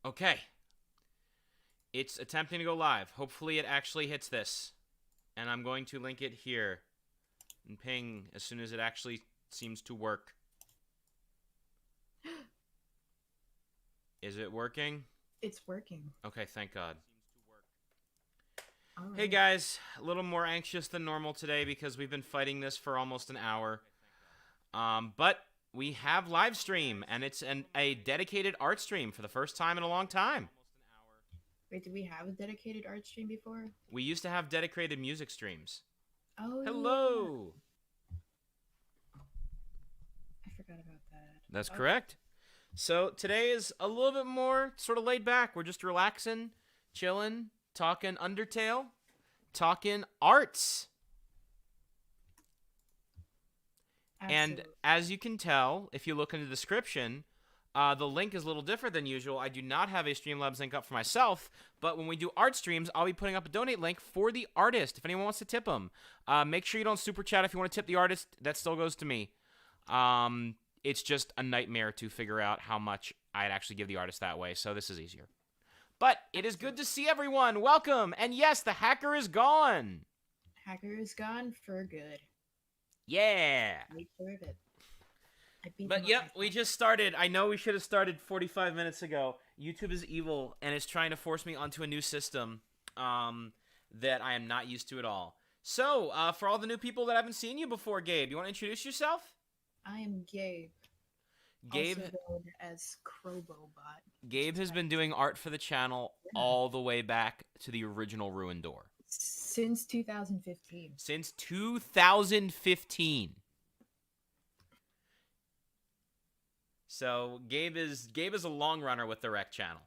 Okay. It's attempting to go live. Hopefully it actually hits this. And I'm going to link it here and ping as soon as it actually seems to work. Is it working? It's working. Okay, thank God. All Hey right. guys, a little more anxious than normal today because we've been fighting this for almost an hour. But we have live stream, and it's a dedicated art stream for the first time in a long time. Wait, did we have a dedicated art stream before? We used to have dedicated music streams. Oh yeah. Hello! I forgot about That's that. Okay. correct. So today is a little bit more sort of laid back. We're just relaxing, chilling, talking Undertale, talking arts. And Absolutely. as you can tell, if you look in the description, the link is a little different than usual. I do not have a Streamlabs link up for myself, but when we do art streams, I'll be putting up a donate link for the artist if anyone wants to tip them. Make sure you don't super chat if you want to tip the artist. That still goes to me. It's just a nightmare to figure out how much I'd actually give the artist that way, so this is easier. But it is good to see everyone. Welcome. And yes, the hacker is gone. Hacker is gone for good. Yeah. Wait for it. I beat him But up yep, we myself. just started. I know we should have started 45 minutes ago. YouTube is evil and it's trying to force me onto a new system that I am not used to at all. So, for all the new people that haven't seen you before, Gabe, you want to introduce yourself? I am Gabe, Gabe also known as Crowbobot, which Gabe is has my been doing art for the channel yeah. all the way back to the original Ruined Door. Since 2015. Since 2015. So, Gabe is a long runner with the Rec channel.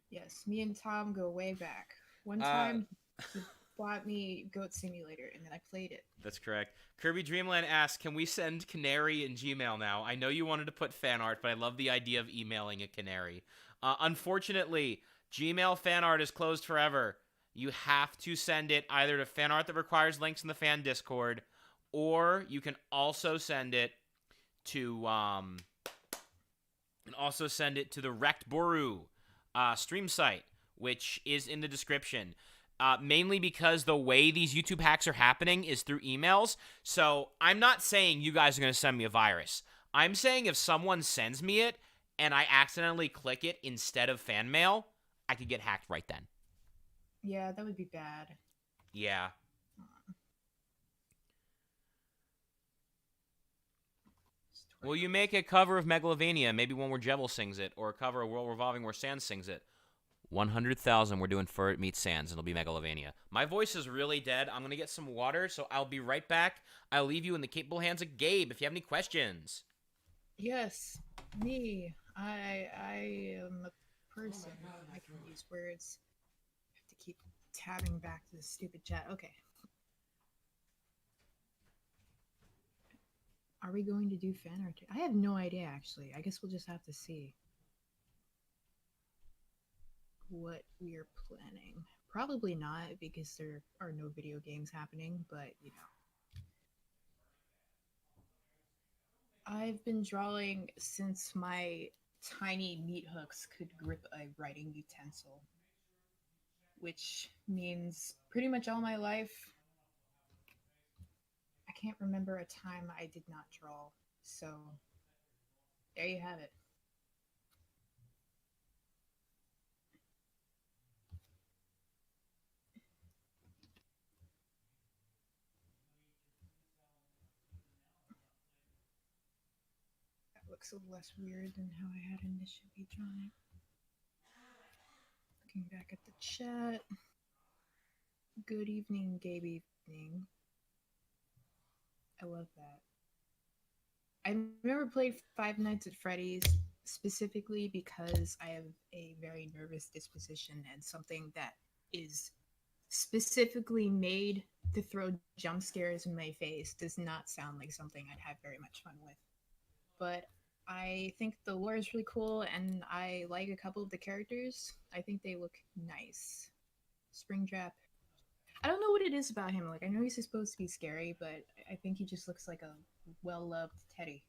Yes, me and Tom go way back. One Uh time he bought me Goat Simulator and then I played it. That's correct. Kirby Dreamland asks, "Can we send Canary in Gmail now? I know you wanted to put fan art, but I love the idea of emailing a Canary. Unfortunately, Gmail fan art is closed forever. You have to send it either to fan art that requires links in the fan Discord, or you can also send it to the Wrecked Boru stream site, which is in the description. Mainly because the way these YouTube hacks are happening is through emails. So I'm not saying you guys are going to send me a virus. I'm saying if someone sends me it and I accidentally click it instead of fan mail, I could get hacked right then. Yeah, that would be bad. Yeah. Will you make a cover of Megalovania, maybe one where Jebel sings it, or a cover of World Revolving where Sans sings it? 100,000 we're doing Fur It Meets Sans, and it'll be Megalovania. My voice is really dead. I'm going to get some water, so I'll be right back. I'll leave you in the capable hands of Gabe if you have any questions. Yes, me. I am a person. I can use words. I have to keep tabbing back to the stupid chat. Okay. Are we going to do fan art? I have no idea actually. I guess we'll just have to see what we're planning. Probably not because there are no video games happening, but you know. I've been drawing since my tiny meat hooks could grip a writing utensil, which means pretty much all my life I can't remember a time I did not draw. So there you have it. That looks a little less weird than how I had initially drawn it. Looking back at the chat. Good evening, Gabe evening. I love that. I remember playing Five Nights at Freddy's specifically because I have a very nervous disposition and something that is specifically made to throw jump scares in my face does not sound like something I'd have very much fun with. But I think the lore is really cool and I like a couple of the characters. I think they look nice. Springtrap. I don't know what it is about him. Like I know he's supposed to be scary, but I think he just looks like a well-loved teddy.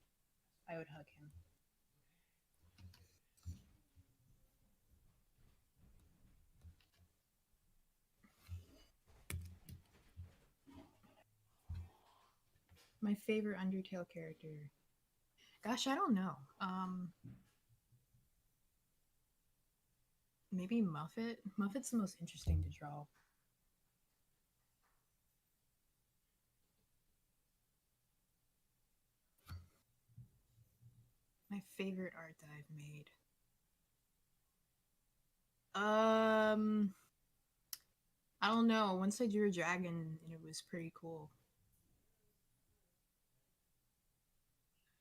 I would hug him. My favorite Undertale character. Gosh, I don't know. Maybe Muffet. Muffet's the most interesting to draw. My favorite art that I've made. I don't know. Once I drew a dragon, and it was pretty cool.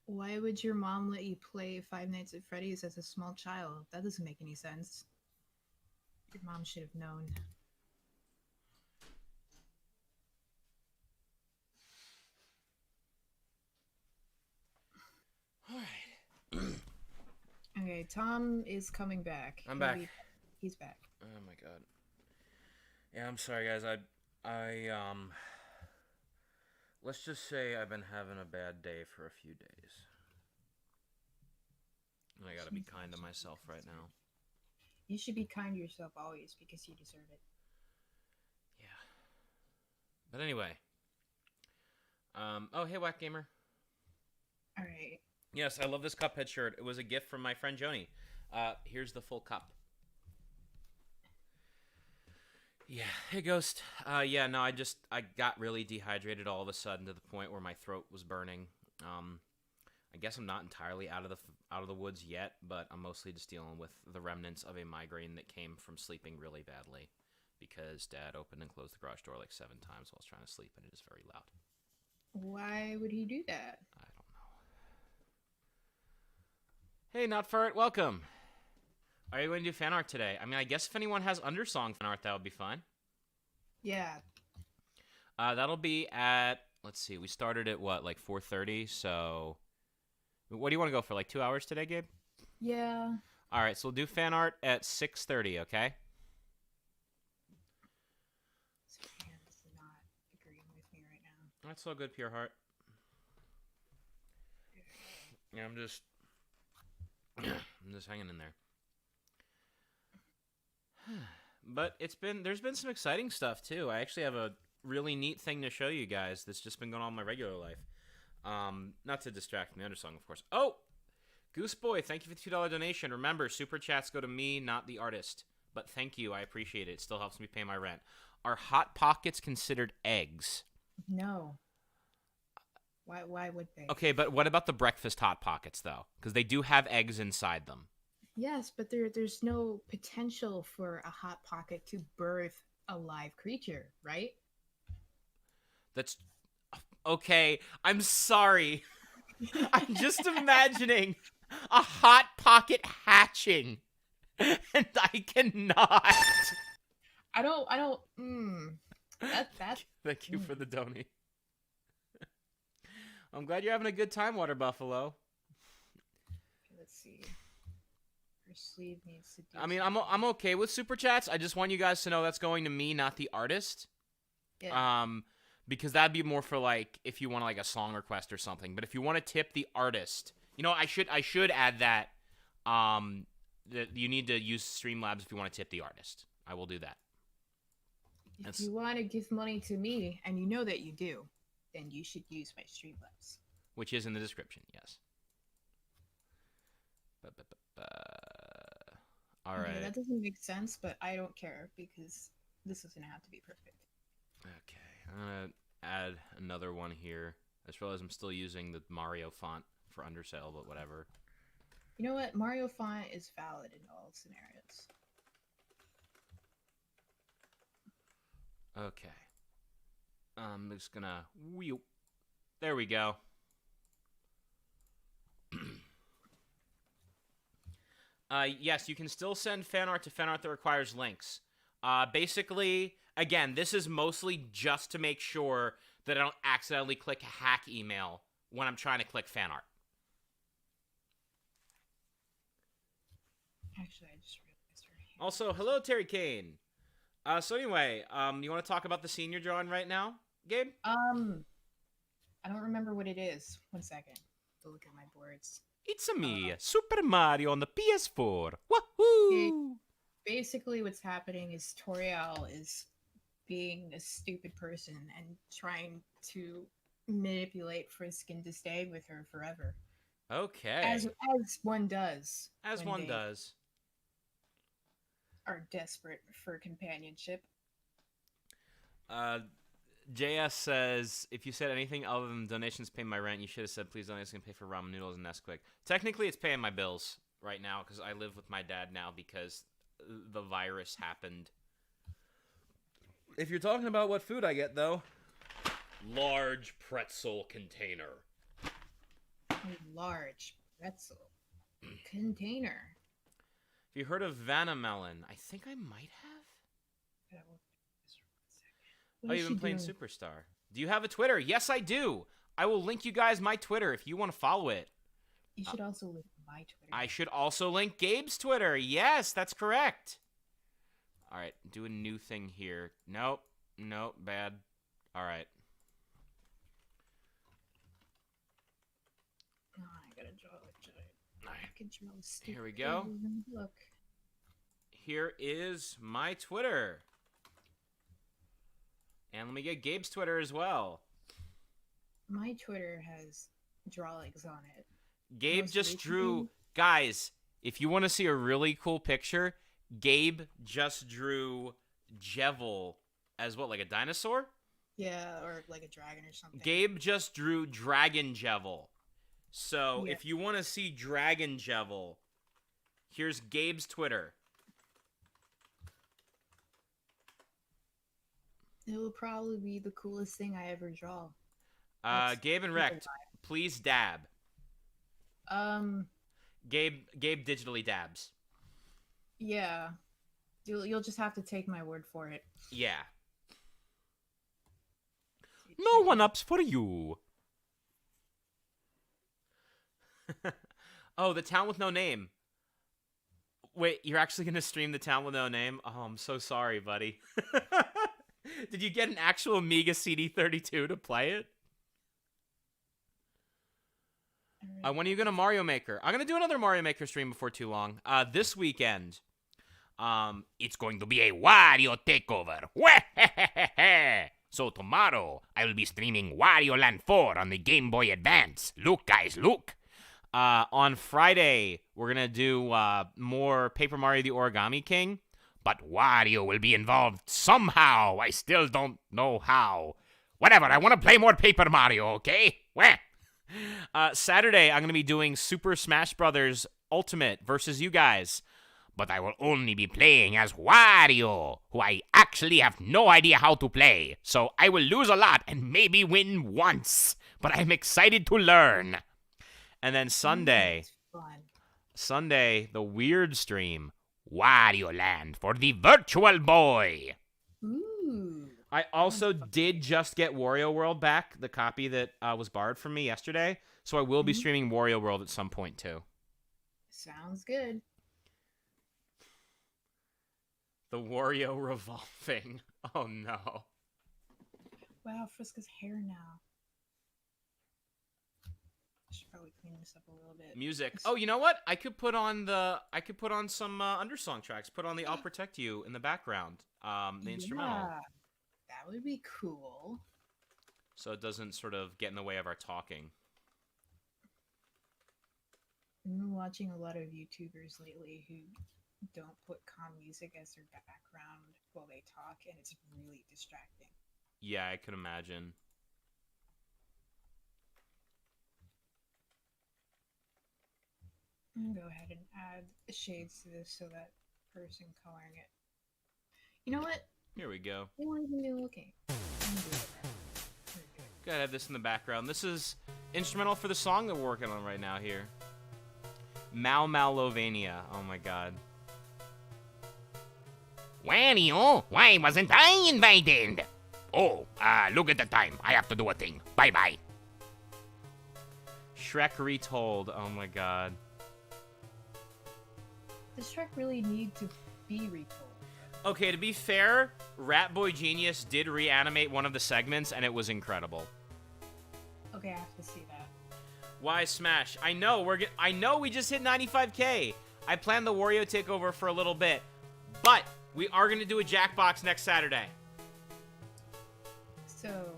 Why would your mom let you play Five Nights at Freddy's as a small child? That doesn't make any sense. Your mom should have known. All right. Okay, Tom is coming back. I'm back. He's back. Oh my god. Yeah, I'm sorry, guys. Let's just say I've been having a bad day for a few days. And I gotta be kind to myself right now. You should be kind to yourself always because you deserve it. Yeah. But anyway. Oh, hey, Whack Gamer. All right. Yes, I love this Cuphead shirt. It was a gift from my friend Joni. Here's the full cup. Yeah. Hey, Ghost. Yeah, no, I got really dehydrated all of a sudden to the point where my throat was burning. I guess I'm not entirely out of the woods yet, but I'm mostly just dealing with the remnants of a migraine that came from sleeping really badly because Dad opened and closed the garage door like 7 times while I was trying to sleep, and it is very loud. Why would he do that? I don't know. Hey, Not Fart, welcome. Are you going to do fan art today? I mean, I guess if anyone has Undersong fan art, that would be fine. Yeah. That'll be at, let's see, we started at what, like 4:30, so what do you want to go for, like 2 hours today, Gabe? Yeah. All right, so we'll do fan art at 6:30, okay? Sam's not agreeing with me right now. That's all good, Pure Heart. Yeah, I'm just hanging in there. But there's been some exciting stuff too. I actually have a really neat thing to show you guys that's just been going on in my regular life. Not to distract from the Undersong, of course. Oh, Goose Boy, thank you for the $2 donation. Remember, super chats go to me, not the artist. But thank you, I appreciate it. It still helps me pay my rent. Are Hot Pockets considered eggs? No. Why would they? Okay, but what about the breakfast Hot Pockets though? Because they do have eggs inside them. Yes, but there's no potential for a Hot Pocket to birth a live creature, right? That's okay. I'm sorry. I'm just imagining a Hot Pocket hatching, and I cannot. I don't. That's. Thank you for the donate. I'm glad you're having a good time, Water Buffalo. Let's see. Her sleeve needs to do. I mean, I'm okay with super chats. I just want you guys to know that's going to me, not the artist. Yeah. Because that'd be more for like if you want like a song request or something. But if you want to tip the artist, you know, I should add that. That you need to use Streamlabs if you want to tip the artist. I will do that. If you want to give money to me, and you know that you do, then you should use my Streamlabs. Which is in the description, yes. All right. Okay, that doesn't make sense, but I don't care because this doesn't have to be perfect. Okay, I'm gonna add another one here. I just realized I'm still using the Mario font for Undersale, but whatever. You know what? Mario font is valid in all scenarios. Okay. I'm just gonna... There we go. Yes, you can still send fan art to fan art that requires links. Basically, again, this is mostly just to make sure that I don't accidentally click a hack email when I'm trying to click fan art. Actually, I just realized her hand. Also, hello, Terry Kane. So anyway, you want to talk about the scene you're drawing right now, Gabe? I don't remember what it is. 1 second. To look at my boards. It's a me, Super Mario on the PS4. Woohoo! Basically, what's happening is Toriel is being a stupid person and trying to manipulate Frisk into staying with her forever. Okay. As one does. As when one they does. Are desperate for companionship. JS says, if you said anything other than donations pay my rent, you should have said, please donations can pay for ramen noodles and Nesquik. Technically, it's paying my bills right now because I live with my dad now because the virus happened. If you're talking about what food I get, though, large pretzel container. A large pretzel container. Have you heard of Vanna Melon? I think I might have. Oh, you've been playing Superstar. Do you have a Twitter? Yes, I do. I will link you guys my Twitter if you want to follow it. You should also link my Twitter. I should also link Gabe's Twitter. Yes, that's correct. All right, do a new thing here. Nope, bad. All right. Oh, I gotta draw a giant. All right. I can draw a stupid Here we go. Look. Here is my Twitter. And let me get Gabe's Twitter as well. My Twitter has drawings on it. Gabe Most just drew... recently- Guys, if you want to see a really cool picture, Gabe just drew Jevil as what, like a dinosaur? Yeah, or like a dragon or something. Gabe just drew Dragon Jevil. So Yeah. if you want to see Dragon Jevil, here's Gabe's Twitter. It will probably be the coolest thing I ever draw. Gabe and Rect, please dab. Gabe digitally dabs. Yeah. You'll just have to take my word for it. Yeah. No one-ups for you. Oh, the town with no name. Wait, you're actually going to stream the town with no name? Oh, I'm so sorry, buddy. Did you get an actual Amiga CD32 to play it? When are you going to Mario Maker? I'm going to do another Mario Maker stream before too long. This weekend. It's going to be a Wario takeover. So tomorrow, I will be streaming Wario Land 4 on the Game Boy Advance. Look, guys, look. On Friday, we're going to do more Paper Mario the Origami King. But Wario will be involved somehow. I still don't know how. Whatever, I want to play more Paper Mario, okay? Saturday, I'm going to be doing Super Smash Bros. Ultimate versus you guys. But I will only be playing as Wario, who I actually have no idea how to play. So I will lose a lot and maybe win once. But I'm excited to learn. And then Sunday, the weird stream. Wario Land for the Virtual Boy. Ooh. I also did just get Wario World back, the copy that was borrowed from me yesterday. So I will be streaming Wario World at some point too. Sounds good. The Wario revolving. Oh no. Wow, Friska's hair now. I should probably clean this up a little bit. Music. Oh, you know what? I could put on some Undersong tracks. Put on the "I'll Protect You" in the background. The instrumental. Yeah, that would be cool. So it doesn't sort of get in the way of our talking. I've been watching a lot of YouTubers lately who don't put calm music as their background while they talk, and it's really distracting. Yeah, I could imagine. I'm gonna go ahead and add shades to this so that person coloring it. You know what? Here we go. They won't even be looking. Gotta have this in the background. This is instrumental for the song that we're working on right now here. Malmalovania. Oh my god. Wario, why wasn't I invited? Oh, look at the time. I have to do a thing. Bye-bye. Shrek Retold. Oh my god. Does Shrek really need to be retold? Okay, to be fair, Rat Boy Genius did reanimate one of the segments, and it was incredible. Okay, I have to see that. Why Smash? I know we just hit 95K. I planned the Wario takeover for a little bit, but we are gonna do a Jackbox next Saturday. So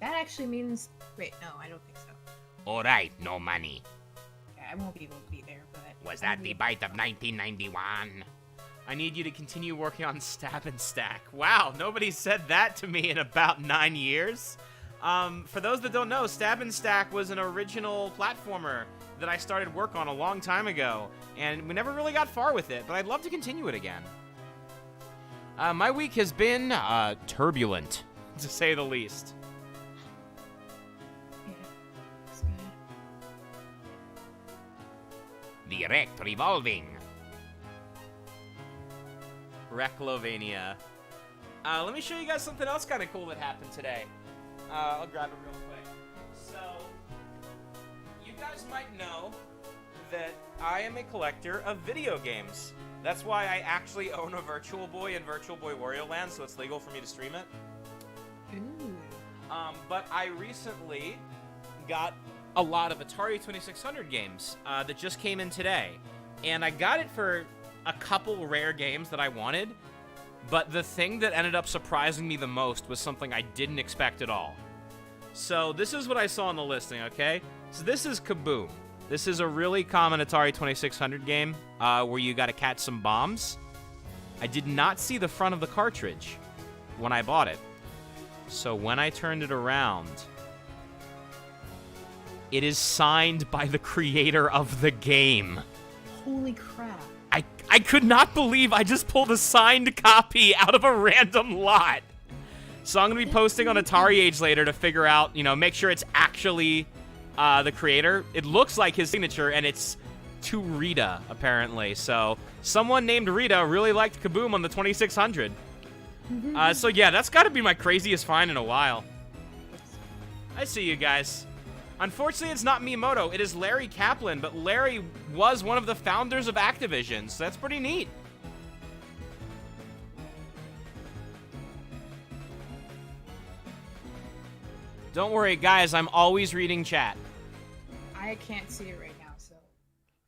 that actually means Wait, no, I don't think so. Alright, no money. Yeah, I won't be able to be there, but... Was that the bite of 1991? I need you to continue working on Stab and Stack. Wow, nobody said that to me in about 9 years. For those that don't know, Stab and Stack was an original platformer that I started work on a long time ago, and we never really got far with it, but I'd love to continue it again. My week has been turbulent, to say the least. Yeah, it's good. The erect revolving. Reclovania. Let me show you guys something else kind of cool that happened today. I'll grab it real quick. So, you guys might know that I am a collector of video games. That's why I actually own a Virtual Boy and Virtual Boy Wario Land, so it's legal for me to stream it. Ooh. But I recently got a lot of Atari 2600 games that just came in today. And I got it for a couple rare games that I wanted, but the thing that ended up surprising me the most was something I didn't expect at all. So this is what I saw on the listing, okay? So this is Kaboom. This is a really common Atari 2600 game where you gotta catch some bombs. I did not see the front of the cartridge when I bought it. So when I turned it around, it is signed by the creator of the game. Holy crap. I could not believe I just pulled a signed copy out of a random lot. So I'm going to be posting on Atari Age later to figure out, make sure it's actually the creator. It looks like his signature, and it's to Rita, apparently. So someone named Rita really liked Kaboom on the 2600. So yeah, that's got to be my craziest find in a while. I see you guys. Unfortunately, it's not Miyamoto. It is Larry Kaplan, but Larry was one of the founders of Activision, so that's pretty neat. Don't worry, guys. I'm always reading chat. I can't see it right now, so...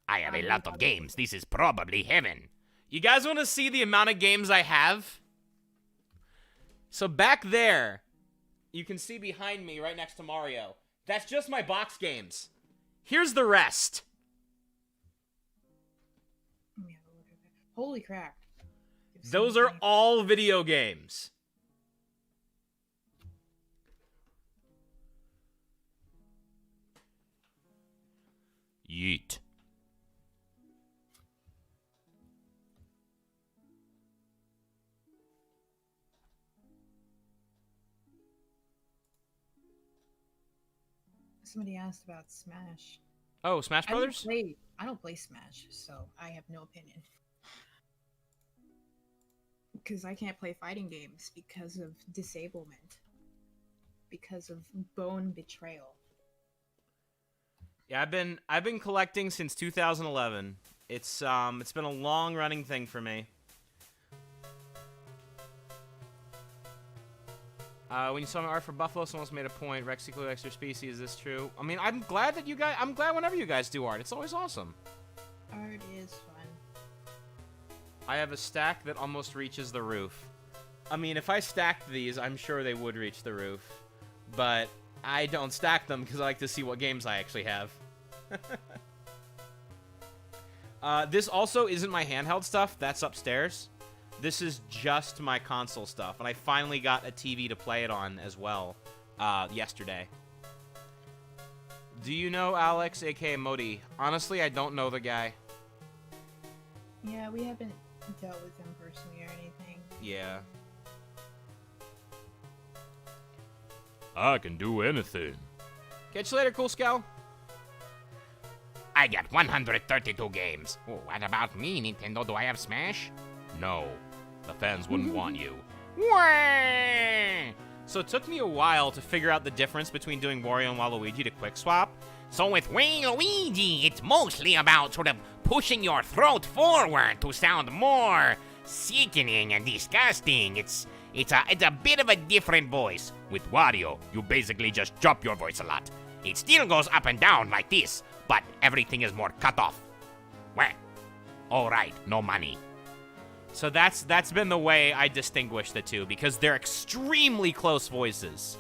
I have a lot of games. This is probably heaven. You guys want to see the amount of games I have? So back there, you can see behind me right next to Mario. That's just my box games. Here's the rest. Let me have a look at that. Holy crap. Those are all video games. Yeet. Somebody asked about Smash. Oh, Smash Brothers? I don't play Smash, so I have no opinion. Because I can't play fighting games because of disablement. Because of bone betrayal. Yeah, I've been collecting since 2011. It's been a long running thing for me. When you saw my art for Buffalo, someone else made a point. Rex equally likes their species. Is this true? I mean, I'm glad whenever you guys do art. It's always awesome. Art is fun. I have a stack that almost reaches the roof. I mean, if I stacked these, I'm sure they would reach the roof. But I don't stack them because I like to see what games I actually have. This also isn't my handheld stuff. That's upstairs. This is just my console stuff, and I finally got a TV to play it on as well yesterday. Do you know Alex, aka Modi? Honestly, I don't know the guy. Yeah, we haven't dealt with him personally or anything. Yeah. I can do anything. Catch you later, Cool Scowl. I got 132 games. Oh, what about me, Nintendo? Do I have Smash? No. The fans wouldn't want you. So it took me a while to figure out the difference between doing Wario and Waluigi to quick swap. So with Waluigi, it's mostly about sort of pushing your throat forward to sound more sickening and disgusting. It's a bit of a different voice. With Wario, you basically just drop your voice a lot. It still goes up and down like this, but everything is more cut off. Well, all right, no money. So that's been the way I distinguish the two, because they're extremely close voices.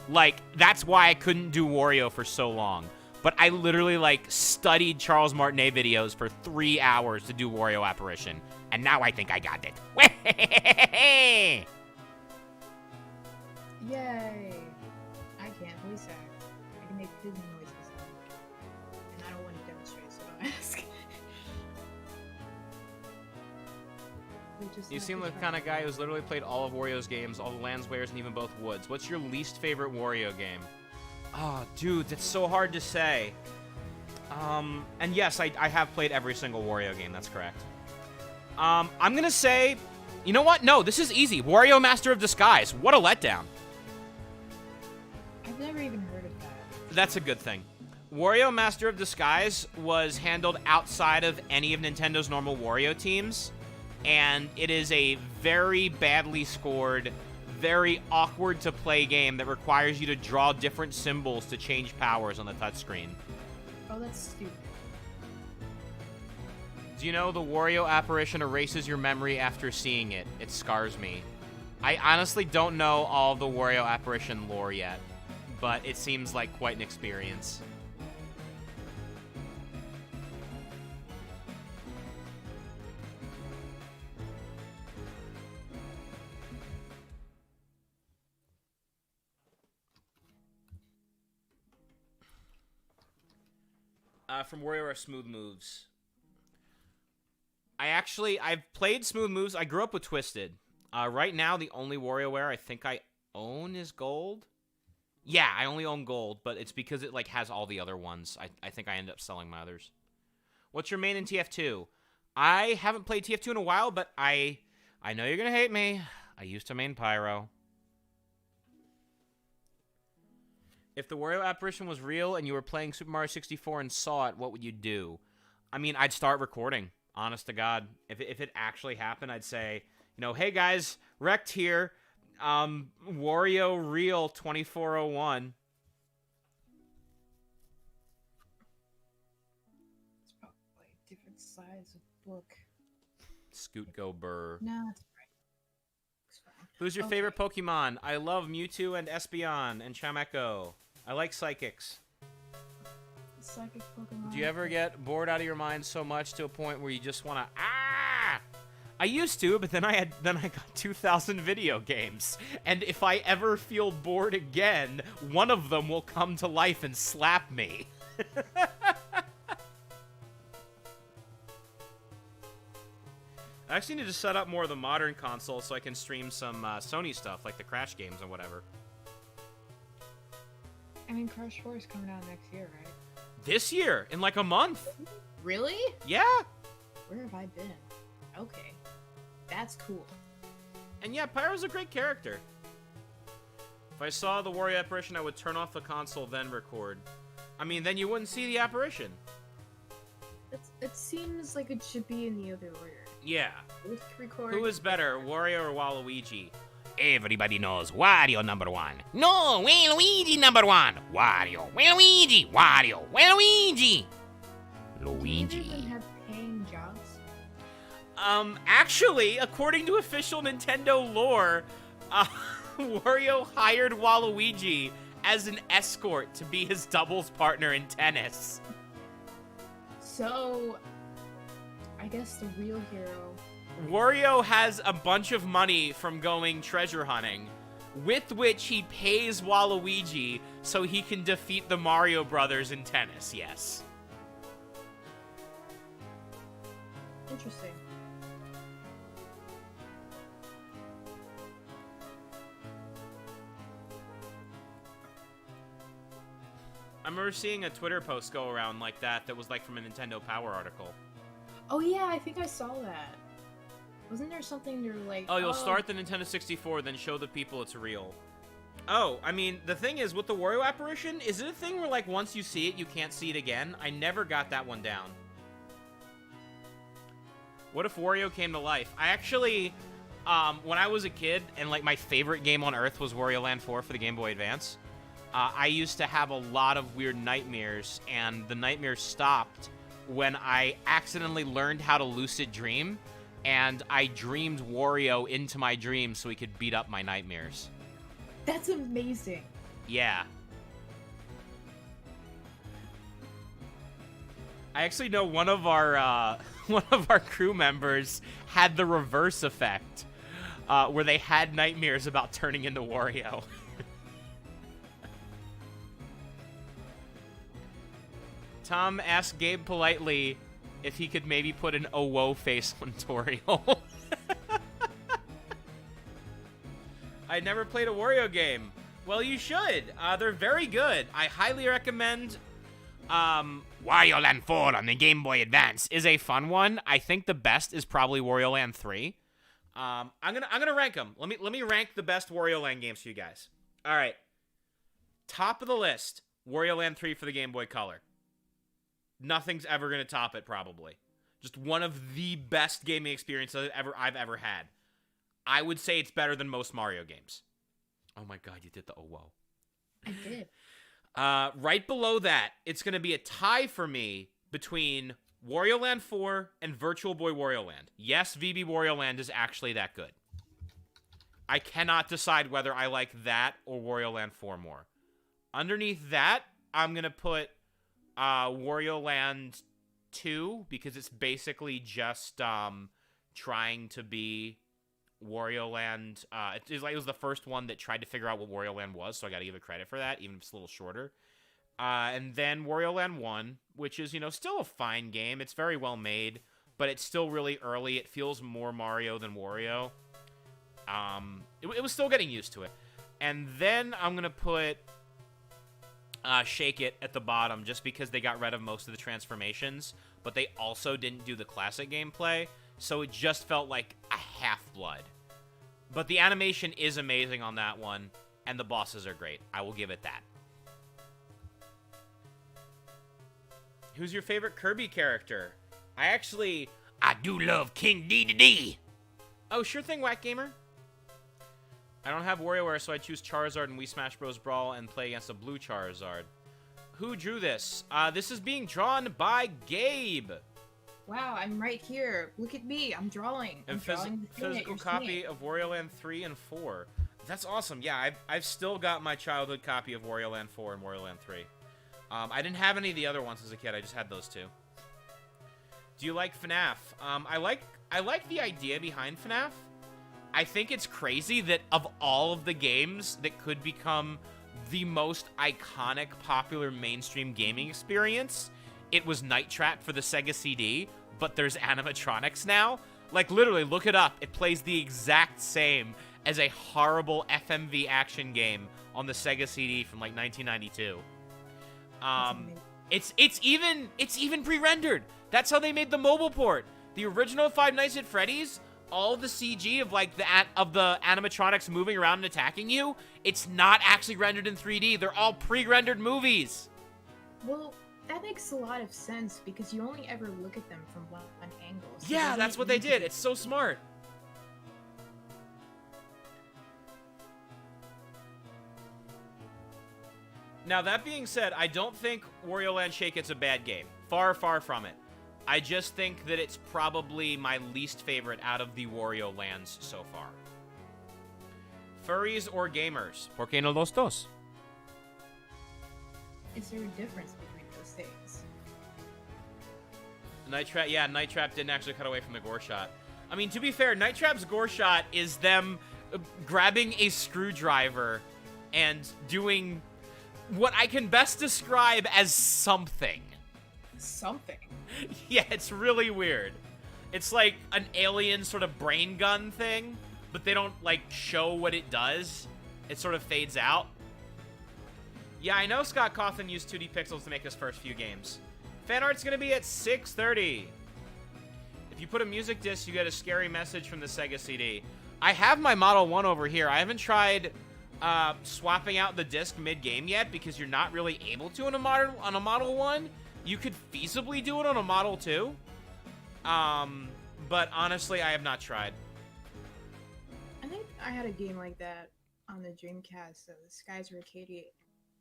Like, that's why I couldn't do Wario for so long. But I literally, like, studied Charles Martinet videos for 3 hours to do Wario Apparition. And now I think I got it. Yay! I can't voice act. I can make piggy noises. And I don't want to demonstrate, so don't ask. You seem like the kind of guy who's literally played all of Wario's games, all the Lands, Wares, and even both Woods. What's your least favorite Wario game? Oh, dude, that's so hard to say. And yes, I have played every single Wario game, that's correct. I'm gonna say, you know what? No, this is easy. Wario Master of Disguise. What a letdown. I've never even heard of that. That's a good thing. Wario Master of Disguise was handled outside of any of Nintendo's normal Wario teams, and it is a very badly scored, very awkward to play game that requires you to draw different symbols to change powers on the touchscreen. Oh, that's stupid. Do you know the Wario apparition erases your memory after seeing it? It scars me. I honestly don't know all of the Wario apparition lore yet, but it seems like quite an experience. From Wario are Smooth Moves. I've played Smooth Moves. I grew up with Twisted. Right now, the only WarioWare I think I own is Gold. Yeah, I only own Gold, but it's because it like has all the other ones. I think I end up selling my others. What's your main in TF2? I haven't played TF2 in a while, but I know you're gonna hate me. I used to main Pyro. If the Wario apparition was real and you were playing Super Mario 64 and saw it, what would you do? I mean, I'd start recording, honest to God. If it actually happened, I'd say, you know, hey guys, Wrecked here. Wario Real 2401. It's probably a different size of book. Scoot go burr. No, it's right. It's fine. Who's your favorite Pokemon? I love Mewtwo and Espeon and Chameco. I like Psychics. Psychic Pokemon. Do you ever get bored out of your mind so much to a point where you just want to I used to, but then I got 2,000 video games, and if I ever feel bored again, one of them will come to life and slap me. I actually need to set up more of the modern console so I can stream some Sony stuff, like the Crash games and whatever. I mean, Crash 4 is coming out next year, right? This year, in like a month. Really? Yeah. Where have I been? Okay. That's cool. And yeah, Pyro's a great character. If I saw the Wario apparition, I would turn off the console, then record. I mean, then you wouldn't see the apparition. It seems like it should be in the other order. Yeah. Both record. Who is better, Wario or Waluigi? Everybody knows Wario number one. No, Waluigi number one. Wario, Waluigi, Wario, Waluigi. Do either of them Luigi. have paying jobs? Actually, according to official Nintendo lore, Wario hired Waluigi as an escort to be his doubles partner in tennis. So, I guess the real hero. Wario has a bunch of money from going treasure hunting, with which he pays Waluigi so he can defeat the Mario Brothers in tennis, yes. Interesting. I remember seeing a Twitter post go around like that was like from a Nintendo Power article. Oh yeah, I think I saw that. Wasn't there something you're like... Oh, you'll start the Nintendo 64, then show the people it's real. Oh, I mean, the thing is, with the Wario apparition, is it a thing where, like, once you see it, you can't see it again? I never got that one down. What if Wario came to life? I actually, when I was a kid, and, like, my favorite game on Earth was Wario Land 4 for the Game Boy Advance, I used to have a lot of weird nightmares, and the nightmares stopped when I accidentally learned how to lucid dream, and I dreamed Wario into my dreams so he could beat up my nightmares. That's amazing. Yeah. I actually know one of our crew members had the reverse effect, where they had nightmares about turning into Wario. Tom asked Gabe politely if he could maybe put an oh whoa face on Toriel. I never played a Wario game. Well, you should. They're very good. I highly recommend. Wario Land 4 on the Game Boy Advance. Is a fun one. I think the best is probably Wario Land 3. I'm gonna rank them. Let me rank the best Wario Land games for you guys. All right. Top of the list, Wario Land 3 for the Game Boy Color. Nothing's ever gonna top it, probably. Just one of the best gaming experiences I've ever had. I would say it's better than most Mario games. Oh my god, you did the oh whoa. I did. Right below that, it's going to be a tie for me between Wario Land 4 and Virtual Boy Wario Land. Yes, VB Wario Land is actually that good. I cannot decide whether I like that or Wario Land 4 more. Underneath that, I'm going to put Wario Land 2 because it's basically just trying to be Wario Land. It was the first one that tried to figure out what Wario Land was, so I got to give it credit for that, even if it's a little shorter. And then Wario Land 1, which is, still a fine game. It's very well made, but it's still really early. It feels more Mario than Wario. It was still getting used to it. And then I'm going to put Shake It at the bottom, just because they got rid of most of the transformations, but they also didn't do the classic gameplay, so it just felt like a half-blood. But the animation is amazing on that one, and the bosses are great. I will give it that. Who's your favorite Kirby character? I do love King Dedede. Oh, sure thing, Whack Gamer. I don't have WarioWare, so I choose Charizard in Wii Smash Bros. Brawl and play against a blue Charizard. Who drew this? This is being drawn by Gabe. Wow, I'm right here. Look at me. I'm drawing. I'm drawing the physical copy of Wario Land 3 and 4. That's awesome. Yeah, I've still got my childhood copy of Wario Land 4 and Wario Land 3. I didn't have any of the other ones as a kid. I just had those two. Do you like FNAF? I like the idea behind FNAF. I think it's crazy that of all of the games that could become the most iconic, popular mainstream gaming experience, it was Night Trap for the Sega CD, but there's animatronics now. Like, literally, look it up. It plays the exact same as a horrible FMV action game on the Sega CD from, like, 1992. It's even pre-rendered. That's how they made the mobile port. The original Five Nights at Freddy's, all the CG of, like, the animatronics moving around and attacking you, it's not actually rendered in 3D. They're all pre-rendered movies. Well, that makes a lot of sense because you only ever look at them from one angle. So yeah, that's what they did. It's so smart. Now, that being said, I don't think Wario Land Shake It's a bad game. Far, far from it. I just think that it's probably my least favorite out of the Wario Lands so far. Furries or gamers? ¿Por qué no los dos? Is there a difference between those things? Night Trap didn't actually cut away from the gore shot. I mean, to be fair, Night Trap's gore shot is them grabbing a screwdriver and doing what I can best describe as something. Something? Yeah, it's really weird. It's like an alien sort of brain gun thing, but they don't, like, show what it does. It sort of fades out. Yeah, I know Scott Cawthon used 2D pixels to make his first few games. Fan art's gonna be at 6:30. If you put a music disc, you get a scary message from the Sega CD. I have my Model 1 over here. I haven't tried swapping out the disc mid-game yet because you're not really able to on a Model 1. You could feasibly do it on a Model 2. But honestly, I have not tried. I think I had a game like that on the Dreamcast, the Skies Arcadia.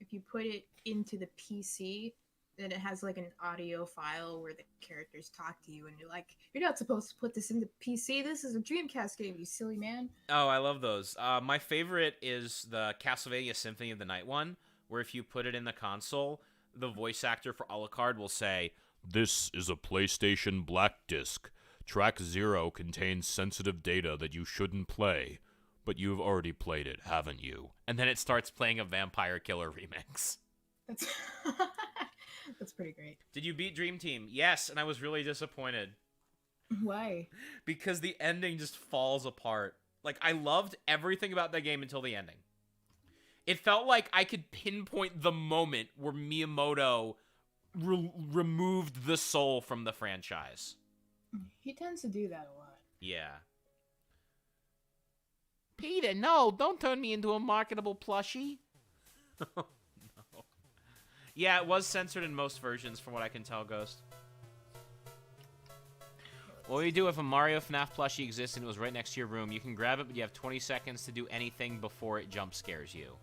If you put it into the PC, and it has like an audio file where the characters talk to you, and you're like, you're not supposed to put this in the PC. This is a Dreamcast game, you silly man. Oh, I love those. My favorite is the Castlevania Symphony of the Night one, where if you put it in the console, the voice actor for Alucard will say, "This is a PlayStation Black Disc. Track 0 contains sensitive data that you shouldn't play, but you've already played it, haven't you?" And then it starts playing a Vampire Killer remix. That's that's pretty great. Did you beat Dream Team? Yes, and I was really disappointed. Why? Because the ending just falls apart. Like, I loved everything about that game until the ending. It felt like I could pinpoint the moment where Miyamoto removed the soul from the franchise. He tends to do that a lot. Yeah. Peter, no, don't turn me into a marketable plushie. No. Yeah, it was censored in most versions, from what I can tell, Ghost. What do you do if a Mario FNAF plushie exists and it was right next to your room? You can grab it, but you have 20 seconds to do anything before it jump scares you.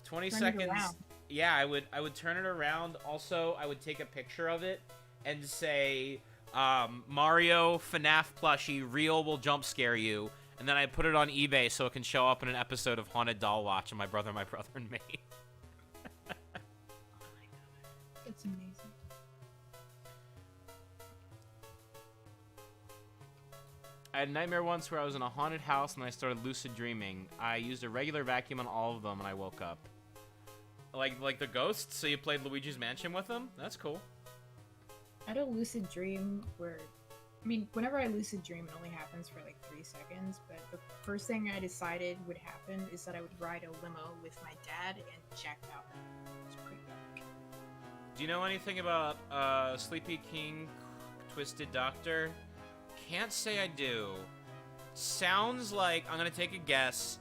20 Turn it seconds. around. Yeah, I would turn it around. Also, I would take a picture of it and say, Mario FNAF plushie, real will jump scare you. And then I put it on eBay so it can show up in an episode of Haunted Doll Watch and My Brother and Me. It's amazing. I had a nightmare once where I was in a haunted house and I started lucid dreaming. I used a regular vacuum on all of them and I woke up. Like the ghosts? So you played Luigi's Mansion with them? That's cool. I had a lucid dream where, I mean, whenever I lucid dream, it only happens for like 3 seconds, but the first thing I decided would happen is that I would ride a limo with my dad and check out. It was pretty dark. Do you know anything about Sleepy King Twisted Doctor? Can't say I do. Sounds like, I'm gonna take a guess.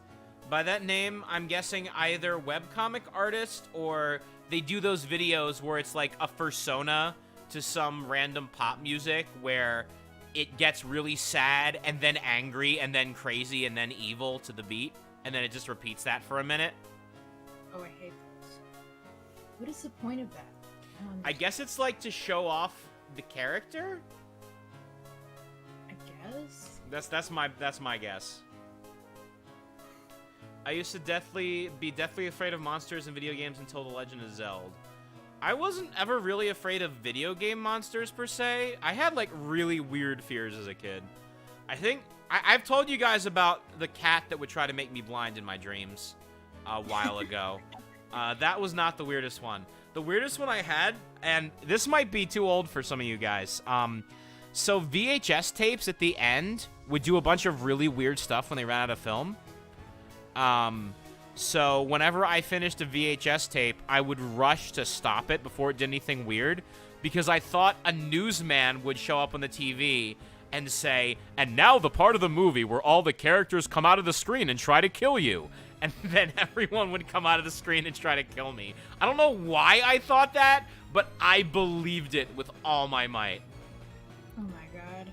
By that name, I'm guessing either webcomic artist or they do those videos where it's like a persona to some random pop music where it gets really sad and then angry and then crazy and then evil to the beat, and then it just repeats that for a minute. Oh, I hate those. What is the point of that? I guess it's like to show off the character. I guess. That's my guess. I used to be deathly afraid of monsters in video games until The Legend of Zelda. I wasn't ever really afraid of video game monsters per se. I had like really weird fears as a kid. I think I've told you guys about the cat that would try to make me blind in my dreams a while ago. That was not the weirdest one. The weirdest one I had, and this might be too old for some of you guys. So VHS tapes at the end would do a bunch of really weird stuff when they ran out of film. So whenever I finished a VHS tape, I would rush to stop it before it did anything weird, because I thought a newsman would show up on the TV and say, "And now the part of the movie where all the characters come out of the screen and try to kill you." And then everyone would come out of the screen and try to kill me. I don't know why I thought that, but I believed it with all my might. Oh my god.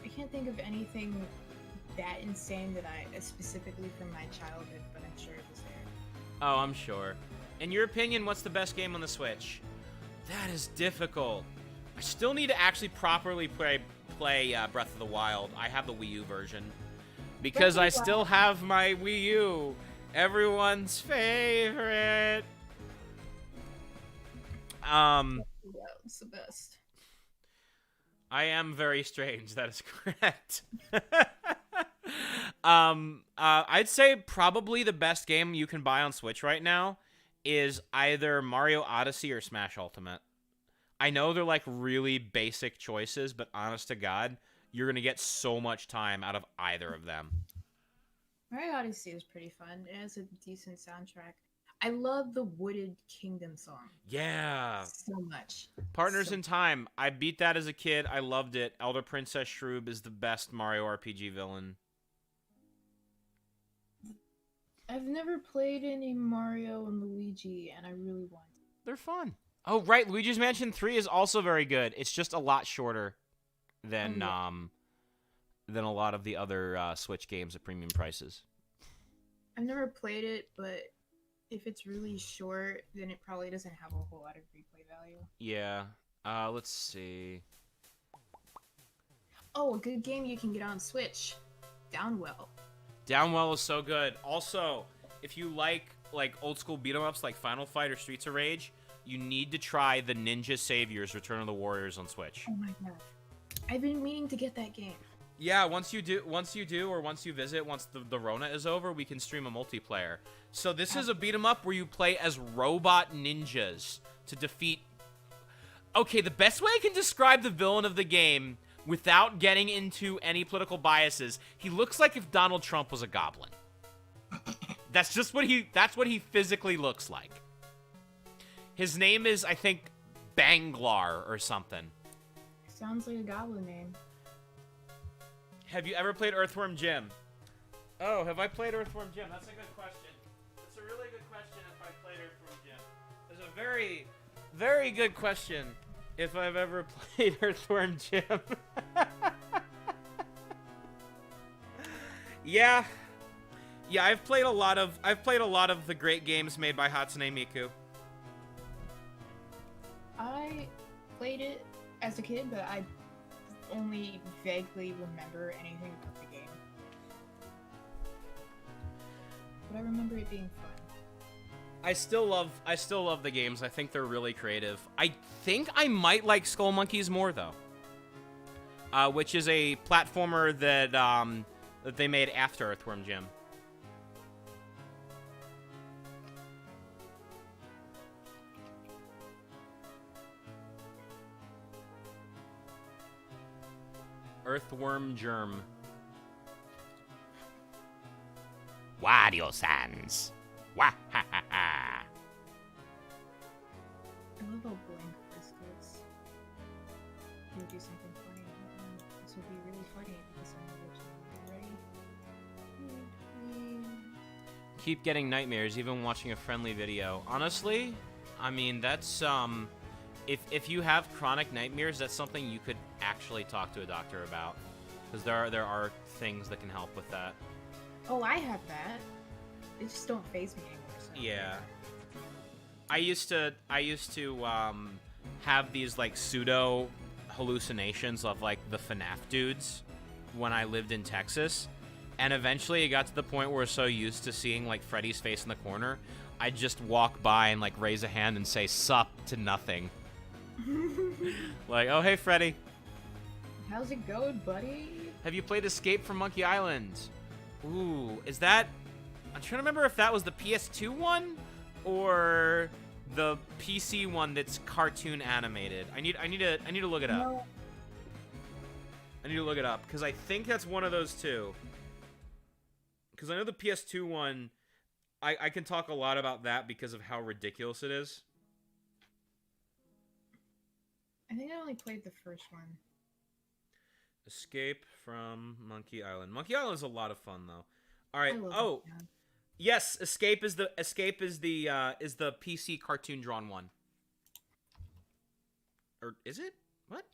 I can't think of anything that insane that specifically from my childhood, but I'm sure it was there. Oh, I'm sure. In your opinion, what's the best game on the Switch? That is difficult. I still need to actually properly play Breath of the Wild. I have the Wii U version. Because I still have my Wii U. Everyone's favorite. Yeah, it's the best. I am very strange. That is correct. I'd say probably the best game you can buy on Switch right now is either Mario Odyssey or Smash Ultimate. I know they're like really basic choices, but honest to God, you're going to get so much time out of either of them. Mario Odyssey is pretty fun. It has a decent soundtrack. I love the Wooded Kingdom song. Yeah. So much. Partners in Time. I beat that as a kid. I loved it. Elder Princess Shroob is the best Mario RPG villain. I've never played any Mario and Luigi, and I really want to. They're fun. Oh, right. Luigi's Mansion 3 is also very good. It's just a lot shorter than a lot of the other Switch games at premium prices. I've never played it, but if it's really short, then it probably doesn't have a whole lot of replay value. Yeah. Let's see. Oh, a good game you can get on Switch. Downwell. Downwell is so good. Also, if you like old school beat 'em ups like Final Fight or Streets of Rage, you need to try the Ninja Saviors Return of the Warriors on Switch. Oh my god. I've been meaning to get that game. Yeah, once you do, or once you visit, once the Rona is over, we can stream a multiplayer. So this is a beat 'em up where you play as robot ninjas to defeat. Okay, the best way I can describe the villain of the game without getting into any political biases, he looks like if Donald Trump was a goblin. That's just what he physically looks like. His name is, I think, Banglar or something. Sounds like a goblin name. Have you ever played Earthworm Jim? Oh, have I played Earthworm Jim? That's a good question. That's a really good question if I played Earthworm Jim. That's a very, very good question if I've ever played Earthworm Jim. Yeah. Yeah, I've played a lot of the great games made by Hatsune Miku. I played it as a kid, but I only vaguely remember anything about the game. But I remember it being fun. I still love the games. I think they're really creative. I think I might like Skull Monkeys more though. Which is a platformer that that they made after Earthworm Jim. Earthworm Germ. Wario-sans. Wah ha ha ha. I love how blank this gets. He'll do something funny. This will be really funny because I'm ready. Keep getting nightmares even watching a friendly video. Honestly, I mean that's if you have chronic nightmares, that's something you could actually talk to a doctor about, because there are things that can help with that. Oh, I have that. They just don't faze me anymore. So. Yeah. I used to have these like pseudo hallucinations of like the FNAF dudes when I lived in Texas, and eventually it got to the point where I was so used to seeing like Freddy's face in the corner, I'd just walk by and like raise a hand and say sup to nothing. Like, oh hey Freddy. How's it going, buddy? Have you played Escape from Monkey Island? Ooh, is that... I'm trying to remember if that was the PS2 one or the PC one that's cartoon animated. I need to look it up. No. I need to look it up because I think that's one of those two. Because I know the PS2 one, I can talk a lot about that because of how ridiculous it is. I think I only played the first one. Escape from Monkey Island. Monkey Island is a lot of fun though. All right. I love Oh, that. yes. Escape is the PC cartoon drawn one. Or is it? What?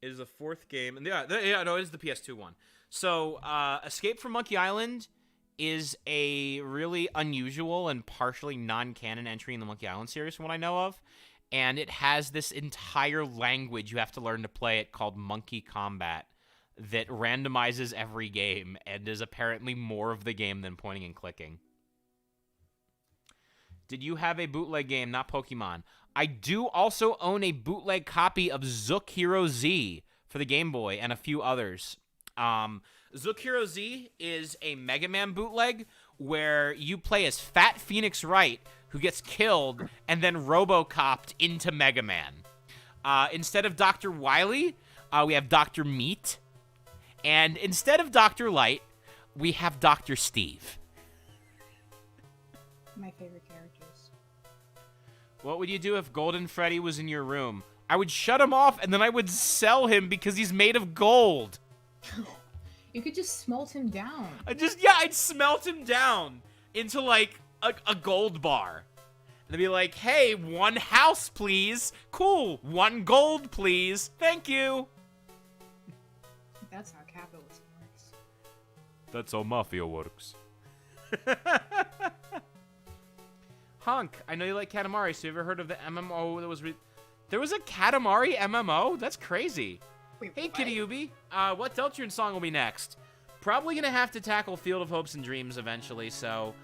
It is the fourth game, and no, it is the PS2 one. So, Escape from Monkey Island is a really unusual and partially non-canon entry in the Monkey Island series, from what I know of. And it has this entire language you have to learn to play it called Monkey Combat that randomizes every game and is apparently more of the game than pointing and clicking. Did you have a bootleg game, not Pokemon? I do also own a bootleg copy of Zook Hero Z for the Game Boy and a few others. Zook Hero Z is a Mega Man bootleg where you play as Fat Phoenix Wright, who gets killed and then Robocopped into Mega Man. Instead of Dr. Wily, we have Dr. Meat. And instead of Dr. Light, we have Dr. Steve. My favorite characters. What would you do if Golden Freddy was in your room? I would shut him off and then I would sell him because he's made of gold. You could just smelt him down. I'd smelt him down into like a gold bar. And I'd be like, hey, 1 house, please. Cool. 1 gold, please. Thank you. That's how capitalism works. That's how mafia works. Hunk, I know you like Katamari, so you ever heard of the MMO that was there was a Katamari MMO? That's crazy. Wait, Hey, what? Kitty Ubi. What Deltune song will be next? Probably gonna have to tackle Field of Hopes and Dreams eventually, so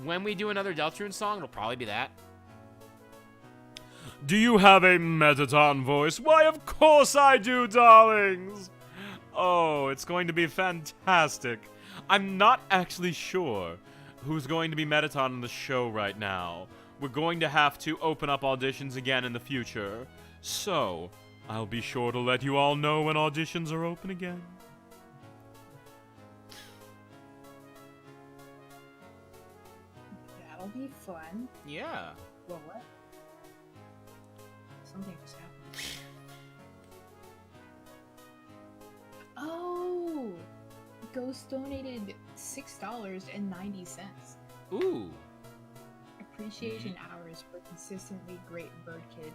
when we do another Deltune song, it'll probably be that. Do you have a Metaton voice? Why, of course I do, darlings! Oh, it's going to be fantastic. I'm not actually sure who's going to be Metaton on the show right now. We're going to have to open up auditions again in the future. So, I'll be sure to let you all know when auditions are open again. That'll be fun. Yeah. Well, what? Something just happened. Oh! Ghost donated $6.90. Ooh. Appreciation hours for consistently great bird kid.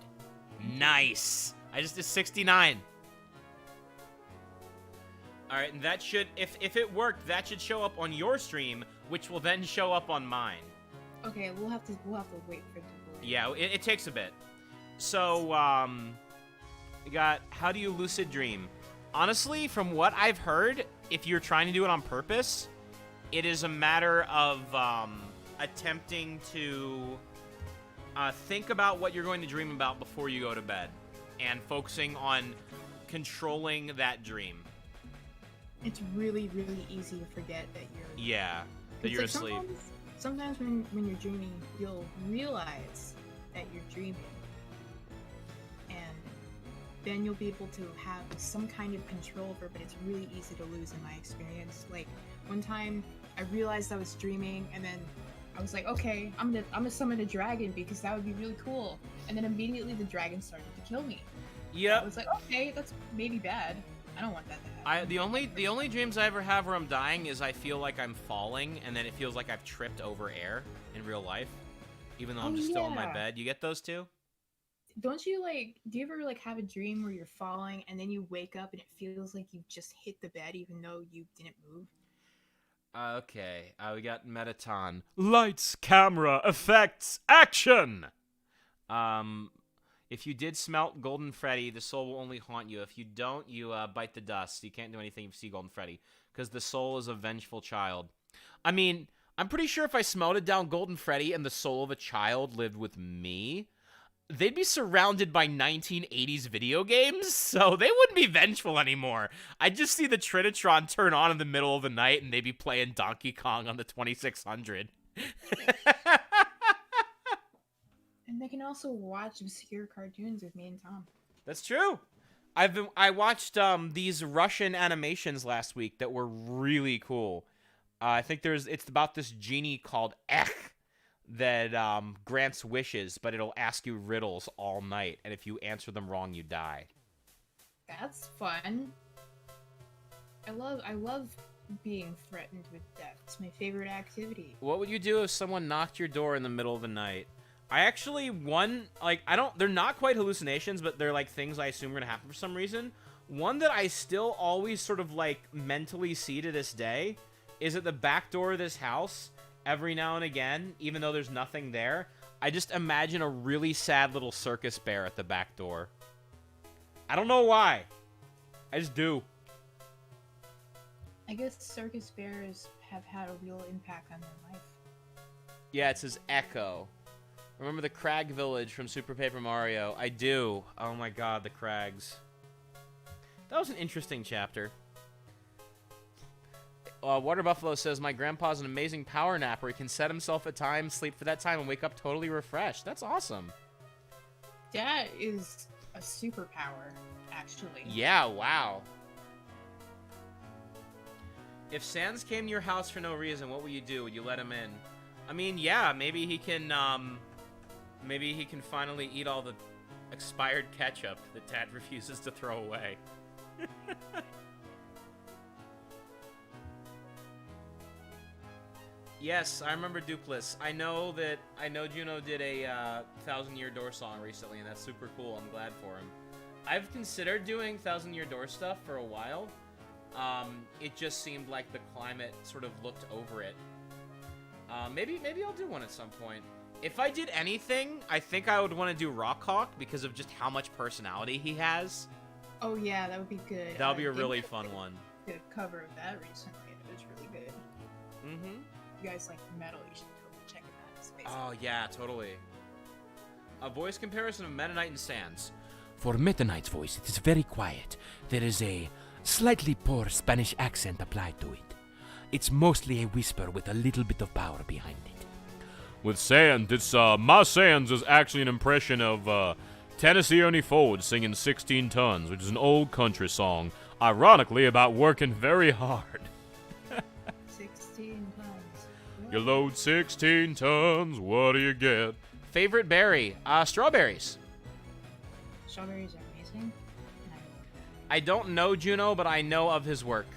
Nice. I just did 69. All right, and that should, if it worked, that should show up on your stream, which will then show up on mine. Okay, we'll have to wait for it to load. Yeah, it takes a bit. So, we got how do you lucid dream? Honestly, from what I've heard, if you're trying to do it on purpose, it is a matter of attempting to think about what you're going to dream about before you go to bed, and focusing on controlling that dream. It's really, really easy to forget that you're... Yeah, that It's you're like asleep. Sometimes when you're dreaming, you'll realize that you're dreaming. And then you'll be able to have some kind of control over it, but it's really easy to lose in my experience. Like, one time, I realized I was dreaming, and then I was like, okay, I'm gonna summon a dragon because that would be really cool. And then immediately the dragon started to kill me. I Yep. was like, okay, that's maybe bad. I don't want that to happen. The only dreams I ever have where I'm dying is I feel like I'm falling, and then it feels like I've tripped over air in real life, even though I'm just still in my yeah. bed. You get those too? Don't you do you ever have a dream where you're falling and then you wake up and it feels like you just hit the bed even though you didn't move? Okay, we got Metaton. Lights, camera, effects, action! If you did smelt Golden Freddy, the soul will only haunt you. If you don't, you bite the dust. You can't do anything if you see Golden Freddy, because the soul is a vengeful child. I mean, I'm pretty sure if I smelted down Golden Freddy and the soul of a child lived with me, they'd be surrounded by 1980s video games, so they wouldn't be vengeful anymore. I'd just see the Trinitron turn on in the middle of the night, and they'd be playing Donkey Kong on the 2600. And they can also watch obscure cartoons with me and Tom. That's true. I watched these Russian animations last week that were really cool. I think it's about this genie called Ech that grants wishes, but it'll ask you riddles all night, and if you answer them wrong, you die. That's fun. I love being threatened with death. It's my favorite activity. What would you do if someone knocked your door in the middle of the night? I actually, they're not quite hallucinations, but they're things I assume are gonna happen for some reason. One that I still always sort of mentally see to this day is at the back door of this house, every now and again, even though there's nothing there, I just imagine a really sad little circus bear at the back door. I don't know why. I just do. I guess circus bears have had a real impact on their life. Yeah, it says Echo. Remember the Crag Village from Super Paper Mario? I do. Oh my god, the Crags. That was an interesting chapter. Water Buffalo says, my grandpa's an amazing power nap where he can set himself a time, sleep for that time, and wake up totally refreshed. That's awesome. That is a superpower, actually. Yeah, wow. If Sans came to your house for no reason, what would you do? Would you let him in? I mean, yeah, maybe he can finally eat all the expired ketchup that Dad refuses to throw away. Yes, I remember Dupless. I know Juno did a 1,000-Year Door song recently, and that's super cool. I'm glad for him. I've considered doing 1,000-Year Door stuff for a while. It just seemed like the climate sort of looked over it. Maybe I'll do one at some point. If I did anything, I think I would want to do Rockhawk because of just how much personality he has. Oh yeah, that would be good. That would be a really fun one. Good cover of that recently. It was really good. Mm-hmm. You guys like metal? You should totally check it out. It's amazing. Oh yeah, totally. A voice comparison of Meta Knight and Sans. For Meta Knight's voice, it is very quiet. There is a slightly poor Spanish accent applied to it. It's mostly a whisper with a little bit of power behind it. With Sans, it's, my Sans is actually an impression of, Tennessee Ernie Ford singing 16 Tons, which is an old country song, ironically about working very hard. 16 tons. You load 16 tons, what do you get? Favorite berry? Strawberries. Strawberries are amazing. I don't know Juno, but I know of his work.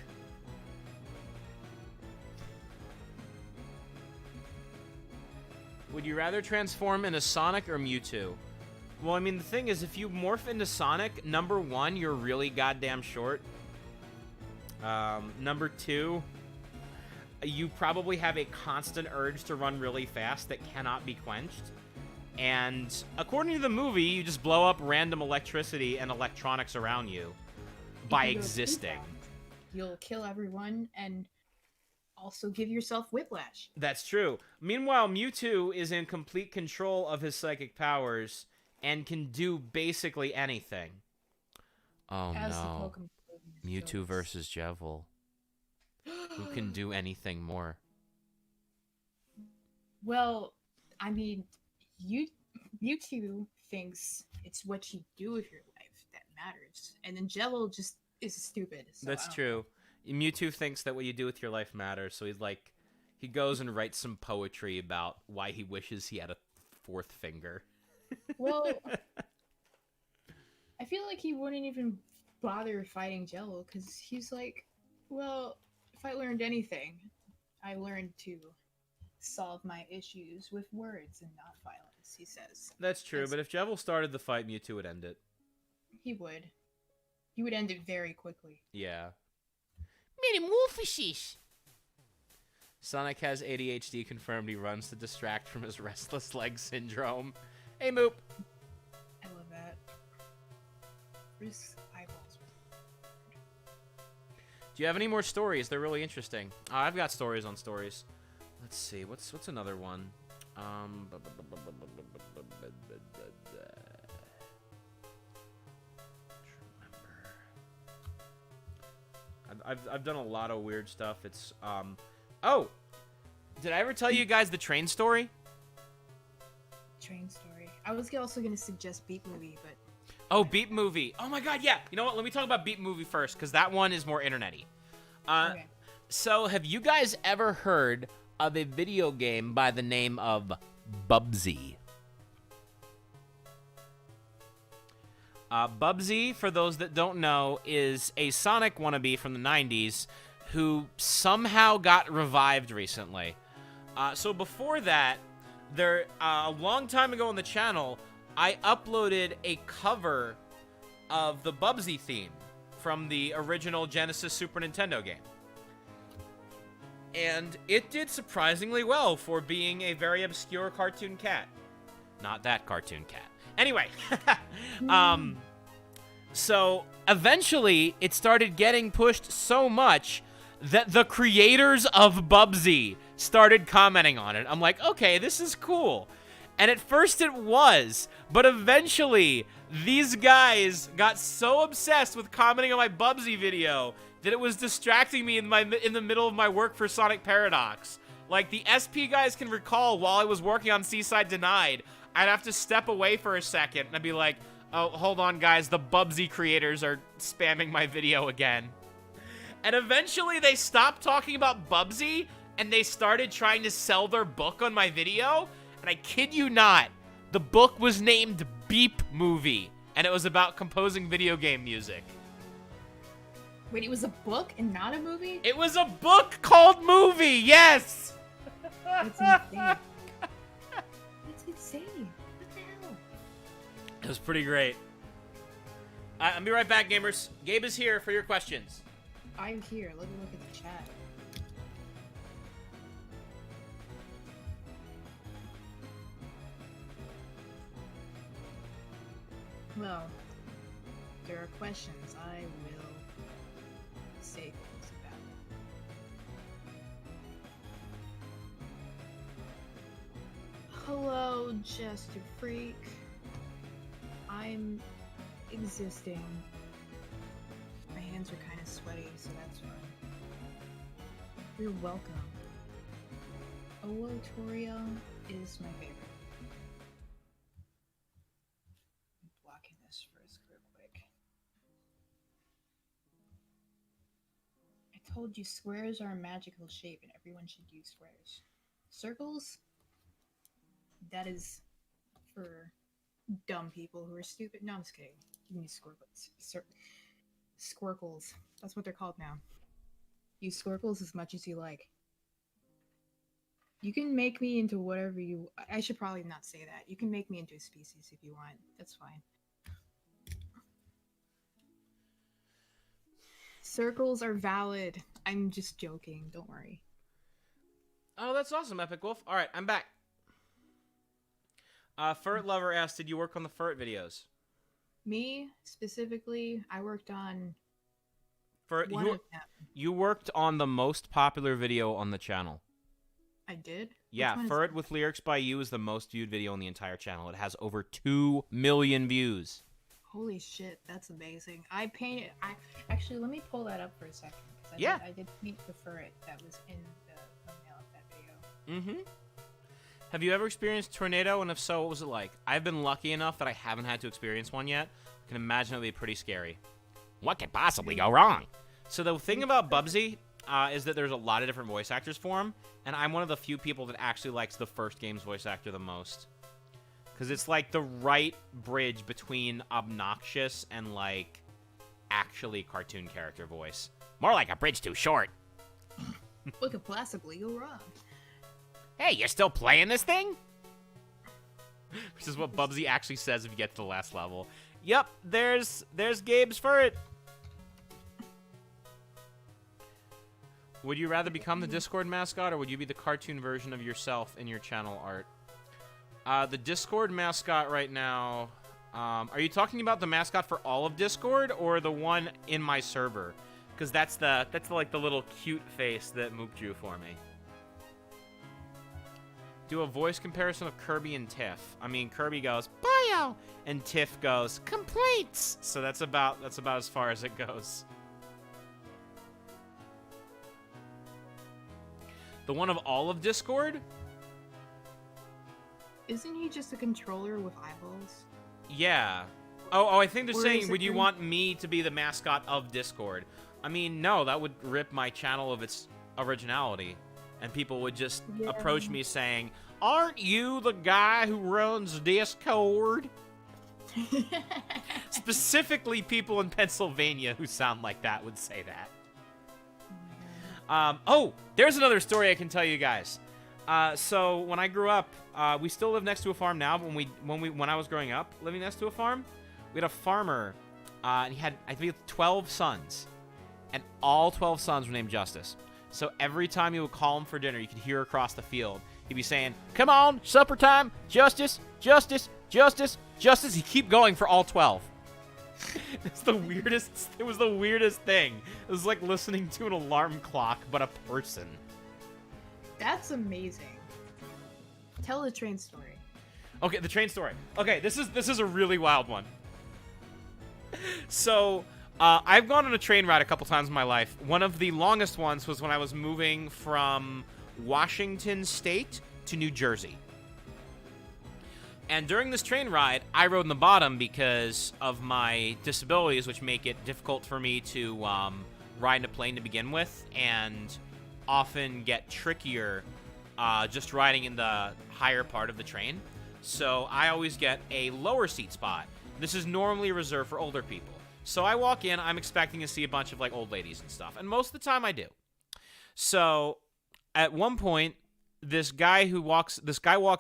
Would you rather transform into Sonic or Mewtwo? Well, I mean, the thing is, if you morph into Sonic, number one, you're really goddamn short. Number two, you probably have a constant urge to run really fast that cannot be quenched. And according to the movie, you just blow up random electricity and electronics around you by You can go existing. too fast. You'll kill everyone and also give yourself whiplash. That's true. Meanwhile, Mewtwo is in complete control of his psychic powers and can do basically anything. Oh As the no. Pokemon Mewtwo shows. versus Jevil. Who can do anything more? Well, I mean, Mewtwo thinks it's what you do with your life that matters, and then Jello just is stupid. So That's I don't true. Mewtwo thinks that what you do with your life matters, so he goes and writes some poetry about why he wishes he had a fourth finger. Well, I feel like he wouldn't even bother fighting Jello because he's like, well, if I learned anything, I learned to solve my issues with words and not violence, he says. That's true, That's- but if Jevil started the fight, Mewtwo would end it. He would. He would end it very quickly. Yeah. Metamorphosis. Sonic has ADHD confirmed. He runs to distract from his restless leg syndrome. Hey, Moop. I love that. His eyeballs. Do you have any more stories? They're really interesting. I've got stories on stories. Let's see. What's another one? I've done a lot of weird stuff. It's oh, did I ever tell you guys the train story? Train story. I was also going to suggest Beat Movie, but Oh, Beat Movie. Oh my god, yeah. You know what? Let me talk about Beat Movie first, because that one is more internet-y. okay. So, have you guys ever heard of a video game by the name of Bubsy? Bubsy, for those that don't know, is a Sonic wannabe from the 90s who somehow got revived recently. So before that, a long time ago on the channel, I uploaded a cover of the Bubsy theme from the original Genesis Super Nintendo game. And it did surprisingly well for being a very obscure cartoon cat. Not that cartoon cat. Anyway, so eventually it started getting pushed so much that the creators of Bubsy started commenting on it. I'm like, okay, this is cool. And at first it was, but eventually these guys got so obsessed with commenting on my Bubsy video that it was distracting me in the middle of my work for Sonic Paradox. Like, the SP guys can recall, while I was working on Seaside Denied, I'd have to step away for a second, and I'd be like, oh, hold on, guys, the Bubsy creators are spamming my video again. And eventually they stopped talking about Bubsy, and they started trying to sell their book on my video, and I kid you not, the book was named Beep Movie, and it was about composing video game music. Wait, it was a book and not a movie? It was a book called Movie, yes! That's insane. That's insane. What the hell? It was pretty great. I'll be right back, gamers. Gabe is here for your questions. I'm here. Let me look at the chat. Well, there are questions I will say things about. Hello, Jester Freak. I'm existing. My hands are kind of sweaty, so that's fine. You're welcome. Toriel is my favorite. I'm blocking this first real quick. I told you squares are a magical shape and everyone should use squares. Circles? That is for dumb people who are stupid. No, I'm just kidding. You can use squircles. That's what they're called now. Use squircles as much as you like. You can make me into whatever you... I should probably not say that. You can make me into a species if you want. That's fine. Circles are valid. I'm just joking. Don't worry. Oh, that's awesome, Epic Wolf. All right, I'm back. Ferret Lover asked, did you work on the Ferret videos? Me, specifically, I worked on Ferret, one of them. you worked on the most popular video on the channel. I did? Yeah, Which one is Ferret that? with Lyrics by You is the most viewed video on the entire channel. It has over 2 million views. Holy shit, that's amazing. I painted... Actually, let me pull that up for a second. 'Cause Yeah. I did paint the ferret that was in the thumbnail of that video. Mm-hmm. Have you ever experienced tornado, and if so, what was it like? I've been lucky enough that I haven't had to experience one yet. I can imagine it would be pretty scary. What could possibly go wrong? So the thing about Bubsy is that there's a lot of different voice actors for him, and I'm one of the few people that actually likes the first game's voice actor the most. Because it's like the right bridge between obnoxious and, like, actually cartoon character voice. More like a bridge too short. What could possibly go wrong? Hey, you still playing this thing? Which is what Bubsy actually says if you get to the last level. Yep, there's Gabe's Ferret. Would you rather become the Discord mascot, or would you be the cartoon version of yourself in your channel art? The Discord mascot right now... are you talking about the mascot for all of Discord, or the one in my server? Because that's the little cute face that Mook drew for me. Do a voice comparison of Kirby and Tiff. I mean, Kirby goes, "Bio!" and Tiff goes, "Complaints!" So that's about as far as it goes. The one of all of Discord? Isn't he just a controller with eyeballs? Yeah. Oh, I think they're Or saying, is would it you green? want me to be the mascot of Discord? I mean, no, that would rip my channel of its originality. And people would just approach me saying, "Aren't you the guy who runs Discord?" Specifically, people in Pennsylvania who sound like that would say that. Oh, there's another story I can tell you guys. So when I grew up, we still live next to a farm now. But when I was growing up, living next to a farm, we had a farmer, and he had, I think, 12 sons, and all 12 sons were named Justice. So every time you would call him for dinner, you could hear across the field, he'd be saying, "Come on, supper time, Justice, Justice, Justice, Justice." He'd keep going for all 12. It's the weirdest. It was the weirdest thing. It was like listening to an alarm clock, but a person. That's amazing. Tell the train story. Okay, the train story. Okay, this is a really wild one. So, I've gone on a train ride a couple times in my life. One of the longest ones was when I was moving from Washington State to New Jersey. And during this train ride, I rode in the bottom because of my disabilities, which make it difficult for me to ride in a plane to begin with, and often get trickier just riding in the higher part of the train. So I always get a lower seat spot. This is normally reserved for older people. So I walk in, I'm expecting to see a bunch of like old ladies and stuff, and most of the time I do. So at one point, this guy walks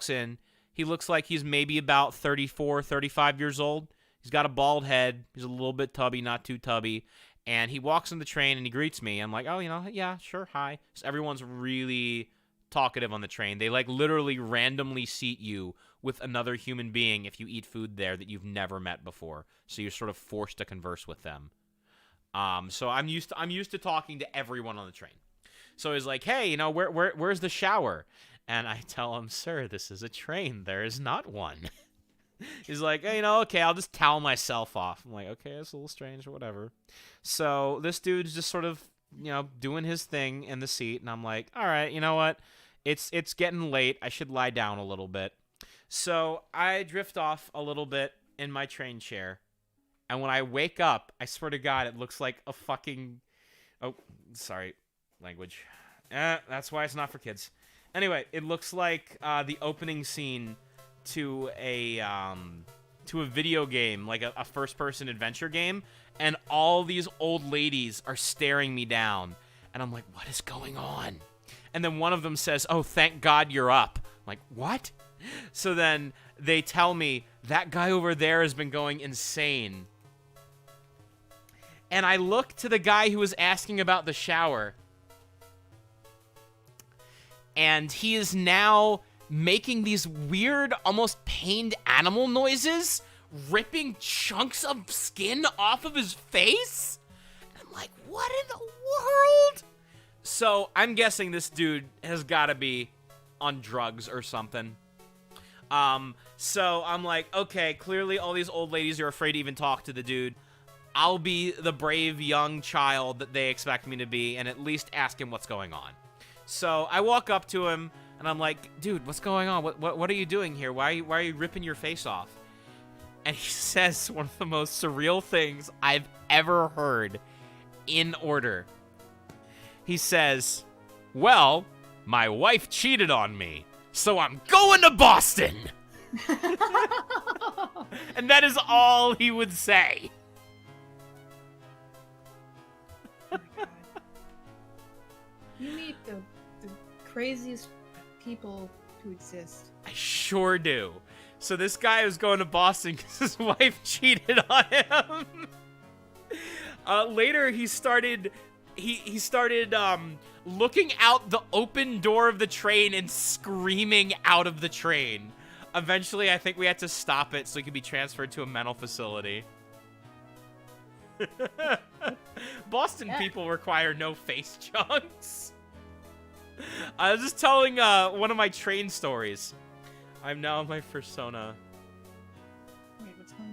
in. He looks like he's maybe about 34, 35 years old. He's got a bald head. He's a little bit tubby, not too tubby. And he walks in the train and he greets me. I'm like, "Oh, yeah, sure, hi." So everyone's really talkative on the train. They like literally randomly seat you with another human being if you eat food there that you've never met before. So you're sort of forced to converse with them. So I'm used to talking to everyone on the train. So he's like, hey, where's the shower? And I tell him, sir, this is a train. There is not one. He's like, hey, okay, I'll just towel myself off. I'm like, okay, that's a little strange or whatever. So this dude's just sort of, doing his thing in the seat. And I'm like, all right, you know what? It's getting late. I should lie down a little bit. So I drift off a little bit in my train chair. And when I wake up, I swear to God, it looks like a fucking... Oh, sorry. Language. That's why it's not for kids. Anyway, it looks like the opening scene to a video game, like a first-person adventure game, and all these old ladies are staring me down. And I'm like, what is going on? And then one of them says, oh, thank God you're up. I'm like, what? So then they tell me, that guy over there has been going insane. And I look to the guy who was asking about the shower. And he is now making these weird, almost pained animal noises, ripping chunks of skin off of his face. And I'm like, what in the world? So I'm guessing this dude has got to be on drugs or something. So I'm like, okay, clearly all these old ladies are afraid to even talk to the dude. I'll be the brave young child that they expect me to be and at least ask him what's going on. So I walk up to him and I'm like, dude, what's going on? What are you doing here? Why are you ripping your face off? And he says one of the most surreal things I've ever heard in order. He says, well, my wife cheated on me, so I'm going to Boston. And that is all he would say. Oh my God. You meet the craziest people who exist. I sure do. So this guy was going to Boston because his wife cheated on him. Later, he started looking out the open door of the train and screaming out of the train. Eventually, I think we had to stop it so he could be transferred to a mental facility. Boston people require no face chunks. I was just telling one of my train stories. I'm now in my persona. Wait, what's going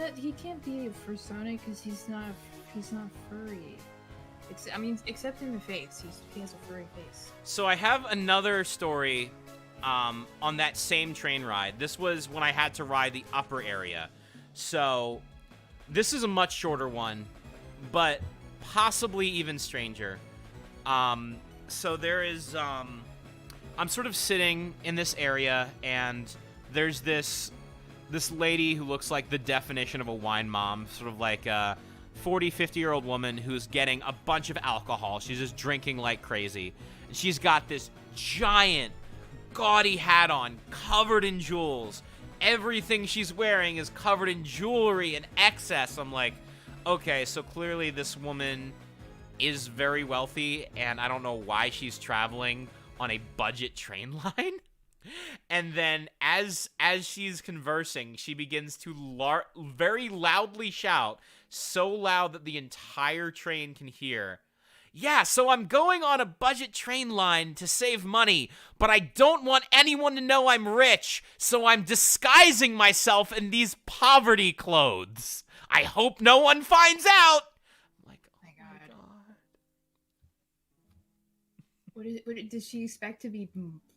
on? He can't be a persona because he's not furry. Except in the face, he has a furry face. So I have another story on that same train ride. This was when I had to ride the upper area. So this is a much shorter one, but possibly even stranger. So there is, I'm sort of sitting in this area, and there's this lady who looks like the definition of a wine mom, sort of like a 40, 50-year-old woman who's getting a bunch of alcohol. She's just drinking like crazy. And she's got this giant, gaudy hat on, covered in jewels. Everything she's wearing is covered in jewelry and excess. I'm like, okay, so clearly this woman is very wealthy, and I don't know why she's traveling on a budget train line. And then as she's conversing, she begins to very loudly shout, so loud that the entire train can hear. Yeah, so I'm going on a budget train line to save money, but I don't want anyone to know I'm rich, so I'm disguising myself in these poverty clothes. I hope no one finds out. I'm like, oh my God. What does she expect to be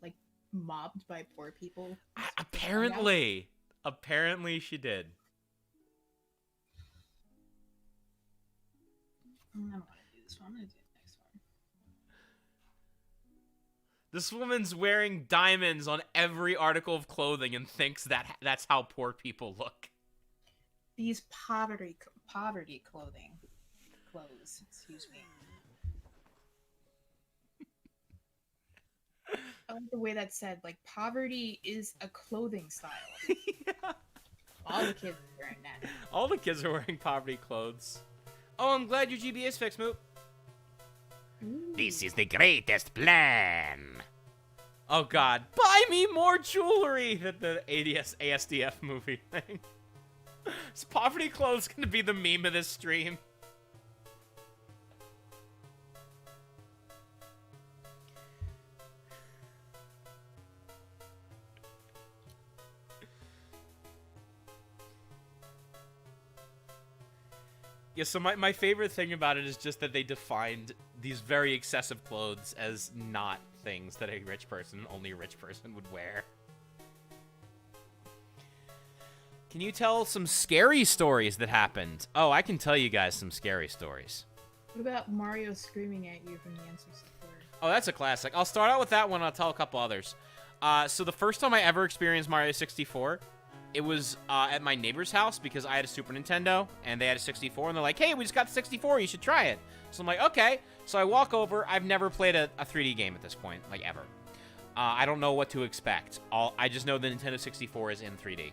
like mobbed by poor people? Apparently she did. I don't want to do this one. I'm gonna do the next one. This woman's wearing diamonds on every article of clothing and thinks that that's how poor people look. These poverty clothes. Excuse me. I like the way that's said. Like, poverty is a clothing style. Yeah. All the kids are wearing that. All the kids are wearing poverty clothes. Oh, I'm glad your GBA's fixed, Moop. This is the greatest plan. Oh God, buy me more jewelry. The ASDF movie thing. Is poverty clothes gonna be the meme of this stream? Yeah, so my favorite thing about it is just that they defined these very excessive clothes as not things that a rich person, only a rich person, would wear. Can you tell some scary stories that happened? Oh, I can tell you guys some scary stories. What about Mario screaming at you from the N64? Oh, that's a classic. I'll start out with that one, and I'll tell a couple others. So the first time I ever experienced Mario 64, it was at my neighbor's house because I had a Super Nintendo, and they had a 64, and they're like, hey, we just got the 64, you should try it. So I'm like, okay. So I walk over. I've never played a 3D game at this point, like ever. I don't know what to expect. I just know the Nintendo 64 is in 3D.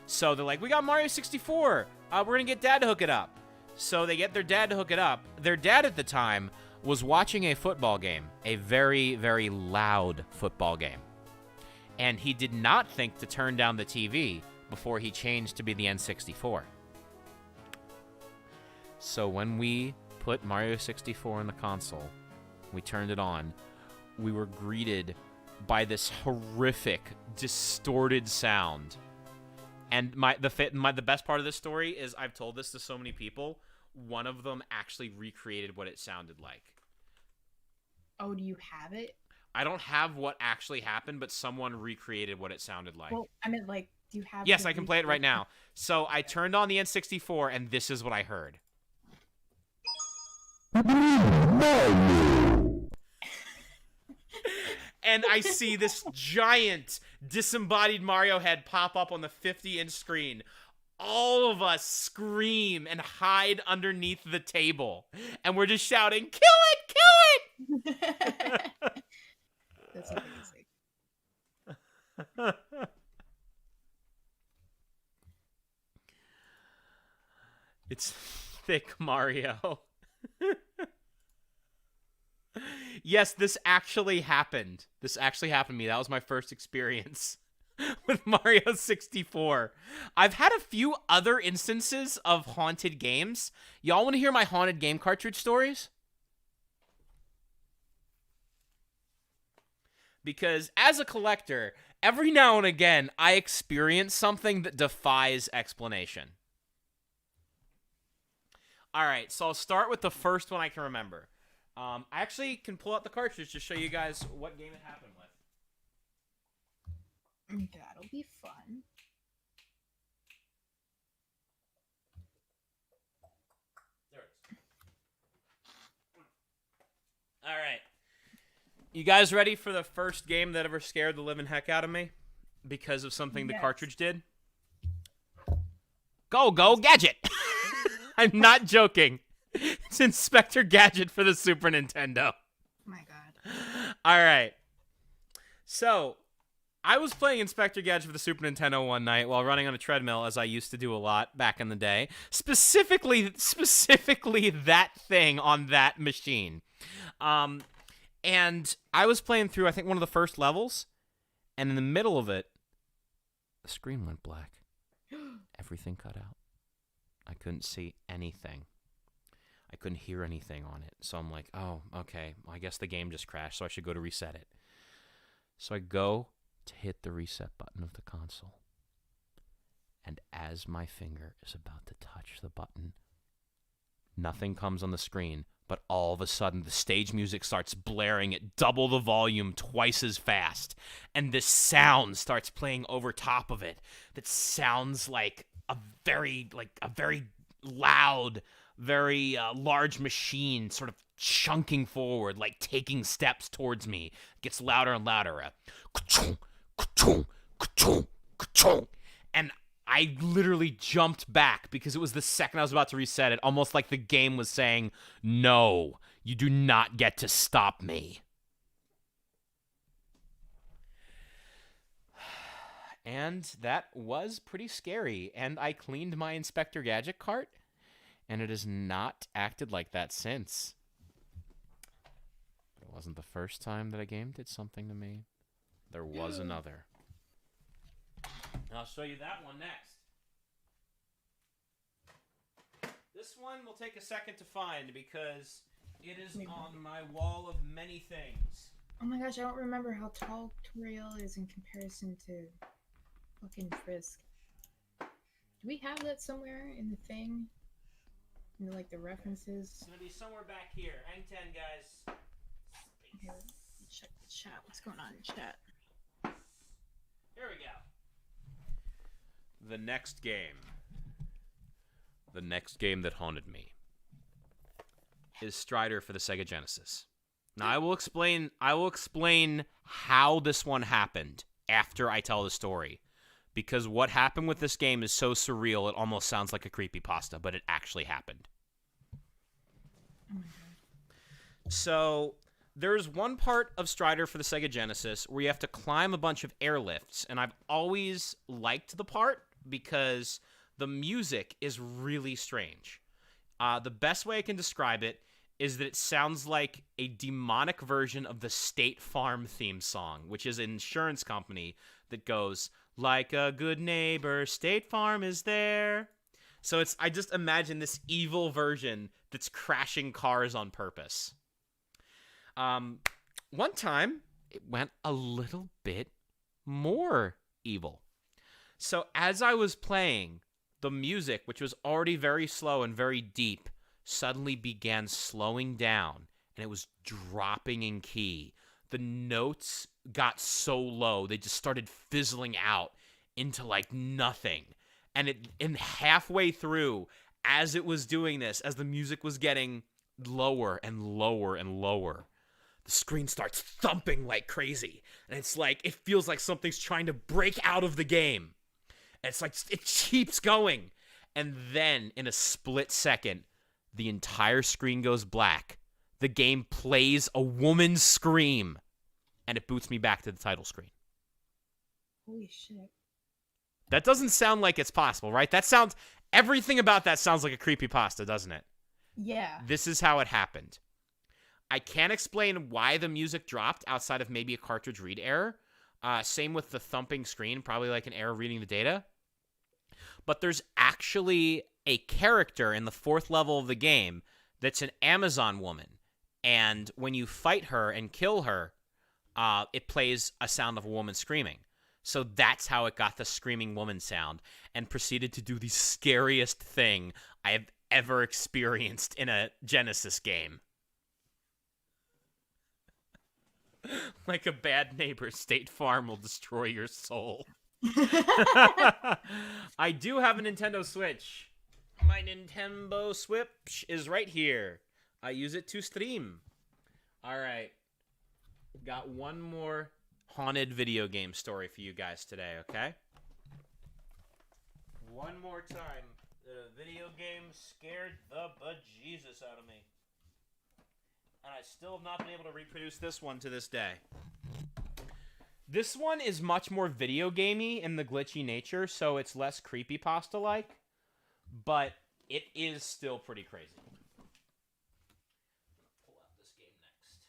So they're like, we got Mario 64. We're going to get Dad to hook it up. So they get their dad to hook it up. Their dad at the time was watching a football game, a very, very loud football game. And he did not think to turn down the TV before he changed to be the N64. So when we put Mario 64 in the console, we turned it on, we were greeted by this horrific, distorted sound. And the best part of this story is I've told this to so many people. One of them actually recreated what it sounded like. Oh, do you have it? I don't have what actually happened, but someone recreated what it sounded like. Well, I mean, like, do you have? Yes, I can play it right now. So I turned on the N64, and this is what I heard. And I see this giant disembodied Mario head pop up on the 50-inch screen. All of us scream and hide underneath the table. And we're just shouting, kill it, kill it! That's amazing. It's thick Mario. Yes, this actually happened. This actually happened to me. That was my first experience with Mario 64. I've had a few other instances of haunted games. Y'all want to hear my haunted game cartridge stories? Because as a collector, every now and again, I experience something that defies explanation. All right, so I'll start with the first one I can remember. I actually can pull out the cartridge to show you guys what game it happened with. That'll be fun. There it is. All right. You guys ready for the first game that ever scared the living heck out of me? Because of something the cartridge did? Go, Gadget! I'm not joking. It's Inspector Gadget for the Super Nintendo. Oh my god. All right. So, I was playing Inspector Gadget for the Super Nintendo one night while running on a treadmill, as I used to do a lot back in the day. Specifically that thing on that machine. And I was playing through, I think, one of the first levels, and in the middle of it, the screen went black. Everything cut out. I couldn't see anything. I couldn't hear anything on it. So I'm like, oh, okay, I guess the game just crashed, so I should go to reset it. So I go to hit the reset button of the console. And as my finger is about to touch the button, nothing comes on the screen, but all of a sudden the stage music starts blaring at double the volume, twice as fast. And this sound starts playing over top of it that sounds like a very loud, very large machine sort of chunking forward, like taking steps towards me. It gets louder and louder. And I literally jumped back because it was the second I was about to reset it, almost like the game was saying, no, you do not get to stop me. And that was pretty scary, and I cleaned my Inspector Gadget cart, and it has not acted like that since. It wasn't the first time that a game did something to me. There was another. And I'll show you that one next. This one will take a second to find because it is on my wall of many things. Oh my gosh, I don't remember how tall Toriel is in comparison to fucking Frisk. Do we have that somewhere in the thing? In the, like the references? It's gonna be somewhere back here. Hang 10, guys. Okay, let's check the chat. What's going on in chat? Here we go. The next game. The next game that haunted me is Strider for the Sega Genesis. Now I will explain how this one happened after I tell the story. Because what happened with this game is so surreal it almost sounds like a creepypasta, but it actually happened. Oh my god. So there's one part of Strider for the Sega Genesis where you have to climb a bunch of airlifts, and I've always liked the part because the music is really strange. The best way I can describe it is that it sounds like a demonic version of the State Farm theme song, which is an insurance company that goes, like a good neighbor, State Farm is there. So I just imagine this evil version that's crashing cars on purpose. One time, it went a little bit more evil. So as I was playing, the music, which was already very slow and very deep, suddenly began slowing down, and it was dropping in key. The notes got so low, they just started fizzling out into like nothing. And halfway through, as it was doing this, as the music was getting lower and lower and lower, the screen starts thumping like crazy. And it's like, it feels like something's trying to break out of the game. And it's like, it keeps going. And then, in a split second, the entire screen goes black. The game plays a woman's scream. And it boots me back to the title screen. Holy shit. That doesn't sound like it's possible, right? Everything about that sounds like a creepypasta, doesn't it? Yeah. This is how it happened. I can't explain why the music dropped outside of maybe a cartridge read error. Same with the thumping screen, probably like an error reading the data. But there's actually a character in the 4th level of the game that's an Amazon woman. And when you fight her and kill her, it plays a sound of a woman screaming. So that's how it got the screaming woman sound and proceeded to do the scariest thing I have ever experienced in a Genesis game. Like a bad neighbor, State Farm will destroy your soul. I do have a Nintendo Switch. My Nintendo Switch is right here. I use it to stream. All right. Got one more haunted video game story for you guys today, okay? One more time. The video game scared the bejesus out of me. And I still have not been able to reproduce this one to this day. This one is much more video gamey in the glitchy nature, so it's less creepypasta-like, but it is still pretty crazy. Pull out this game next.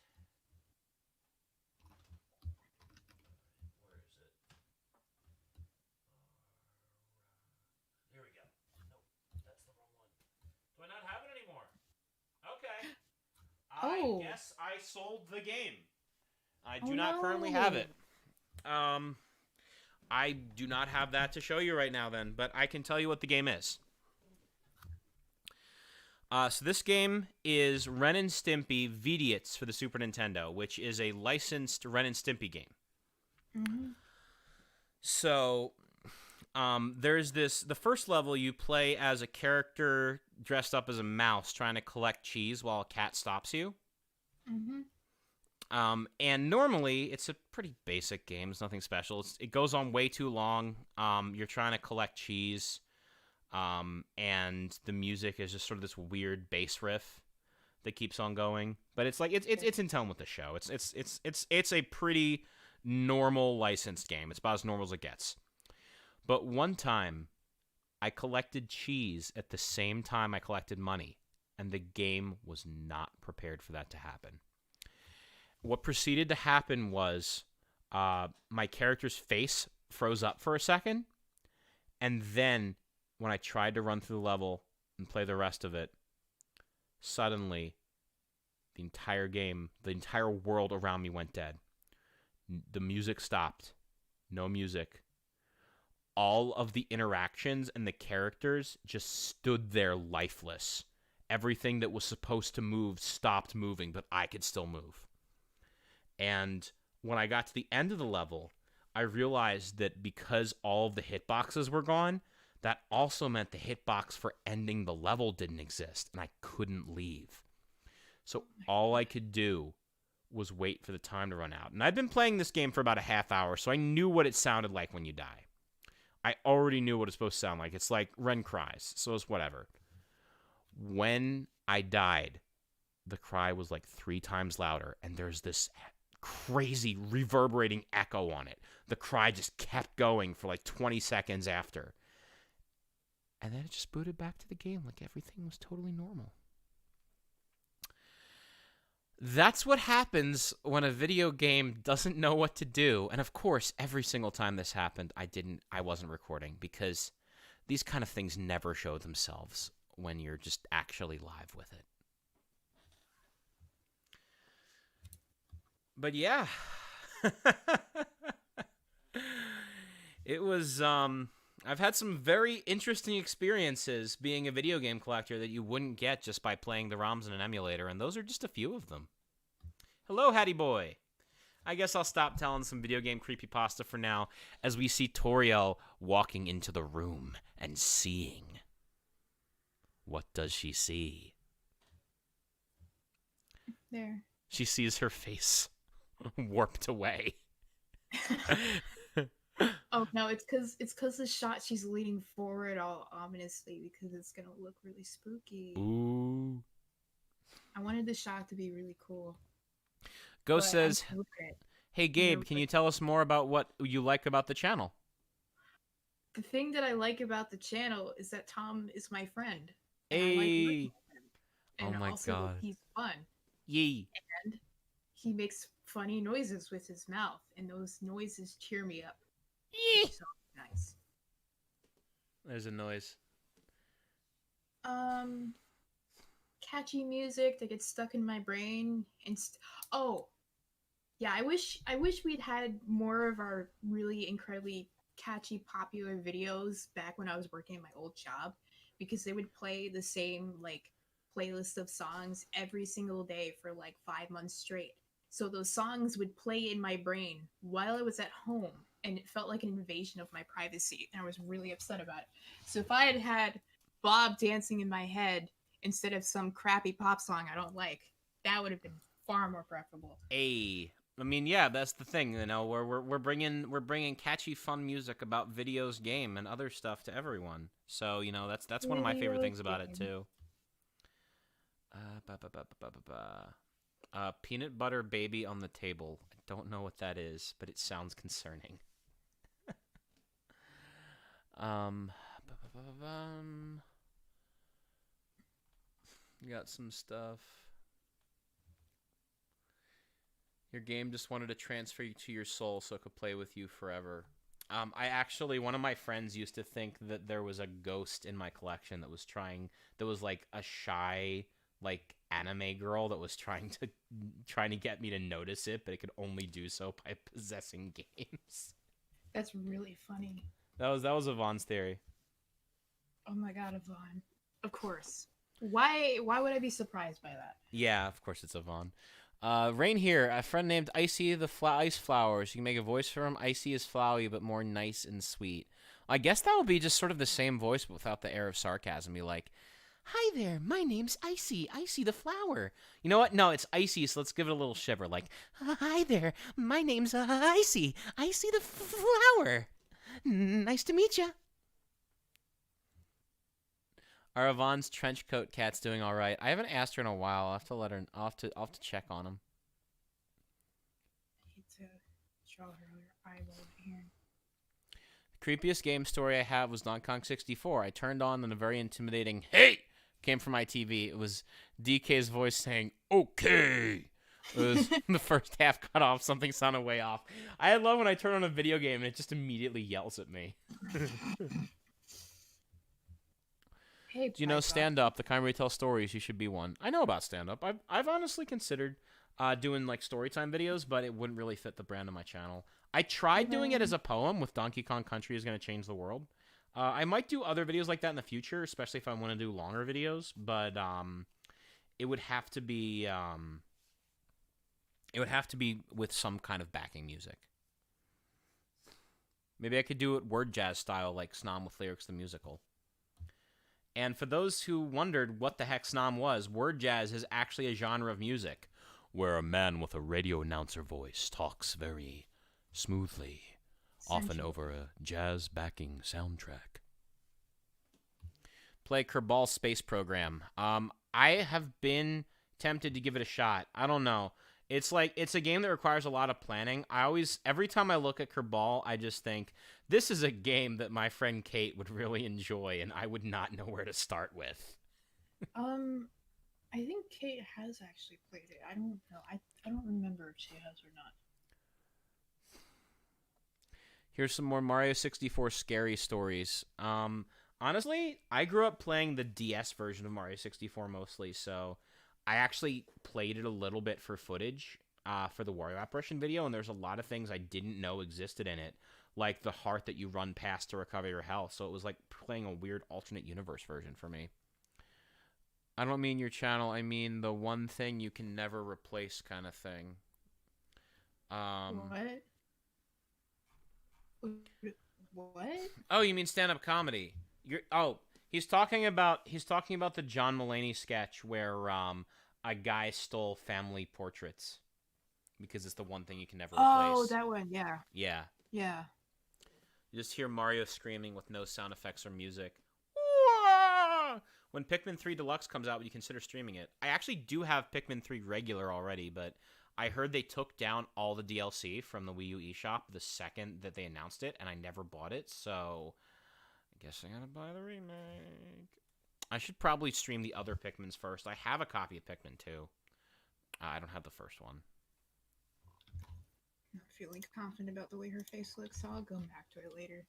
Where is it? Here we go. Nope, that's the wrong one. Do I not have it anymore? Okay. Oh. I guess I sold the game. I do not currently have it. I do not have that to show you right now then, but I can tell you what the game is. So this game is Ren and Stimpy Vidiots for the Super Nintendo, which is a licensed Ren and Stimpy game. Mm-hmm. So there's the first level you play as a character dressed up as a mouse trying to collect cheese while a cat stops you. Mm-hmm. And normally it's a pretty basic game. It's nothing special. It goes on way too long. You're trying to collect cheese. And the music is just sort of this weird bass riff that keeps on going. But it's like it's in tone with the show. It's a pretty normal licensed game. It's about as normal as it gets. But one time, I collected cheese at the same time I collected money, and the game was not prepared for that to happen. What proceeded to happen was my character's face froze up for a second, and then when I tried to run through the level and play the rest of it, suddenly the entire game, the entire world around me went dead. The music stopped. No music. All of the interactions and the characters just stood there lifeless. Everything that was supposed to move stopped moving, but I could still move. And when I got to the end of the level, I realized that because all of the hitboxes were gone, that also meant the hitbox for ending the level didn't exist, and I couldn't leave. So all I could do was wait for the time to run out. And I'd been playing this game for about a half hour, so I knew what it sounded like when you die. I already knew what it's supposed to sound like. It's like Ren cries, so it's whatever. When I died, the cry was like 3 times louder, and there's this crazy reverberating echo on it. The cry just kept going for like 20 seconds after. And then it just booted back to the game like everything was totally normal. That's what happens when a video game doesn't know what to do. And of course, every single time this happened, I wasn't recording, because these kind of things never show themselves when you're just actually live with it. But yeah. It was I've had some very interesting experiences being a video game collector that you wouldn't get just by playing the ROMs in an emulator, and those are just a few of them. Hello, Hattie Boy. I guess I'll stop telling some video game creepypasta for now, as we see Toriel walking into the room and seeing. What does she see? There. She sees her face warped away. Oh no, it's cause the shot she's leaning forward all ominously, because it's gonna look really spooky. Ooh. I wanted the shot to be really cool. Ghost but I'm says, hypocrite. hey Gabe, can you tell us more about what you like about the channel? The thing that I like about the channel is that Tom is my friend. And I Hey. like working with him. Oh And my also God. he's fun. Yee. And he makes funny noises with his mouth, and those noises cheer me up. Yee. So nice. There's a noise. Catchy music that gets stuck in my brain. And oh, yeah. I wish we'd had more of our really incredibly catchy, popular videos back when I was working at my old job, because they would play the same like playlist of songs every single day for like 5 months straight. So those songs would play in my brain while I was at home, and it felt like an invasion of my privacy, and I was really upset about it. So if I had had Bob dancing in my head instead of some crappy pop song I don't like, that would have been far more preferable. Hey, I mean, yeah, that's the thing. You know, we're bringing catchy, fun music about videos, game, and other stuff to everyone. So you know, that's one of my favorite things about it too. Peanut butter baby on the table. I don't know what that is, but it sounds concerning. Got some stuff. Your game just wanted to transfer you to your soul so it could play with you forever. I actually, one of my friends used to think that there was a ghost in my collection that was like a shy, like anime girl that was trying to get me to notice it, but it could only do so by possessing games. That's really funny. That was Yvonne's theory. Oh my god, Yvonne. Of course. Why would I be surprised by that? Yeah, of course it's Yvonne. Rain here, a friend named Icy the Ice Flowers. You can make a voice for him. Icy is flowy, but more nice and sweet. I guess that would be just sort of the same voice, but without the air of sarcasm. Be like, hi there, my name's Icy, Icy the Flower. You know what? No, it's Icy, so let's give it a little shiver. Like, hi there, my name's Icy, Icy the Flower. Nice to meet you. Are Yvonne's trench coat cats doing all right? I haven't asked her in a while. I'll have to let her. I'll have to check on them. I need to draw her eyeball right here. The creepiest game story I have was Donkey Kong 64. I turned on and a very intimidating "Hey" came from my TV. It was DK's voice saying "Okay." The first half cut off. Something sounded way off. I love when I turn on a video game and it just immediately yells at me. Hey, Do you know Python. stand up? The kind where you tell stories. You should be one. I know about stand up. I've honestly considered doing like story time videos, but it wouldn't really fit the brand of my channel. I tried doing it as a poem with Donkey Kong Country is going to change the world. I might do other videos like that in the future, especially if I want to do longer videos. But it would have to be with some kind of backing music. Maybe I could do it word jazz style, like Snom with Lyrics the Musical. And for those who wondered what the heck Snom was, word jazz is actually a genre of music where a man with a radio announcer voice talks very smoothly, often Sensual. over a jazz backing soundtrack. Play Kerbal Space Program. I have been tempted to give it a shot. I don't know. It's a game that requires a lot of planning. Every time I look at Kerbal, I just think, this is a game that my friend Kate would really enjoy, and I would not know where to start with. I think Kate has actually played it. I don't know. I don't remember if she has or not. Here's some more Mario 64 scary stories. Honestly, I grew up playing the DS version of Mario 64 mostly, so I actually played it a little bit for footage for the Wario apparition video, and there's a lot of things I didn't know existed in it, like the heart that you run past to recover your health, so it was like playing a weird alternate universe version for me. I don't mean your channel, I mean the one thing you can never replace kind of thing. What? What? Oh, you mean stand-up comedy? He's talking about the John Mulaney sketch where a guy stole family portraits because it's the one thing you can never replace. Oh, that one. Yeah. Yeah. Yeah. You just hear Mario screaming with no sound effects or music. When Pikmin 3 Deluxe comes out, would you consider streaming it? I actually do have Pikmin 3 regular already, but I heard they took down all the DLC from the Wii U eShop the second that they announced it, and I never bought it, so I guess I gotta buy the remake. I should probably stream the other Pikmins first. I have a copy of Pikmin 2. I don't have the first one. Not feeling confident about the way her face looks, so I'll go back to it later.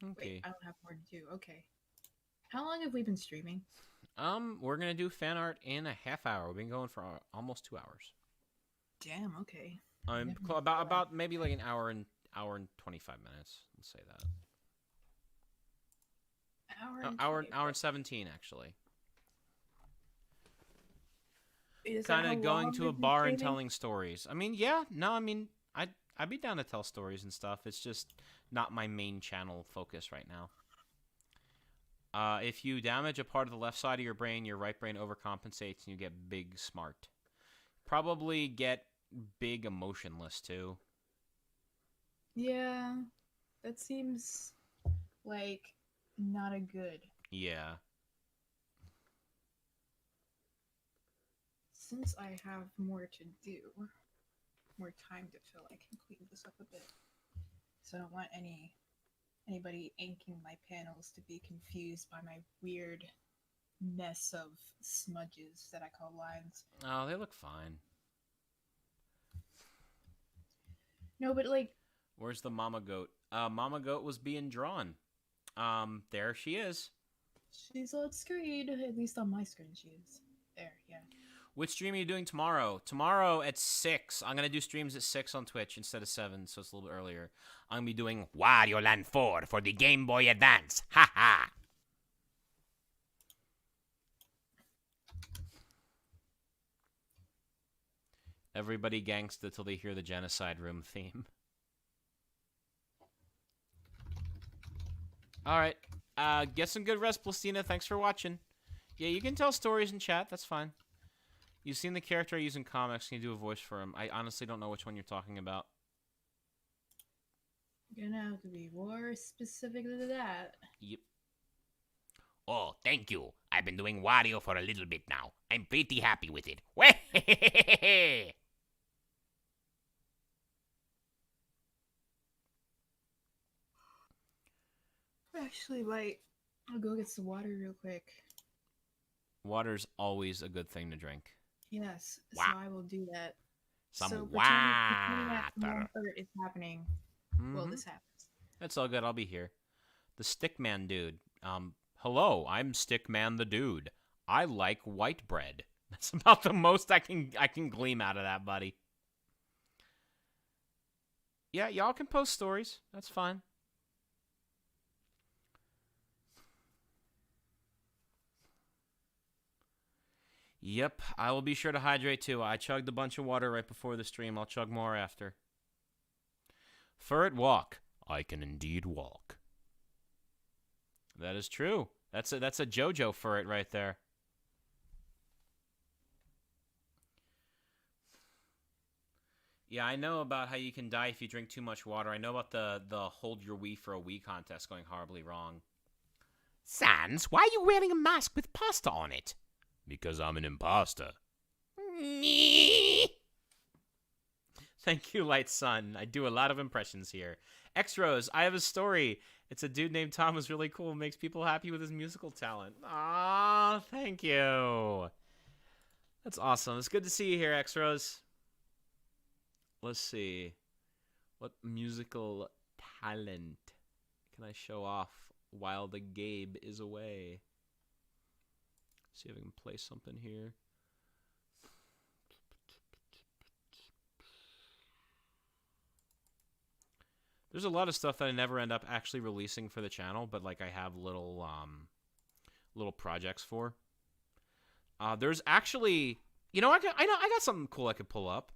Okay. Wait, I don't have more to do. Okay. How long have we been streaming? We're gonna do fan art in a half hour. We've been going for almost 2 hours. Damn, okay. About maybe like an hour and 25 minutes. Let's say that. Hour and 17 actually. Is that Kind how of going long to a we've been bar and streaming? telling stories. I mean, I'd be down to tell stories and stuff. It's just not my main channel focus right now. If you damage a part of the left side of your brain right overcompensates and you get big smart. Probably get big emotionless too. Yeah. That seems like not a good. Yeah. Since I have more to do, more time to fill, I can clean this up a bit. So I don't want anybody inking my panels to be confused by my weird mess of smudges that I call lines. Oh, they look fine. No, but like, Where's the mama goat? Mama goat was being drawn. There she is. she's on screen. At least on my screen, she is. There, yeah. Which stream are you doing tomorrow? Tomorrow at 6. I'm going to do streams at 6 on Twitch instead of 7, so it's a little bit earlier. I'm going to be doing Wario Land 4 for the Game Boy Advance. Ha ha! Everybody Gangsta till they hear the Genocide Room theme. Alright. Get some good rest, Plastina. Thanks for watching. Yeah, you can tell stories in chat. That's fine. You've seen the character I use in comics. Can you do a voice for him? I honestly don't know which one you're talking about. You're gonna have to be more specific to that. Yep. Oh, thank you. I've been doing Wario for a little bit now. I'm pretty happy with it. Actually, like, I'll go get some water real quick. Water's always a good thing to drink. Yes, Wow. so I will do that Some so water. pretend that Monfort is happening while Mhm. this happens. That's all good. I'll be here. The Stickman dude. Hello, I'm Stickman the dude. I like white bread. That's about the most I can glean out of that, buddy. Yeah, y'all can post stories. That's fine. Yep, I will be sure to hydrate too. I chugged a bunch of water right before the stream. I'll chug more after. Ferret walk. I can indeed walk. That is true. That's a JoJo ferret right there. Yeah, I know about how you can die if you drink too much water. I know about the hold your wee for a wee contest going horribly wrong. Sans, why are you wearing a mask with pasta on it? Because I'm an imposter. Thank you, Light Sun. I do a lot of impressions here. X-Rose, I have a story. It's a dude named Tom who's really cool and makes people happy with his musical talent. Ah, thank you. That's awesome. It's good to see you here, X-Rose. Let's see. What musical talent can I show off while the Gabe is away? See if I can play something here. There's a lot of stuff that I never end up actually releasing for the channel, but like I have little projects for. There's actually, I got something cool I could pull up.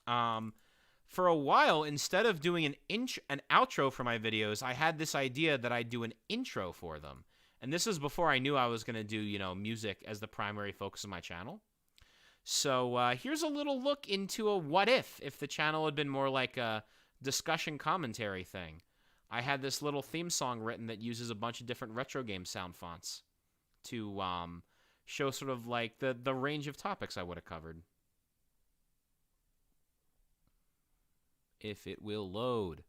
For a while, instead of doing an outro for my videos, I had this idea that I'd do an intro for them. And this is before I knew I was going to do, music as the primary focus of my channel. So here's a little look into a what if the channel had been more like a discussion commentary thing. I had this little theme song written that uses a bunch of different retro game sound fonts to show sort of like the range of topics I would have covered. If it will load.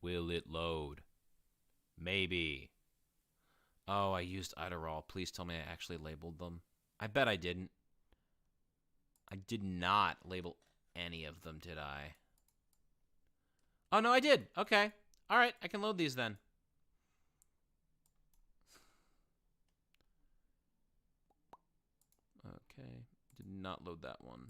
Will it load? Maybe. Oh, I used Idorol. Please tell me I actually labeled them. I bet I didn't. I did not label any of them, did I? Oh, no, I did. Okay. All right, I can load these then. Okay. Did not load that one.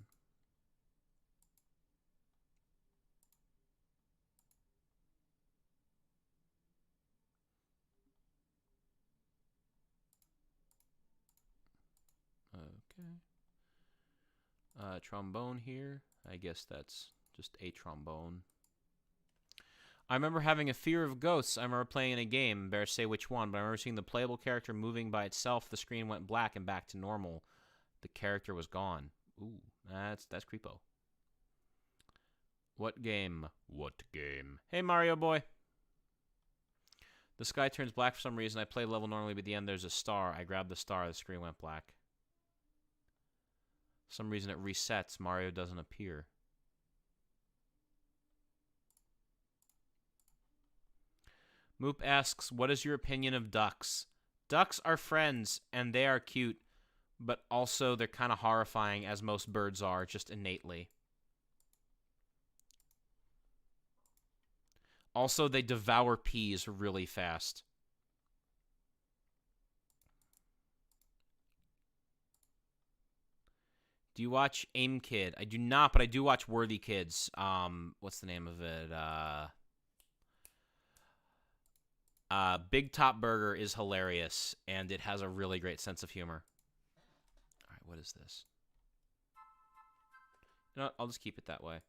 Okay. Trombone here. I guess that's just a trombone. I remember having a fear of ghosts. I remember playing in a game. Better say which one, but I remember seeing the playable character moving by itself. The screen went black and back to normal. The character was gone. Ooh, that's creepo. What game? What game? Hey, Mario boy. The sky turns black for some reason. I play level normally, but at the end there's a star. I grabbed the star. The screen went black. For some reason it resets. Mario doesn't appear. Moop asks, what is your opinion of ducks? Ducks are friends, and they are cute, but also they're kind of horrifying, as most birds are, just innately. Also, they devour peas really fast. Do you watch Aim Kid? I do not, but I do watch Worthy Kids. What's the name of it? Big Top Burger is hilarious, and it has a really great sense of humor. All right, what is this? You know what? I'll just keep it that way.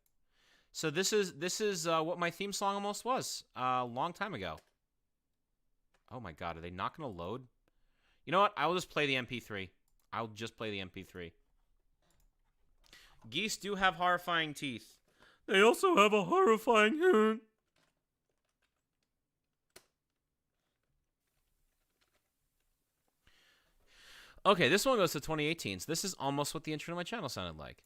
So this is what my theme song almost was a long time ago. Oh my god, are they not going to load? You know what? I will just play the MP3. I'll just play the MP3. Geese do have horrifying teeth. They also have a horrifying... Okay, this one goes to 2018, so this is almost what the intro to my channel sounded like.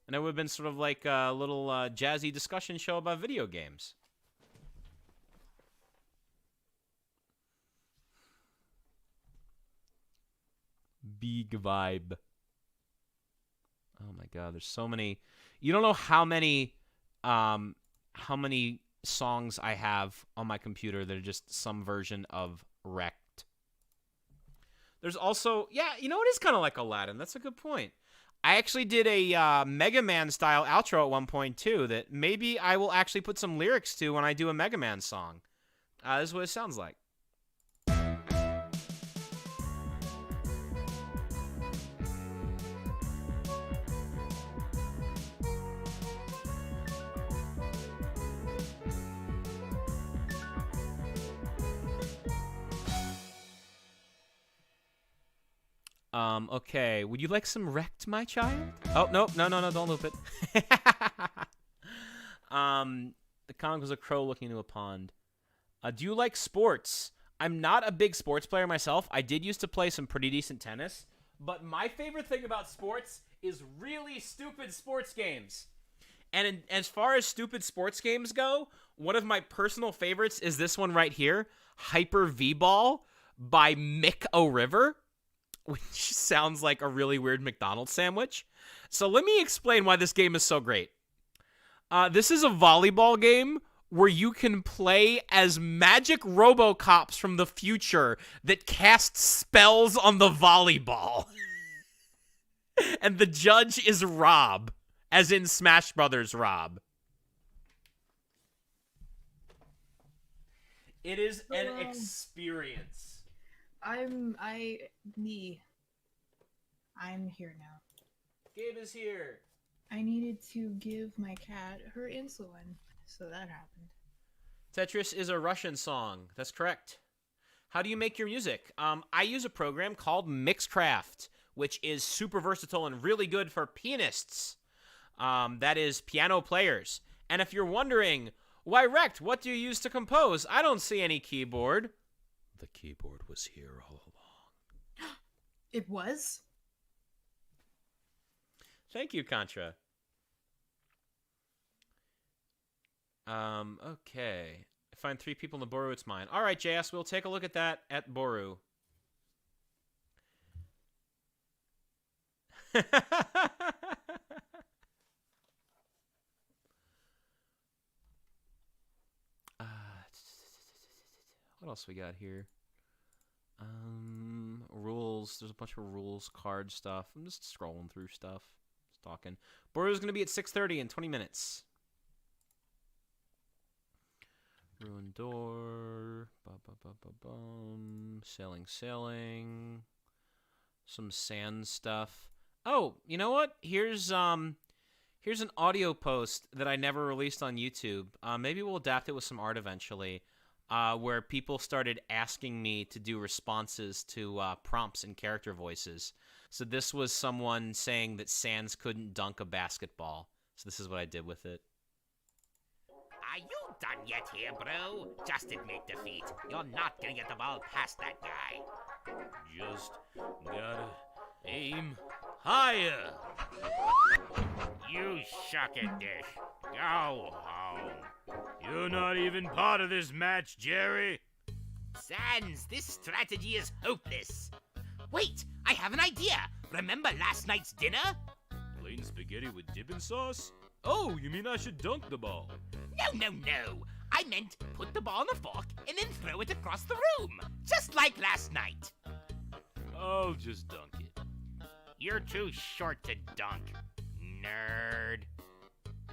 And And it would have been sort of like a little jazzy discussion show about video games. Big vibe. Oh my god, there's so many. You don't know how many songs I have on my computer that are just some version of Wrecked. There's also, yeah, you know, it is kind of like Aladdin. That's a good point. I actually did a Mega Man style outro at one point too that maybe I will actually put some lyrics to when I do a Mega Man song. This is what it sounds like. Okay. Would you like some Wrecked, my child? Oh, no, don't loop it. The comic was a crow looking into a pond. Do you like sports? I'm not a big sports player myself. I did used to play some pretty decent tennis, but my favorite thing about sports is really stupid sports games. And as far as stupid sports games go, one of my personal favorites is this one right here, Hyper V-Ball by Mick O'River, which sounds like a really weird McDonald's sandwich. So let me explain why this game is so great. This is a volleyball game where you can play as magic Robocops from the future that cast spells on the volleyball. And the judge is Rob, as in Smash Brothers Rob. It is an experience. I'm here now. Gabe is here. I needed to give my cat her insulin, so that happened. Tetris is a Russian song. That's correct. How do you make your music? I use a program called Mixcraft, which is super versatile and really good for pianists. That is piano players. And if you're wondering, why Wrecked, what do you use to compose? I don't see any keyboard. The keyboard was here all along. It was? Thank you, Contra. Okay. I find 3 people in the Boru, it's mine. All right, JS, we'll take a look at that at Boru. What else we got here? Rules. There's a bunch of rules, card stuff. I'm just scrolling through stuff. Just talking. Boru's going to be at 6:30 in 20 minutes. Ruined door. Sailing. Some sand stuff. Oh, you know what? Here's an audio post that I never released on YouTube. Maybe we'll adapt it with some art eventually. Where people started asking me to do responses to prompts and character voices. So this was someone saying that Sans couldn't dunk a basketball. So this is what I did with it. Are you done yet here, bro? Just admit defeat. You're not gonna get the ball past that guy. Just gotta aim higher. You suck at this. Go home. You're not even part of this match, Jerry. Sans, this strategy is hopeless. Wait, I have an idea. Remember last night's dinner? Plain spaghetti with dipping sauce? Oh, you mean I should dunk the ball? No. I meant put the ball on a fork and then throw it across the room. Just like last night. I'll just dunk it. You're too short to dunk, nerd.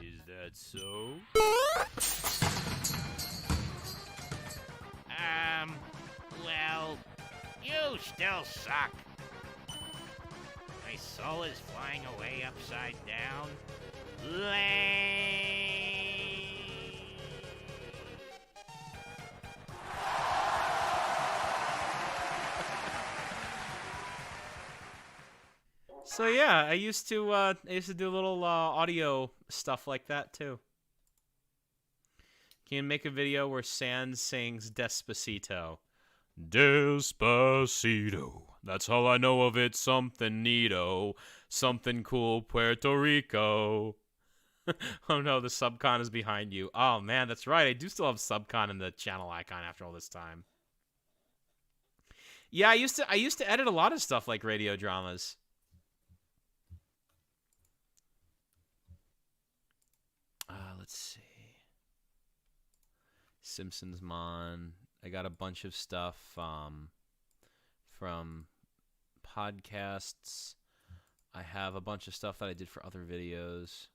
Is that so? Well, you still suck. My soul is flying away upside down. So yeah, I used to do a little audio stuff like that too. Can you make a video where Sans sings Despacito? Despacito. That's all I know of it. Something neato. Something cool, Puerto Rico. Oh no, the subcon is behind you. Oh man, that's right. I do still have subcon in the channel icon after all this time. Yeah, I used to edit a lot of stuff like radio dramas. Let's see. Simpsons Mon. I got a bunch of stuff from podcasts. I have a bunch of stuff that I did for other videos.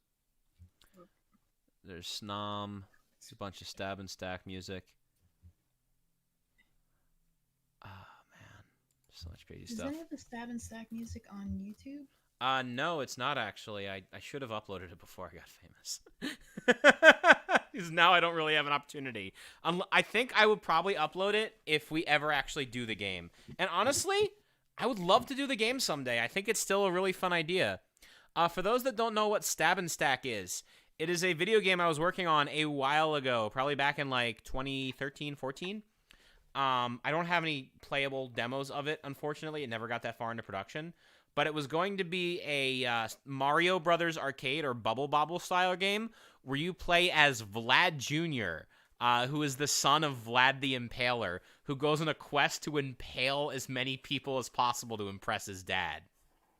There's Snom. There's a bunch of Stab and Stack music. Oh, man. So much crazy stuff. Is any of the Stab and Stack music on YouTube? No, it's not actually. I should have uploaded it before I got famous. Because now I don't really have an opportunity. I think I would probably upload it if we ever actually do the game. And honestly, I would love to do the game someday. I think it's still a really fun idea. For those that don't know what Stab and Stack is, it is a video game I was working on a while ago, probably back in like 2013, 14. I don't have any playable demos of it, unfortunately. It never got that far into production. But it was going to be a Mario Brothers arcade or Bubble Bobble style game where you play as Vlad Jr., who is the son of Vlad the Impaler, who goes on a quest to impale as many people as possible to impress his dad.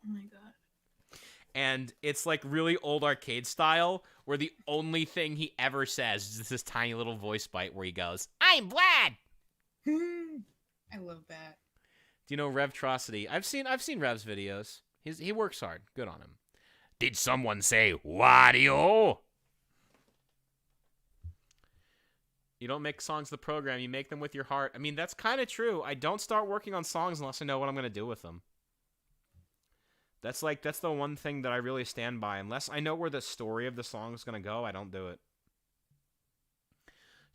Oh my god. And it's like really old arcade style where the only thing he ever says is this tiny little voice bite where he goes, "I'm Vlad!" I love that. Do you know Revtrocity? I've seen Rev's videos. He works hard. Good on him. Did someone say Wario? You don't make songs the program. You make them with your heart. I mean, that's kind of true. I don't start working on songs unless I know what I'm going to do with them. That's the one thing that I really stand by. Unless I know where the story of the song is going to go, I don't do it.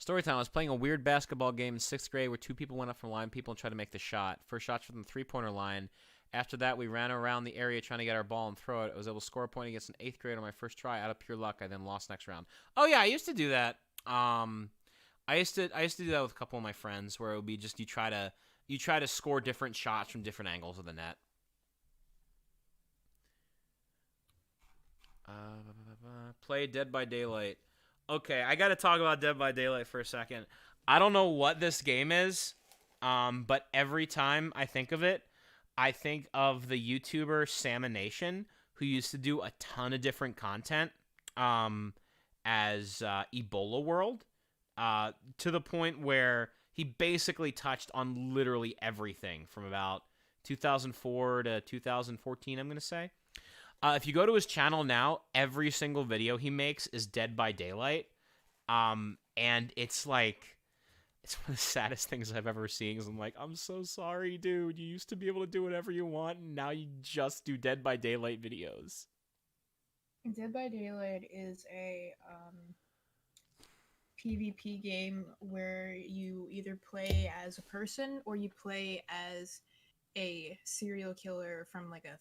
Storytime. I was playing a weird basketball game in 6th grade where two people went up from line people and tried to make the shot. First shot's from the three-pointer line. After that, we ran around the area trying to get our ball and throw it. I was able to score a point against an 8th grader on my first try out of pure luck. I then lost next round. Oh yeah, I used to do that. I used to do that with a couple of my friends where it would be just you try to score different shots from different angles of the net. Play Dead by Daylight. Okay, I got to talk about Dead by Daylight for a second. I don't know what this game is, but every time I think of it, I think of the YouTuber Salmonation, who used to do a ton of different content as Ebola World, to the point where he basically touched on literally everything from about 2004 to 2014, I'm going to say. If you go to his channel now, every single video he makes is Dead by Daylight. And it's like, it's one of the saddest things I've ever seen. Because I'm like, I'm so sorry, dude. You used to be able to do whatever you want, and now you just do Dead by Daylight videos. Dead by Daylight is a PvP game where you either play as a person or you play as a serial killer from like a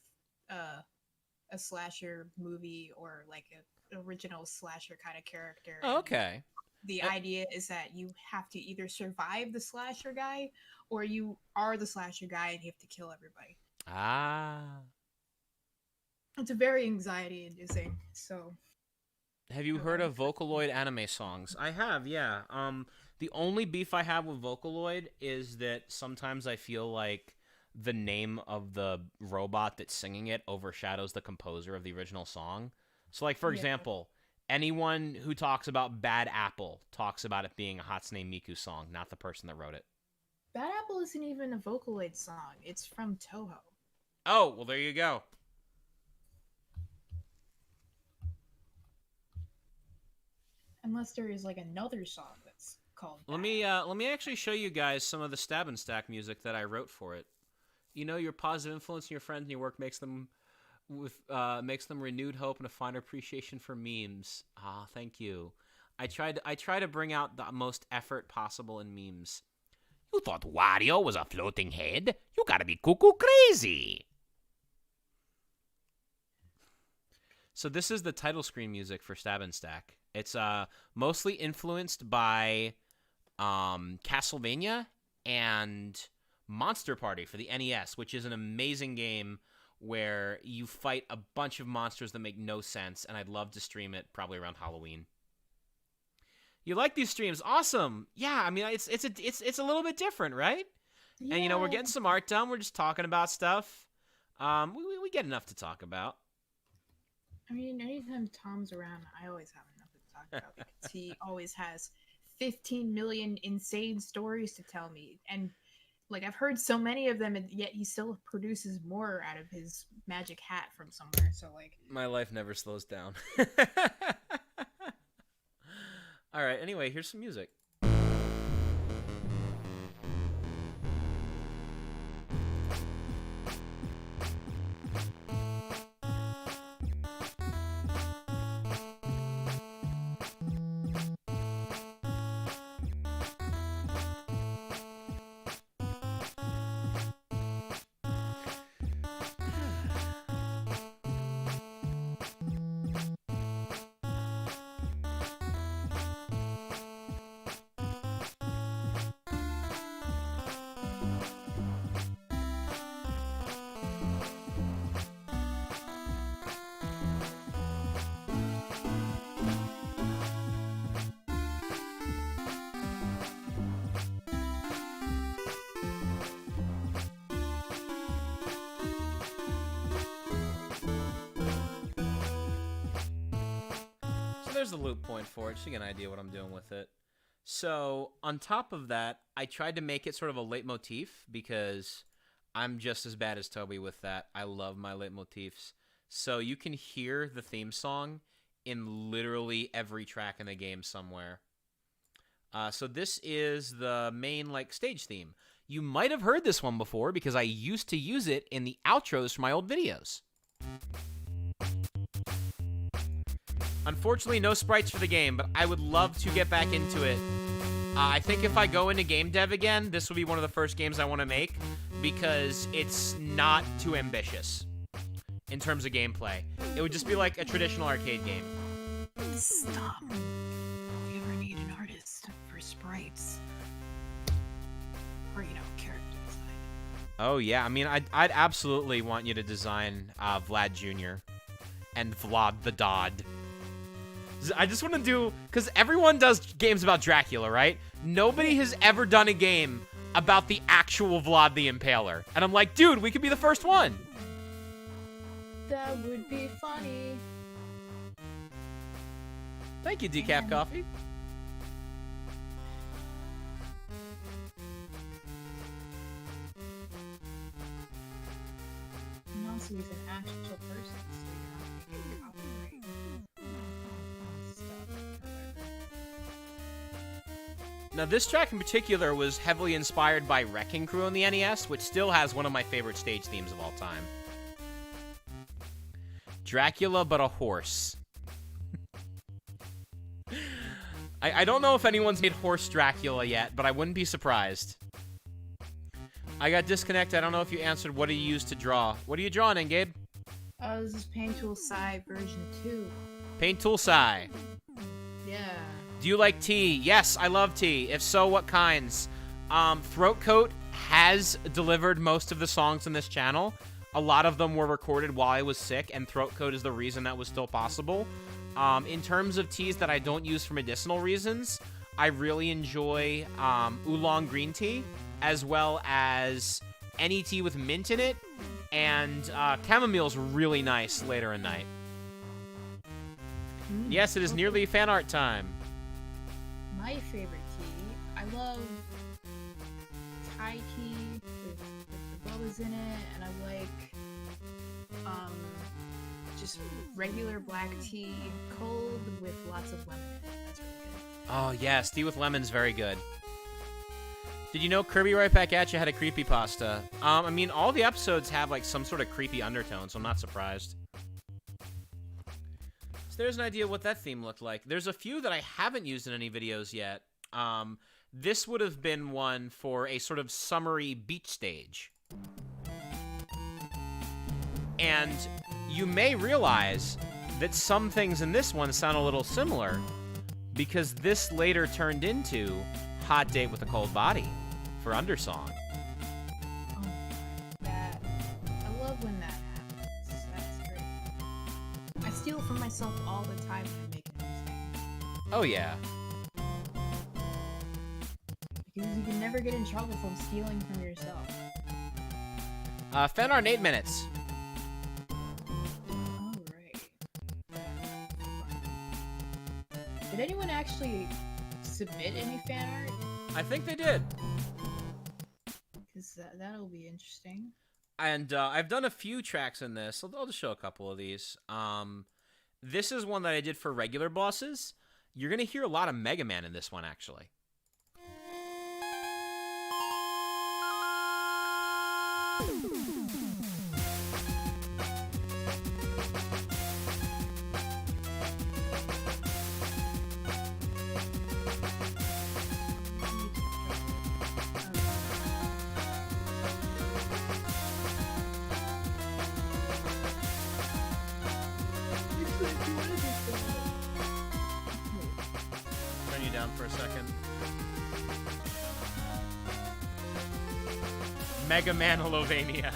slasher movie or like an original slasher kind of character. Oh, okay. The idea is that you have to either survive the slasher guy or you are the slasher guy and you have to kill everybody. Ah. It's a very anxiety-inducing, so... Have you heard of Vocaloid anime songs? I have, yeah. The only beef I have with Vocaloid is that sometimes I feel like the name of the robot that's singing it overshadows the composer of the original song. So, like, for example, anyone who talks about Bad Apple talks about it being a Hatsune Miku song, not the person that wrote it. Bad Apple isn't even a Vocaloid song. It's from Toho. Oh, well, there you go. Unless there is, like, another song that's called Bad. Let me actually show you guys some of the Stab and Stack music that I wrote for it. You know, your positive influence in your friends and your work makes them renewed hope and a finer appreciation for memes. Ah, thank you. I try to bring out the most effort possible in memes. You thought Wario was a floating head? You gotta be cuckoo crazy. So this is the title screen music for Stab and Stack. It's mostly influenced by Castlevania and Monster Party for the NES, which is an amazing game where you fight a bunch of monsters that make no sense, and I'd love to stream it probably around Halloween. You like these streams? Awesome. Yeah, I mean, it's a little bit different, right? Yeah. And, you know, we're getting some art done. We're just talking about stuff. We get enough to talk about. I mean, anytime Tom's around, I always have enough to talk about because he always has 15 million insane stories to tell me. And, like, I've heard so many of them, and yet he still produces more out of his magic hat from somewhere. So, like... My life never slows down. All right, anyway, here's some music. There's the loop point for it, so you get an idea what I'm doing with it. So, on top of that, I tried to make it sort of a leitmotif because I'm just as bad as Toby with that. I love my leitmotifs. So, you can hear the theme song in literally every track in the game somewhere. So, this is the main, like, stage theme. You might have heard this one before because I used to use it in the outros for my old videos. Unfortunately, no sprites for the game, but I would love to get back into it. I think if I go into game dev again, this will be one of the first games I want to make because it's not too ambitious in terms of gameplay. It would just be like a traditional arcade game. Stop. If you ever need an artist for sprites, or, you know, character design. Oh, yeah. I mean, I'd absolutely want you to design Vlad Jr. and Vlad the Dodd. I just want to do... Because everyone does games about Dracula, right? Nobody has ever done a game about the actual Vlad the Impaler. And I'm like, dude, we could be the first one. That would be funny. Thank you, Decaf Coffee. And also, he's an actual person, so you're not going to get copyright stuff. Now, this track in particular was heavily inspired by Wrecking Crew on the NES, which still has one of my favorite stage themes of all time. Dracula, but a horse. I don't know if anyone's made Horse Dracula yet, but I wouldn't be surprised. I got disconnected. I don't know if you answered what do you use to draw. What are you drawing in, Gabe? This is Paint Tool Sci version 2. Paint Tool Sci. Yeah. Do you like tea? Yes, I love tea. If so, what kinds? Throat Coat has delivered most of the songs in this channel. A lot of them were recorded while I was sick, and Throat Coat is the reason that was still possible. In terms of teas that I don't use for medicinal reasons, I really enjoy oolong green tea, as well as any tea with mint in it, and chamomile's really nice later in night. Yes, it is nearly fan art time. My favorite tea, I love Thai tea with the bubbles in it, and I like just regular black tea, cold with lots of lemon in it. That's really good. Oh, yes, tea with lemon's very good. Did you know Kirby Right Back At You had a creepypasta? I mean, all the episodes have, like, some sort of creepy undertone, so I'm not surprised. So there's an idea of what that theme looked like. There's a few that I haven't used in any videos yet. This would have been one for a sort of summery beach stage. And you may realize that some things in this one sound a little similar because this later turned into Hot Date with a Cold Body for Undersong. steal from myself all the time when I make music. Oh yeah. Because you can never get in trouble from stealing from yourself. Fan art in 8 minutes. Alright. Did anyone actually submit any fan art? I think they did. Because that'll be interesting. And I've done a few tracks in this. I'll just show a couple of these. This is one that I did for regular bosses. You're going to hear a lot of Mega Man in this one, actually. Turn you down for a second. Mega Man Lovania.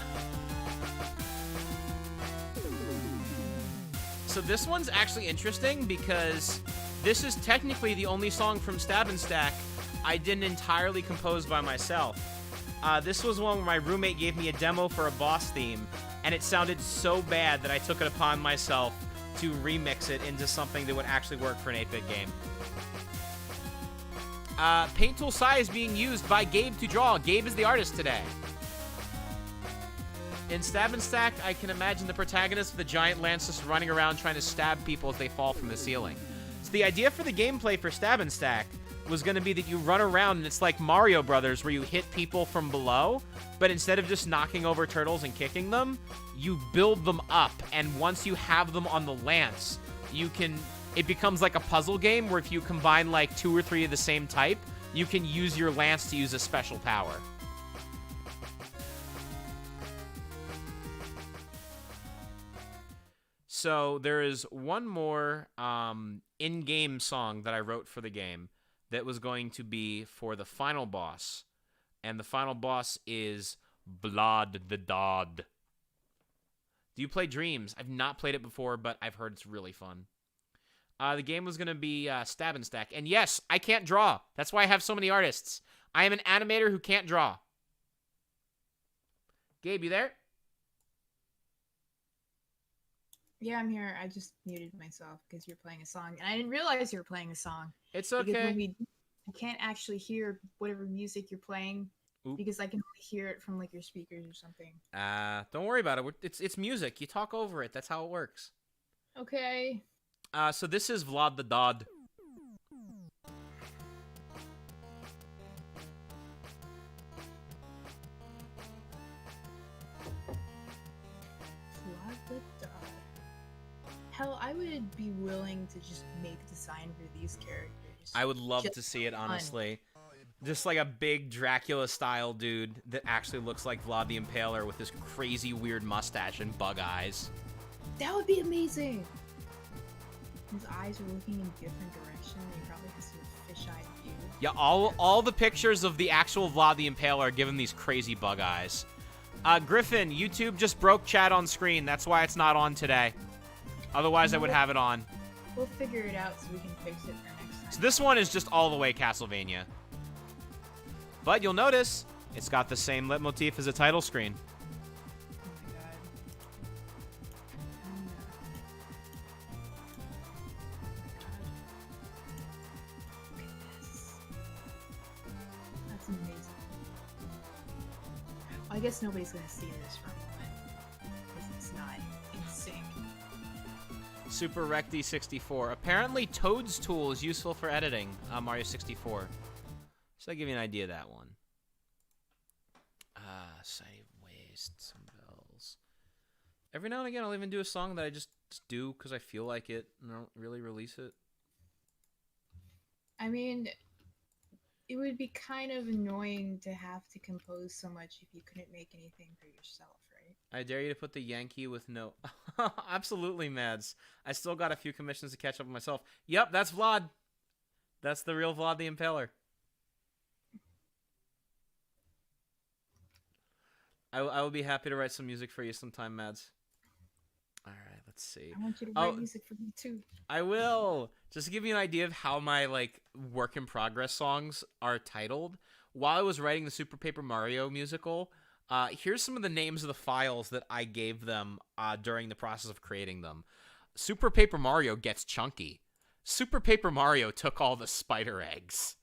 So this one's actually interesting because this is technically the only song from Stab and Stack I didn't entirely compose by myself. This was one where my roommate gave me a demo for a boss theme, and it sounded so bad that I took it upon myself to remix it into something that would actually work for an 8-bit game. Paint tool Sai is being used by Gabe to draw. Gabe is the artist today. In Stab and Stack, I can imagine the protagonist with the giant lance just running around trying to stab people as they fall from the ceiling. So the idea for the gameplay for Stab and Stack was going to be that you run around and it's like Mario Brothers where you hit people from below, but instead of just knocking over turtles and kicking them, you build them up, and once you have them on the lance, it becomes like a puzzle game where if you combine like 2 or 3 of the same type, you can use your lance to use a special power. So there is one more in-game song that I wrote for the game that was going to be for the final boss. And the final boss is Blood the Dod. Do you play Dreams? I've not played it before, but I've heard it's really fun. The game was going to be Stab and Stack. And yes, I can't draw. That's why I have so many artists. I am an animator who can't draw. Gabe, you there? Yeah, I'm here. I just muted myself because you're playing a song, and I didn't realize you were playing a song. It's Because okay. I can't actually hear whatever music you're playing Oop. because I can only hear it from like your speakers or something. Don't worry about it. It's music. You talk over it. That's how it works. Okay. So this is Vlad the Dod. Vlad the Dod. Hell, I would be willing to just make a design for these characters. I would love Just to see it, fun. honestly. Just like a big Dracula-style dude that actually looks like Vlad the Impaler with this crazy weird mustache and bug eyes. That would be amazing. His eyes are looking in different directions. He probably has a fisheye view. Yeah, all the pictures of the actual Vlad the Impaler are given these crazy bug eyes. Griffin, YouTube just broke chat on screen. That's why it's not on today. Otherwise, I would have it on. We'll figure it out so we can fix it for next time. So this one is just all the way Castlevania. But you'll notice, it's got the same leitmotif as a title screen. Oh my god. Look at this. That's amazing. I guess nobody's gonna see this for a moment because it's not in sync. Super Recti 64. Apparently, Toad's tool is useful for editing Mario 64. So I give you an idea of that one. Save waste, some bells. Every now and again, I'll even do a song that I just do because I feel like it, and I don't really release it. I mean, it would be kind of annoying to have to compose so much if you couldn't make anything for yourself, right? I dare you to put the Yankee with no... Absolutely, Mads. I still got a few commissions to catch up with myself. Yep, that's Vlad. That's the real Vlad the Impaler. I will be happy to write some music for you sometime, Mads. Alright, let's Let's see. I want you to Oh. write music for me too. I will. Just to give you an idea of how my like work in progress songs are titled. While I was writing the Super Paper Mario musical, here's some of the names of the files that I gave them during the process of creating them. Super Paper Mario gets chunky. Super Paper Mario took all the spider eggs.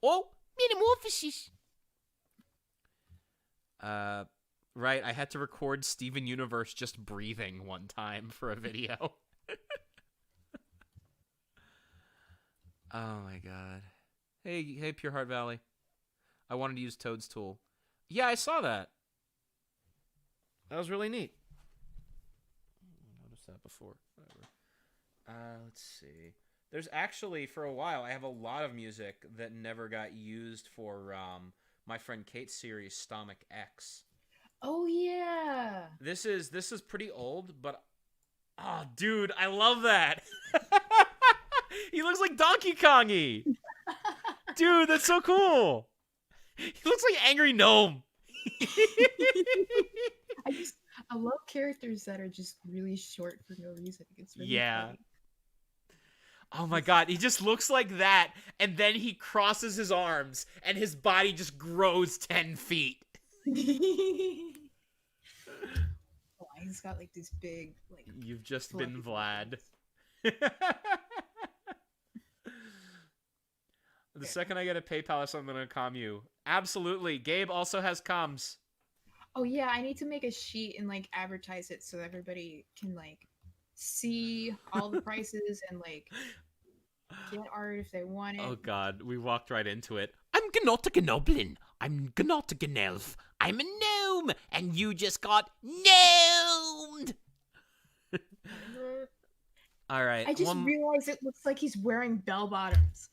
Oh, metamorphosis. Right, I had to record Steven Universe just breathing one time for a video. Oh my god. Hey, Pure Heart Valley. I wanted to use Toad's tool. Yeah, I saw that. That was really neat. I noticed that before. Whatever. Let's see. There's actually, for a while, I have a lot of music that never got used for my friend Kate's series, Stomach X. Oh yeah. This is pretty old, but oh, dude, I love that. He looks like Donkey Kongy. Dude, that's so cool. He looks like Angry Gnome. I love characters that are just really short for no reason. It's really Yeah. funny. Oh my god, he just looks like that, and then he crosses his arms, and his body just grows 10 feet. Oh, he's got like this big like. You've just fluffy been Vlad. The second I get a PayPal or something, I'm gonna comm you. Absolutely. Gabe also has comms. Oh yeah, I need to make a sheet and like advertise it so everybody can like see all the prices and like get art if they want it. Oh god, we walked right into it. I'm not a gnoblin. I'm not a elf. I'm a gnome, and you just got gnomed. All right. I just realized it looks like he's wearing bell bottoms.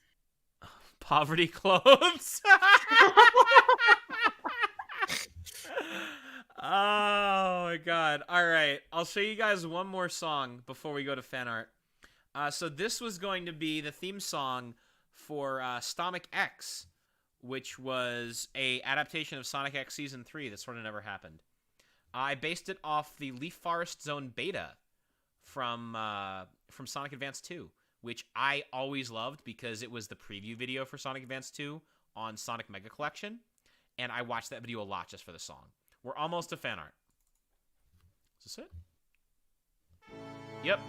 Poverty clothes. Oh my god. All right. I'll show you guys one more song before we go to fan art. So this was going to be the theme song for Stomach X, which was a adaptation of Sonic X Season 3 that sort of never happened. I based it off the Leaf Forest Zone beta from Sonic Advance 2, which I always loved because it was the preview video for Sonic Advance 2 on Sonic Mega Collection, and I watched that video a lot just for the song. We're almost to fan art. Is this it? Yep.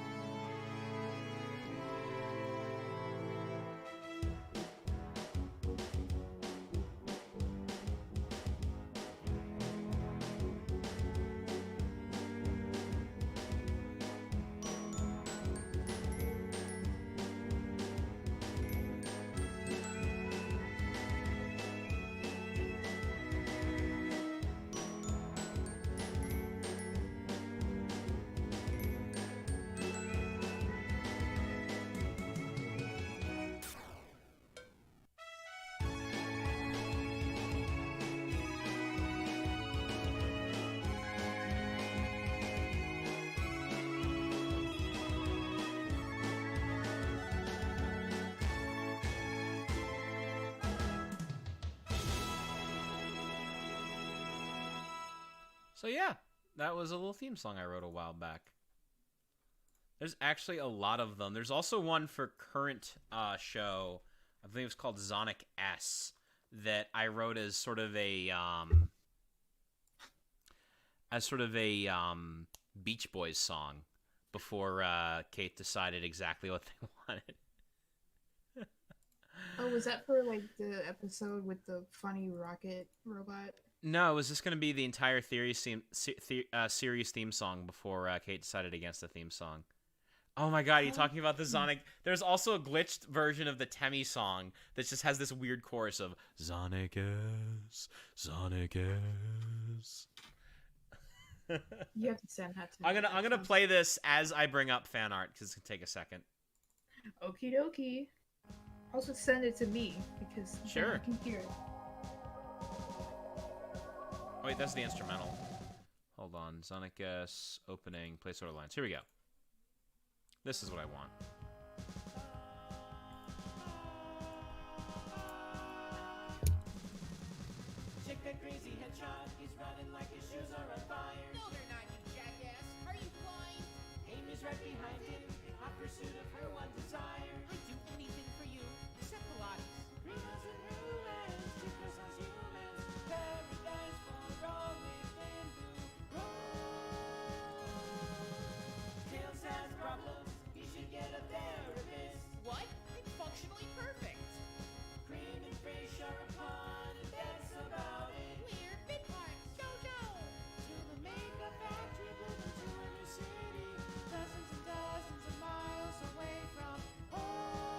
So yeah, that was a little theme song I wrote a while back. There's actually a lot of them. There's also one for current show. I believe it's called Zonic S that I wrote as sort of a Beach Boys song before Kate decided exactly what they wanted. Oh, was that for like the episode with the funny rocket robot? No, it was just going to be the entire series theme song before Kate decided against the theme song. Oh my god, you're talking about the Sonic... There's also a glitched version of the Temmie song that just has this weird chorus of Sonic S, Sonic S. You have to send that to me. I'm gonna play this as I bring up fan art because it's gonna take a second. Okie dokie. Also send it to me because Sure. I can hear it. Oh, wait, that's the instrumental. Hold on. Sonic S, opening, place order lines. Here we go. This is what I want. Check that crazy headshot. He's running like his shoes are on fire. No, they're not. right behind him, hot pursuit of her one desire. I'd do anything for you, except Pilates. Greenhouse and ruins, two croissants humans, paradise for all with bamboo rolls. Tails has problems, he should get a therapist. What? It's functionally perfect. Cream and Frasier upon, and that's about it. We're bit parts. Jojo. To the makeup factory, moving to a new city, dozens and dozens of miles away from home.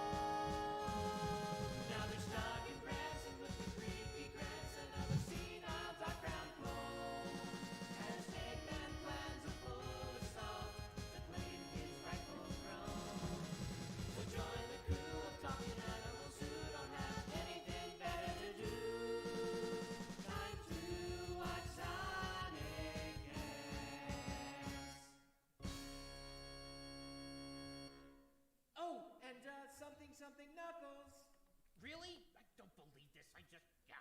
Now they're stuck in Branson with the creepy grandson of a senile dark brown clone. Has Eggman plans are full of salt to claim his rightful throne. So join the crew of talking animals who don't have anything better to do. Time to watch Sonic X. Oh, and something Knuckles. Really? I don't believe this. I can't believe it.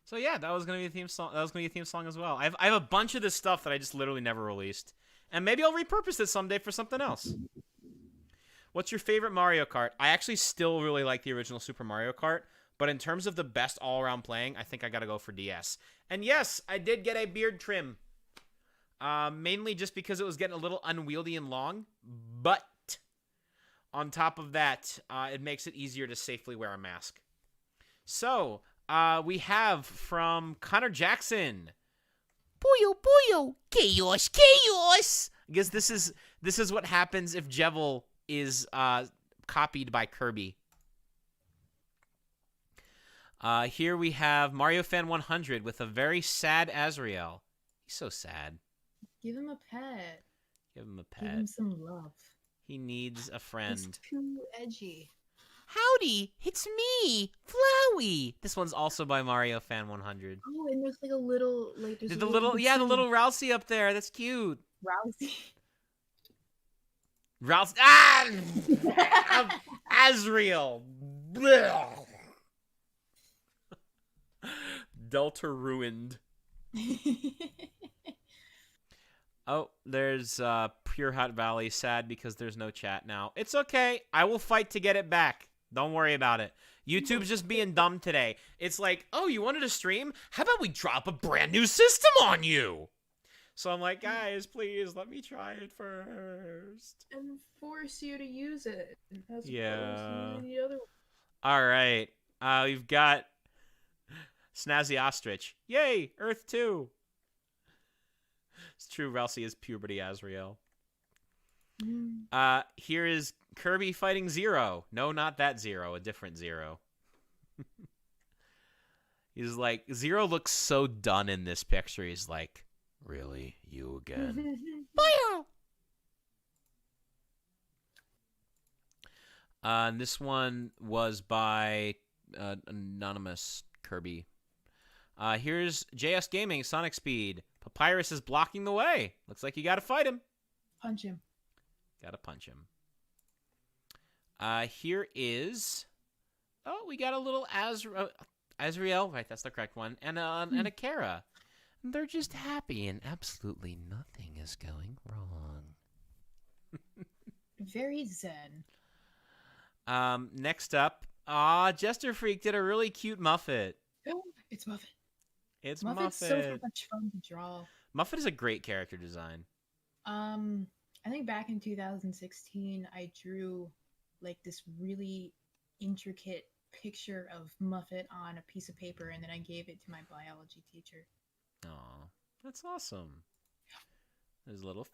So yeah, that was gonna be a theme song. That was gonna be a theme song as well. I have a bunch of this stuff that I just literally never released, and maybe I'll repurpose it someday for something else. What's your favorite Mario Kart? I actually still really like the original Super Mario Kart, but in terms of the best all-around playing, I think I gotta go for DS. And yes, I did get a beard trim, mainly just because it was getting a little unwieldy and long. But on top of that, it makes it easier to safely wear a mask. So we have from Connor Jackson. Puyo, puyo, chaos, chaos. I guess this is what happens if Jevil is copied by Kirby. Here we have Mario Fan 100 with a very sad Azrael. He's so sad. Give him a pet. Give him a Give him pet. some love. He needs a He's friend. too edgy. Howdy, it's me, Flowey. This one's also by Mario Fan 100. Oh, and there's like a little like there's The a little thing. Rousey up there. That's cute. Rousey. Rousey. Azrael. Blech. Delta ruined. Oh, there's Pure Hot Valley. Sad because there's no chat now. It's okay. I will fight to get it back. Don't worry about it. YouTube's just being dumb today. It's like, oh, you wanted to stream? How about we drop a brand new system on you? So I'm like, guys, please let me try it first. And force you to use it. As Yeah. opposed to the other one. All right. We've got Snazzy Ostrich. Yay, Earth 2. It's true, Rousey is puberty Azrael. Here is Kirby fighting Zero. No, not that Zero, a different Zero. He's like, Zero looks so done in this picture. He's like, really? You again? And this one was by Anonymous Kirby. Here's JS Gaming, Sonic Speed. Papyrus is blocking the way. Looks like you gotta fight him. Punch him. Gotta punch him. Here is... Oh, we got a little Azrael. Right, that's the correct one. And a Kara. They're just happy and absolutely nothing is going wrong. Very zen. Next up, Jester Freak did a really cute Muffet. It's Muffet. It's Muffet's Muffet. so much fun to draw. Muffet is a great character design. I think back in 2016, I drew like this really intricate picture of Muffet on a piece of paper, and then I gave it to my biology teacher. Aw, that's awesome. There's a little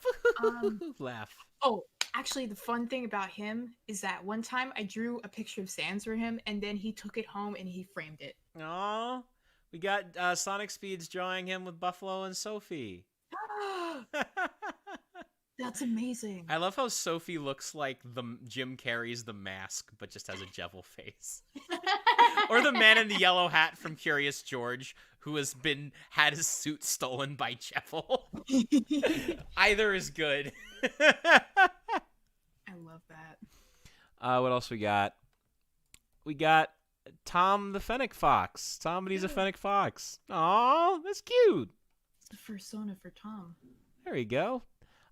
laugh. Oh, actually, the fun thing about him is that one time I drew a picture of Sans for him, and then he took it home and he framed it. Aw, we got Sonic Speed's drawing him with Buffalo and Sophie. That's amazing. I love how Sophie looks like the Jim Carrey's The Mask, but just has a Jevil face. Or the man in the yellow hat from Curious George, who has had his suit stolen by Jevil. Either is good. I love that. What else we got? We got Tom the Fennec Fox. Somebody's a Fennec Fox. Aw, that's cute. It's the persona for Tom. There you go.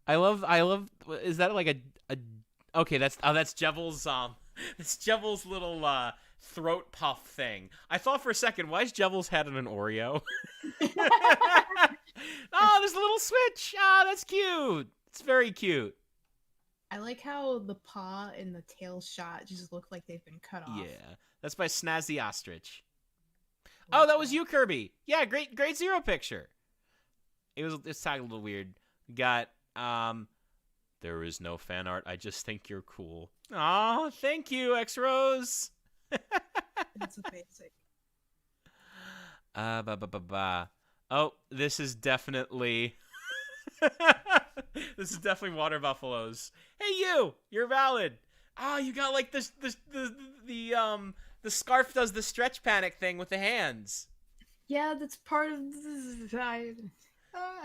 I love. Is that like a? Okay, that's Jevel's. It's Jevel's little throat puff thing. I thought for a second, why is Jevel's head on an Oreo? Oh, there's a little switch. Ah, that's cute. It's very cute. I like how the paw and the tail shot just look like they've been cut off. Yeah, that's by Snazzy Ostrich. Oh, that was you, Kirby. Yeah, grade 0 picture. It's a little weird. We got there is no fan art. I just think you're cool. Aw, thank you, X Rose. That's a basic. Oh, this is definitely this is definitely water buffaloes. Hey, you're valid. Oh, you got like this the scarf does the stretch panic thing with the hands. Yeah, that's part of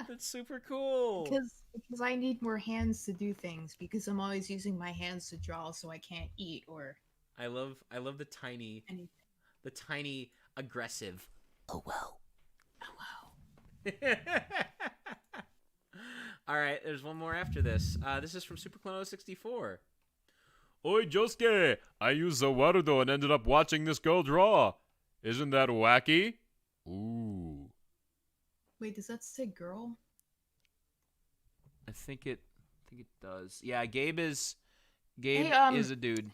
That's super cool. because I need more hands to do things because I'm always using my hands to draw, so I can't eat or I love the tiny anything. Aggressive. Oh, wow. All right, there's one more after this. This is from Super Clono 64. Oi, Josuke! I used Zawarudo and ended up watching this girl draw. Isn't that wacky? Ooh. Wait, does that say girl? I think it does. Yeah, Gabe is Hey, a dude.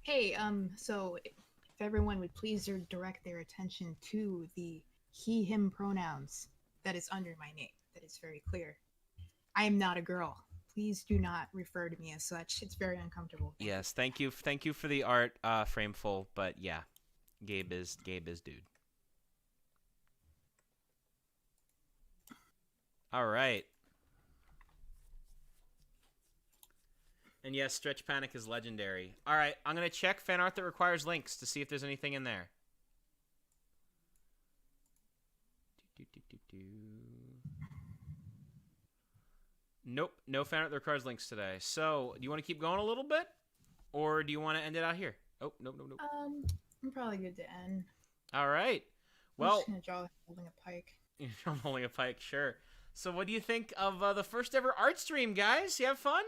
Hey, so if everyone would please direct their attention to the he, him pronouns that is under my name. That is very clear. I am not a girl. Please do not refer to me as such. It's very uncomfortable. Yes, thank you for the art, Frameful. But yeah, Gabe is dude. All right. And yes, Stretch Panic is legendary. All right, I'm gonna check fan art that requires links to see if there's anything in there. Nope, no fan art that requires links today. So, do you want to keep going a little bit, or do you want to end it out here? Oh, nope. I'm probably good to end. All right. I'm Well, just gonna draw holding a pike. I'm holding a pike, sure. So, what do you think of the first ever art stream, guys? You have fun?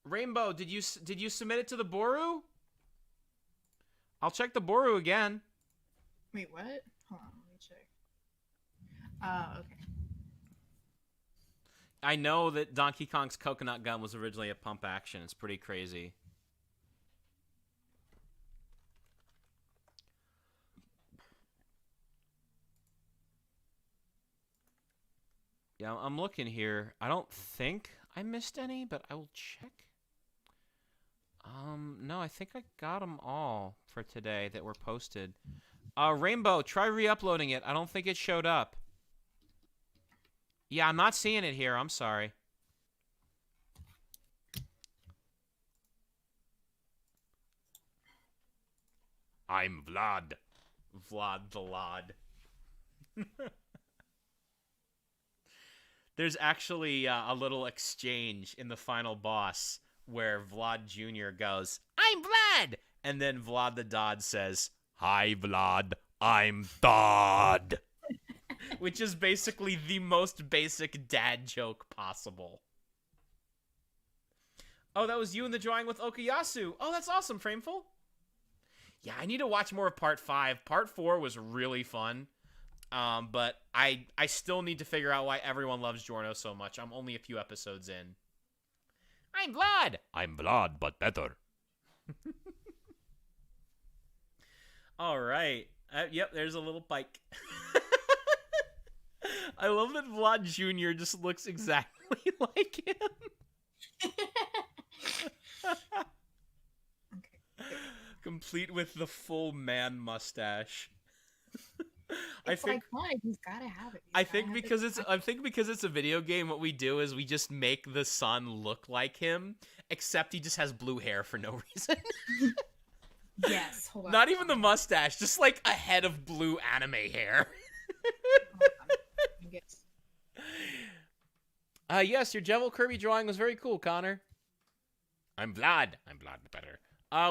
Rainbow, did you submit it to the Boru? I'll check the Boru again. Wait, what? Hold on, let me check. Okay. I know that Donkey Kong's coconut gun was originally a pump action. It's pretty crazy. Yeah, I'm looking here. I don't think I missed any, but I will check. No, I think I got them all for today that were posted. Rainbow, try re-uploading it. I don't think it showed up. Yeah, I'm not seeing it here. I'm sorry. I'm Vlad. Vlad the Lod. There's actually a little exchange in the final boss where Vlad Jr. goes, "I'm Vlad!" And then Vlad the Dodd says, Hi, Vlad. I'm Dodd. which is basically the most basic dad joke possible. Oh, that was you in the drawing with Okuyasu. Oh, that's awesome, Frameful. Yeah, I need to watch more of Part 5. Part 4 was really fun. But I still need to figure out why everyone loves Giorno so much. I'm only a few episodes in. I'm Vlad! I'm Vlad, but better. All right. Yep, there's a little pike. I love that Vlad Jr. just looks exactly like him. Okay. Complete with the full man mustache. It's like, why? He's gotta have it. I think because it's a video game, what we do is we just make the son look like him, except he just has blue hair for no reason. Yes, hold on. Not even the mustache, just like a head of blue anime hair. Yes, your Jevil Kirby drawing was very cool, Connor. I'm Vlad. I'm Vlad, but better.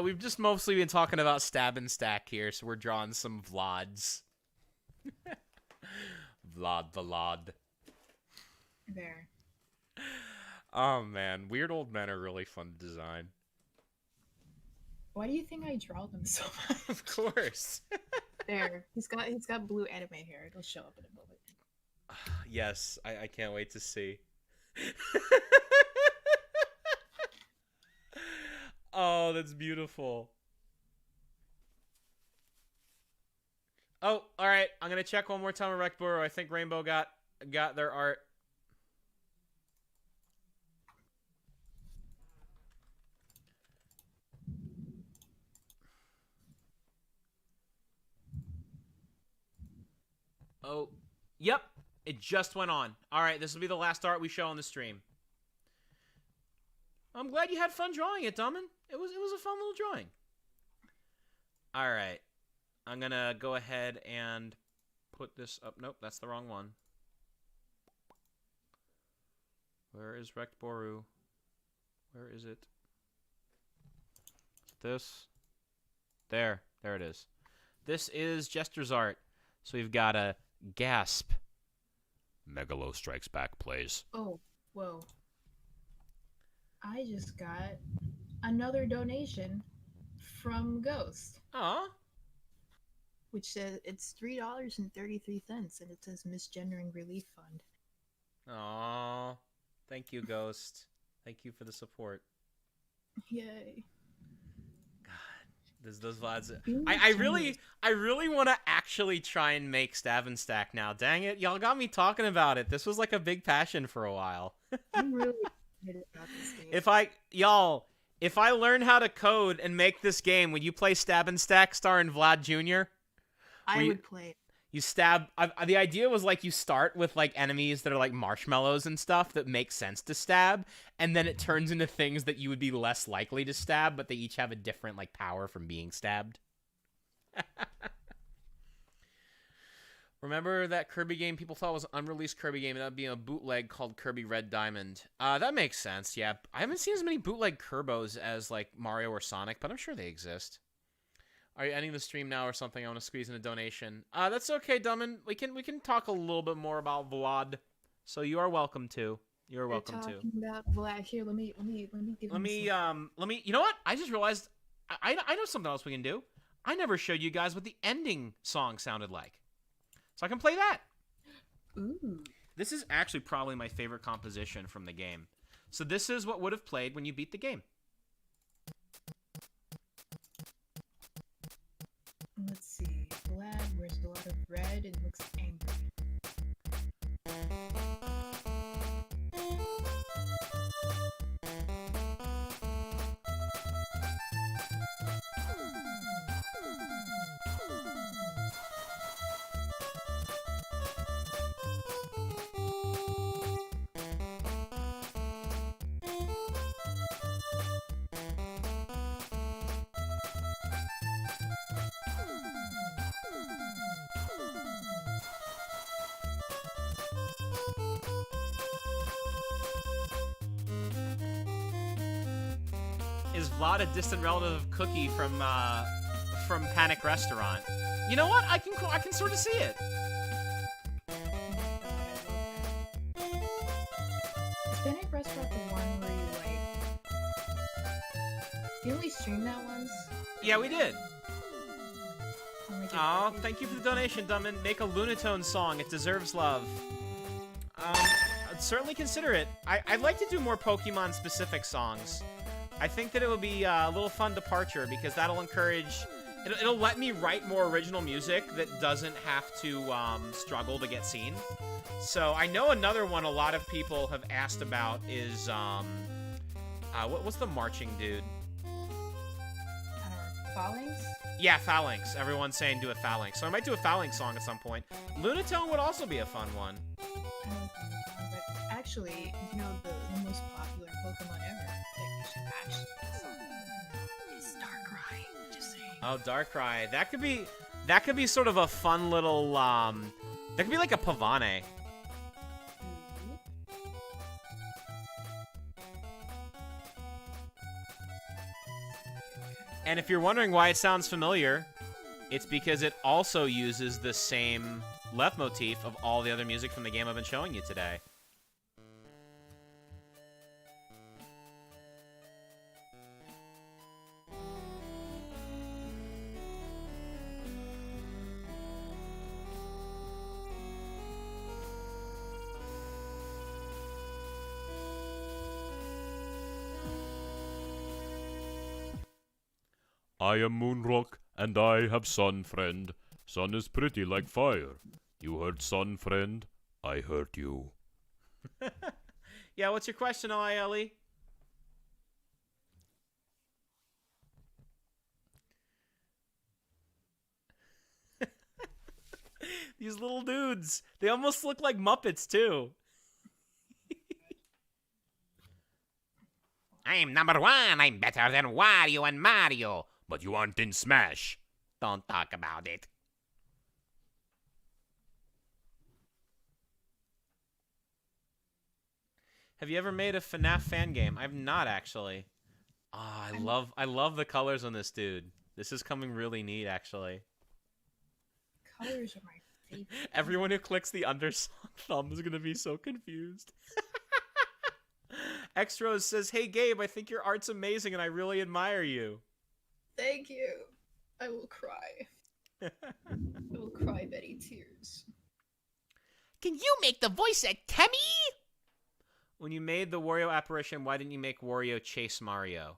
We've just mostly been talking about Stab and Stack here, so we're drawing some Vlads. Vlad the Lod. There. Oh man, weird old men are really fun to design. Why do you think I draw them so much? Of course. There, he's got blue anime hair. It'll show up in a moment. Yes, I can't wait to see. Oh, that's beautiful. Oh, all right. I'm gonna check one more time with Rectboro. I think Rainbow got their art. Oh, yep. It just went on. All right, this will be the last art we show on the stream. I'm glad you had fun drawing it, Dumbin. It was a fun little drawing. All right. I'm going to go ahead and put this up. Nope, that's the wrong one. Where is Rectboru? Where is it? This. There it is. This is Jester's art. So we've got a gasp. Megalo Strikes Back plays. Oh, whoa. I just got another donation from Ghost, Aw. which says it's $3.33, and it says Misgendering Relief Fund. Aw. Thank you, Ghost. Thank you for the support. Yay. Those VODs. I really want to actually try and make Stab and Stack now. Dang it. Y'all got me talking about it. This was like a big passion for a while. I'm really excited about this game. If I learn how to code and make this game, would you play Stab and Stack starring Vlad Jr.? I would play it. You stab. The idea was like you start with like enemies that are like marshmallows and stuff that make sense to stab, and then it turns into things that you would be less likely to stab, but they each have a different like power from being stabbed. Remember that Kirby game people thought was an unreleased Kirby game, and that would be a bootleg called Kirby Red Diamond. That makes sense. Yeah, I haven't seen as many bootleg Kerbos as like Mario or Sonic, but I'm sure they exist. Are you ending the stream now or something? I want to squeeze in a donation. That's okay, Dummin. We can talk a little bit more about Vlad. So you are welcome to. You're welcome to. Talking about Vlad here. Let me give him some. You know what? I just realized I know something else we can do. I never showed you guys what the ending song sounded like. So I can play that. Ooh. This is actually probably my favorite composition from the game. So this is what would have played when you beat the game. Let's see. Vlad wears a lot of red and looks angry. Is Vlad a distant relative of Cookie from Panic Restaurant? You know what? I can sort of see it. Is Panic Restaurant the one where you like? Didn't we stream that once? Yeah, we did. Like Aw, thank you for the donation, Dummin. Make a Lunatone song. It deserves love. I'd certainly consider it. I'd like to do more Pokemon-specific songs. I think that it would be a little fun departure because that'll encourage... It'll let me write more original music that doesn't have to struggle to get seen. So I know another one a lot of people have asked about is... what's the marching dude? Phalanx? Yeah, Phalanx. Everyone's saying do a Phalanx. So I might do a Phalanx song at some point. Lunatone would also be a fun one. I don't know, but actually, you know, the most popular Pokemon ever that you should actually listen is Darkrai. Just saying. Oh, Darkrai. That could be sort of a fun little that could be like a Pavane. And if you're wondering why it sounds familiar, it's because it also uses the same leitmotif of all the other music from the game I've been showing you today. I am Moonrock, and I have sun, friend. Sun is pretty like fire. You hurt sun, friend. I hurt you. Yeah, what's your question, Ellie? These little dudes. They almost look like Muppets, too. I'm number one. I'm better than Wario and Mario. But you aren't in Smash. Don't talk about it. Have you ever made a FNAF fan game? I've not, actually. I love the colors on this dude. This is coming really neat, actually. Colors are my favorite. Everyone who clicks the undersong thumb is going to be so confused. Xrose says, "Hey, Gabe, I think your art's amazing and I really admire you." Thank you. I will cry. I will cry Betty tears. Can you make the voice at Temmie? When you made the Wario apparition, why didn't you make Wario chase Mario?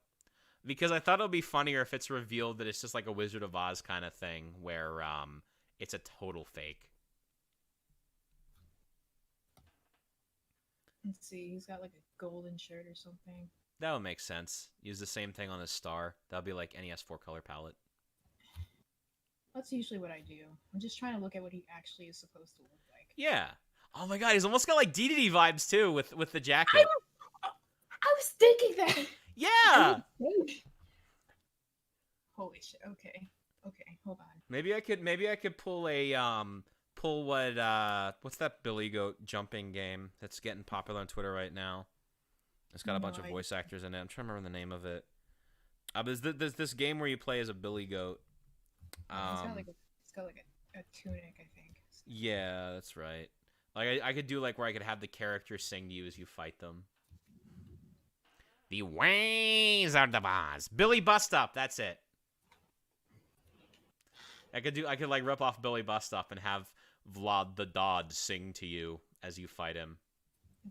Because I thought it would be funnier if it's revealed that it's just like a Wizard of Oz kind of thing, where it's a total fake. Let's see, he's got like a golden shirt or something. That would make sense. Use the same thing on his star. That would be like NES 4-color palette. That's usually what I do. I'm just trying to look at what he actually is supposed to look like. Yeah. Oh my god, he's almost got like DDD vibes too with the jacket. I was thinking that! Yeah! Holy shit, okay. Okay, hold on. Maybe I could pull a what's that Billy Goat jumping game that's getting popular on Twitter right now? It's got a bunch of voice actors in it. I'm trying to remember the name of it. There's this game where you play as a Billy Goat. It's got like a tunic, I think. Yeah, that's right. Like I could do like where I could have the character sing to you as you fight them. The ways are the boss. Billy Bust Up, that's it. I could like rip off Billy Bust Up and have Vlad the Dodd sing to you as you fight him.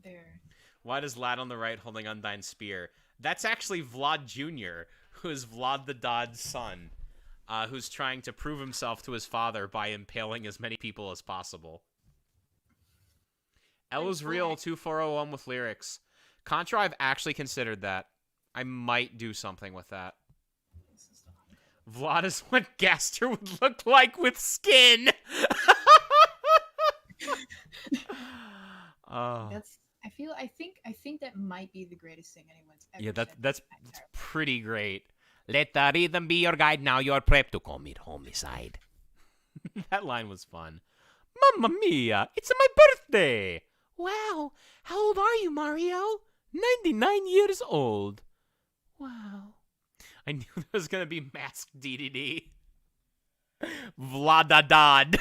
There. Why does lad on the right holding Undyne's spear? That's actually Vlad Jr., who is Vlad the Dodd's son, who's trying to prove himself to his father by impaling as many people as possible. Ella's Real 2401 with lyrics. Contra, I've actually considered that. I might do something with that. Vlad is what Gaster would look like with skin. I think that might be the greatest thing anyone's ever Yeah, said. that's pretty great. Let the rhythm be your guide. Now you're prepped to commit homicide. That line was fun. Mamma mia, it's my birthday. Wow, how old are you, Mario? 99 years old. Wow. I knew there was going to be masked DDD. Vladadad.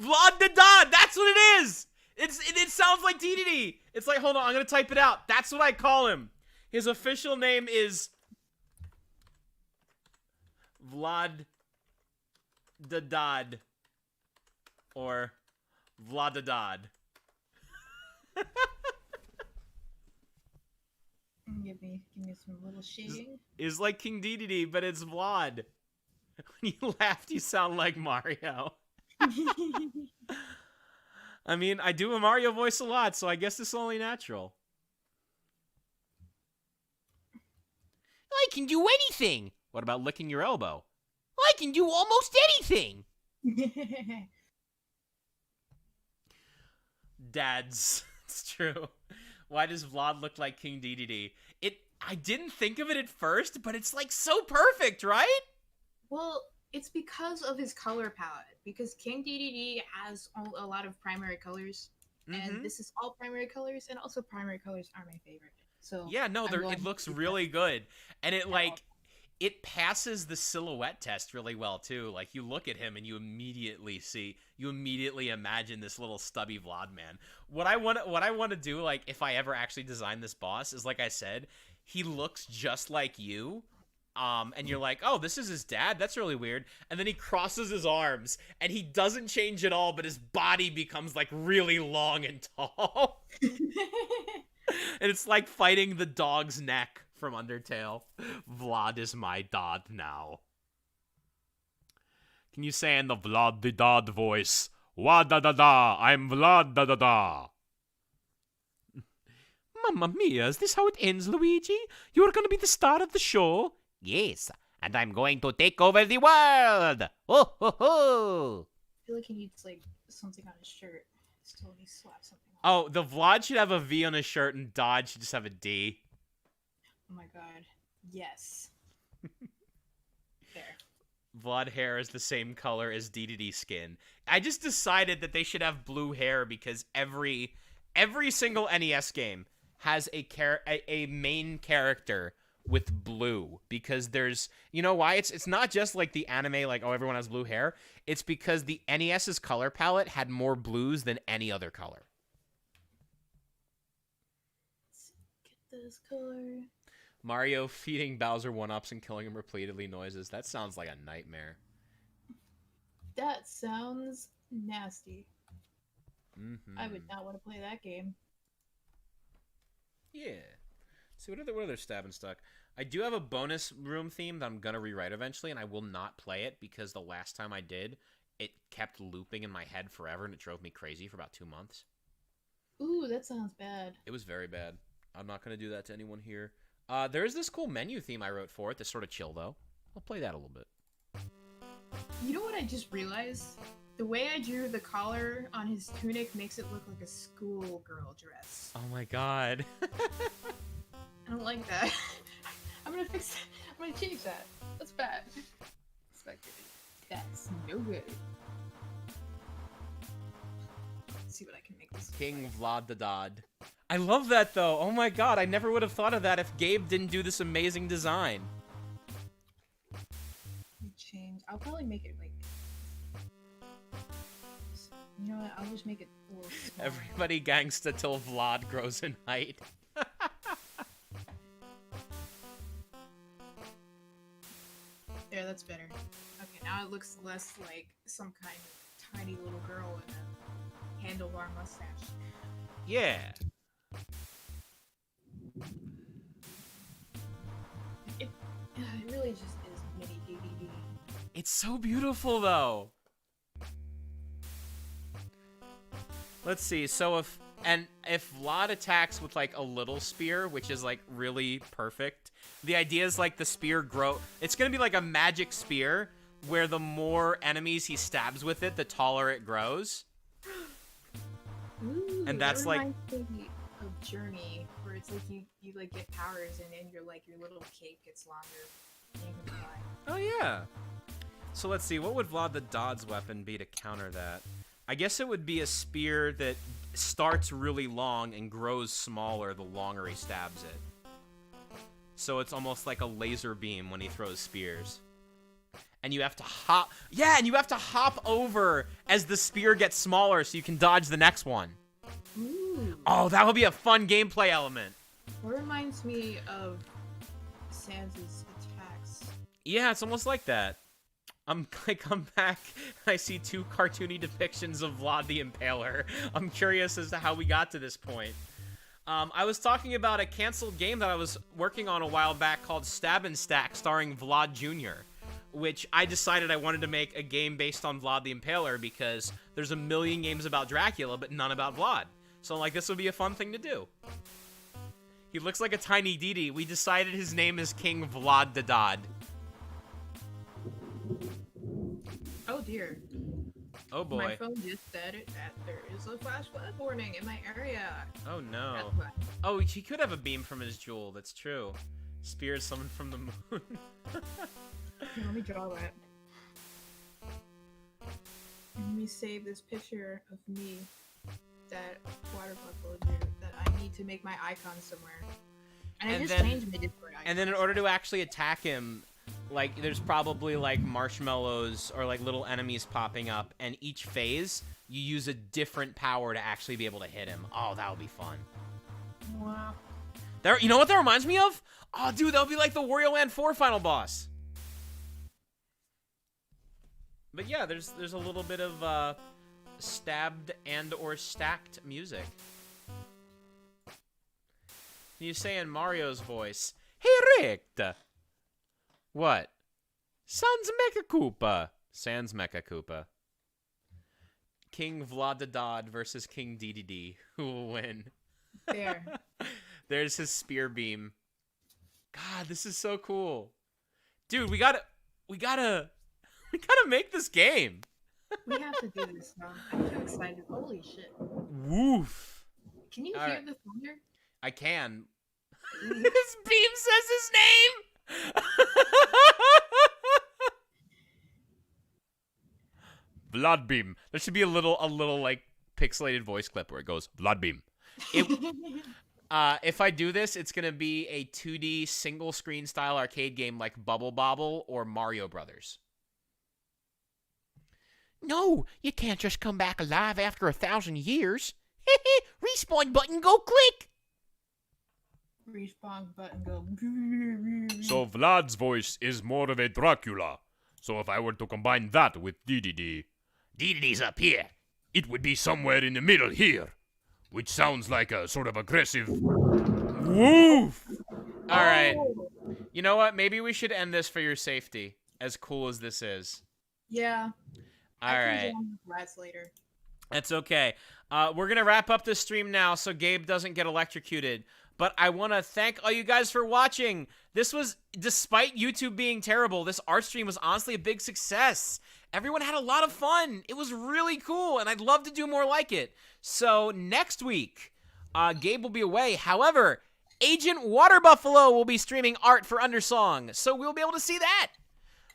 Vladadad, that's what it is. It sounds like DDD. It's like, hold on, I'm going to type it out. That's what I call him. His official name is Vlad Dadad. Or Vladadad. Give me some little shading. It's like King Dedede, but it's Vlad. When you laughed, you sound like Mario. I mean, I do a Mario voice a lot, so I guess it's only natural. I can do anything. What about licking your elbow? I can do almost anything. Dads. It's true. Why does Vlad look like King Dedede? I didn't think of it at first, but it's like so perfect, right? Well, it's because of his color palette. Because King DDD has a lot of primary colors, and this is all primary colors, and also primary colors are my favorite. So yeah, no, it looks really good, and it passes the silhouette test really well too. Like you look at him and you immediately imagine this little stubby Vlad man. What I want to do, like if I ever actually design this boss, is like I said, he looks just like you. And you're like, oh, this is his dad? That's really weird. And then he crosses his arms, and he doesn't change at all, but his body becomes, like, really long and tall. And it's like fighting the dog's neck from Undertale. Vlad is my dad now. Can you say in the Vlad the Dad voice? Wa da da da, I'm Vlad da da da. Mamma mia, is this how it ends, Luigi? You're gonna be the star of the show? Yes, and I'm going to take over the world! Oh ho ho! I feel like he needs like something on his shirt. Still needs to slap something on. Oh, the Vlad should have a V on his shirt and Dodge should just have a D. Oh my god. Yes. There. Vlad hair is the same color as DDD skin. I just decided that they should have blue hair because every single NES game has a main character with blue, because there's, you know why? It's not just like the anime, like, oh, everyone has blue hair. It's because the NES's color palette had more blues than any other color. Let's get this color. Mario feeding Bowser 1-ups and killing him repeatedly noises. That sounds like a nightmare. That sounds nasty. Mm-hmm. I would not want to play that game. Yeah. See, what other stab and stuck? I do have a bonus room theme that I'm going to rewrite eventually, and I will not play it because the last time I did, it kept looping in my head forever, and it drove me crazy for about 2 months. Ooh, that sounds bad. It was very bad. I'm not going to do that to anyone here. There is this cool menu theme I wrote for it that's sort of chill, though. I'll play that a little bit. You know what I just realized? The way I drew the collar on his tunic makes it look like a schoolgirl dress. Oh my god. I don't like that. I'm gonna fix that. I'm gonna change that. That's bad. That's no good. Let's see what I can make this. King Vlad the Dod. I love that, though. Oh my god, I never would have thought of that if Gabe didn't do this amazing design. Change. I'll probably make it like. You know what? I'll just make it a little smaller. Everybody gangsta till Vlad grows in height. There, that's better. Okay, now it looks less like some kind of tiny little girl with a handlebar mustache. Yeah. It really just is mini DVD. It's so beautiful, though. Let's see. So if Vlad attacks with like a little spear, which is like really perfect, the idea is like the spear grow. It's gonna be like a magic spear where the more enemies he stabs with it, the taller it grows. Ooh, And that's that like- reminds me of Journey, where it's like you like get powers and then your little cake gets longer and you can fly. Oh yeah. So let's see. What would Vlad the Dod's weapon be to counter that? I guess it would be a spear that starts really long and grows smaller the longer he stabs it. So it's almost like a laser beam when he throws spears. And you have to hop... Yeah, and you have to hop over as the spear gets smaller so you can dodge the next one. Ooh. Oh, that would be a fun gameplay element. That reminds me of Sans' attacks. Yeah, it's almost like that. I come back, I see 2 cartoony depictions of Vlad the Impaler. I'm curious as to how we got to this point. I was talking about a canceled game that I was working on a while back called Stab and Stack, starring Vlad Jr., which I decided I wanted to make a game based on Vlad the Impaler because there's a million games about Dracula, but none about Vlad. So I'm like, this would be a fun thing to do. He looks like a tiny Didi. We decided his name is King Vlad the Dod. Oh dear. Oh boy. My phone just said that there is a flash flood warning in my area. Oh no. That's why. Oh, he could have a beam from his jewel. That's true. Spears summoned from the moon. Here, let me draw that. Let me save this picture of me that Water Buffalo drew that I need to make my icon somewhere. And I And just then- changed my Discord icon. And then in order to actually attack him, like, there's probably, like, marshmallows or, like, little enemies popping up. And each phase, you use a different power to actually be able to hit him. Oh, that would be fun. Wow. There, you know what that reminds me of? Oh, dude, that would be like the Wario Land 4 final boss. But yeah, there's a little bit of stabbed and or stacked music. You say in Mario's voice, Hey, Rick. What? Sans Mecha Koopa. Sans Mecha Koopa. King Vladadad versus King DDD. Who will win? There. There's his spear beam. God, this is so cool. Dude, we gotta make this game. We have to do this now. I'm too excited. Holy shit. Woof. Can you All hear right. the thunder? I can. His beam says his name. Vladbeam. There should be a little like pixelated voice clip where it goes Vladbeam. If I do this, it's gonna be a 2D single screen style arcade game like Bubble Bobble or Mario Brothers. No, you can't just come back alive after 1,000 years. Respawn button, go click. Respawn button go. So Vlad's voice is more of a Dracula. So if I were to combine that with DDD, DDD's up here. it would be somewhere in the middle here, which sounds like a sort of aggressive woof. All right. You know what? Maybe we should end this for your safety. As cool as this is. Yeah. All I can right. join the class later. That's okay. We're going to wrap up this stream now so Gabe doesn't get electrocuted. But I want to thank all you guys for watching. This was, despite YouTube being terrible, this art stream was honestly a big success. Everyone had a lot of fun. It was really cool, and I'd love to do more like it. So next week, Gabe will be away. However, Agent Water Buffalo will be streaming art for Undersong, so we'll be able to see that.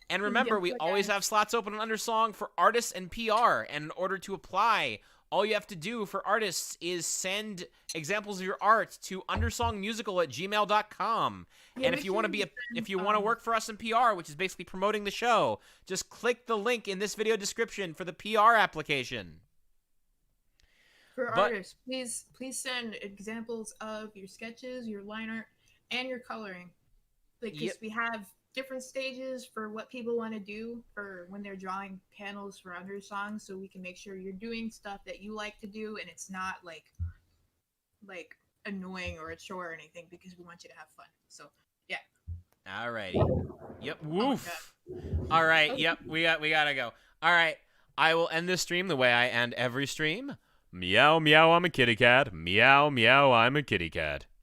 And remember, we always have slots open on Undersong for artists and PR. And in order to apply, all you have to do for artists is send examples of your art to undersongmusical@gmail.com. Yeah, And if you want to work for us in PR, which is basically promoting the show, just click the link in this video description for the PR application. For artists, please send examples of your sketches, your line art, and your coloring. Like, Yep. we have different stages for what people want to do for when they're drawing panels for Undersong, so we can make sure you're doing stuff that you like to do, and it's not like annoying or a chore or anything, because we want you to have fun. So yeah. Alrighty. Yep. Woof. All right. Yep. We gotta go. All right. I will end this stream the way I end every stream. Meow meow, I'm a kitty cat. Meow meow, I'm a kitty cat.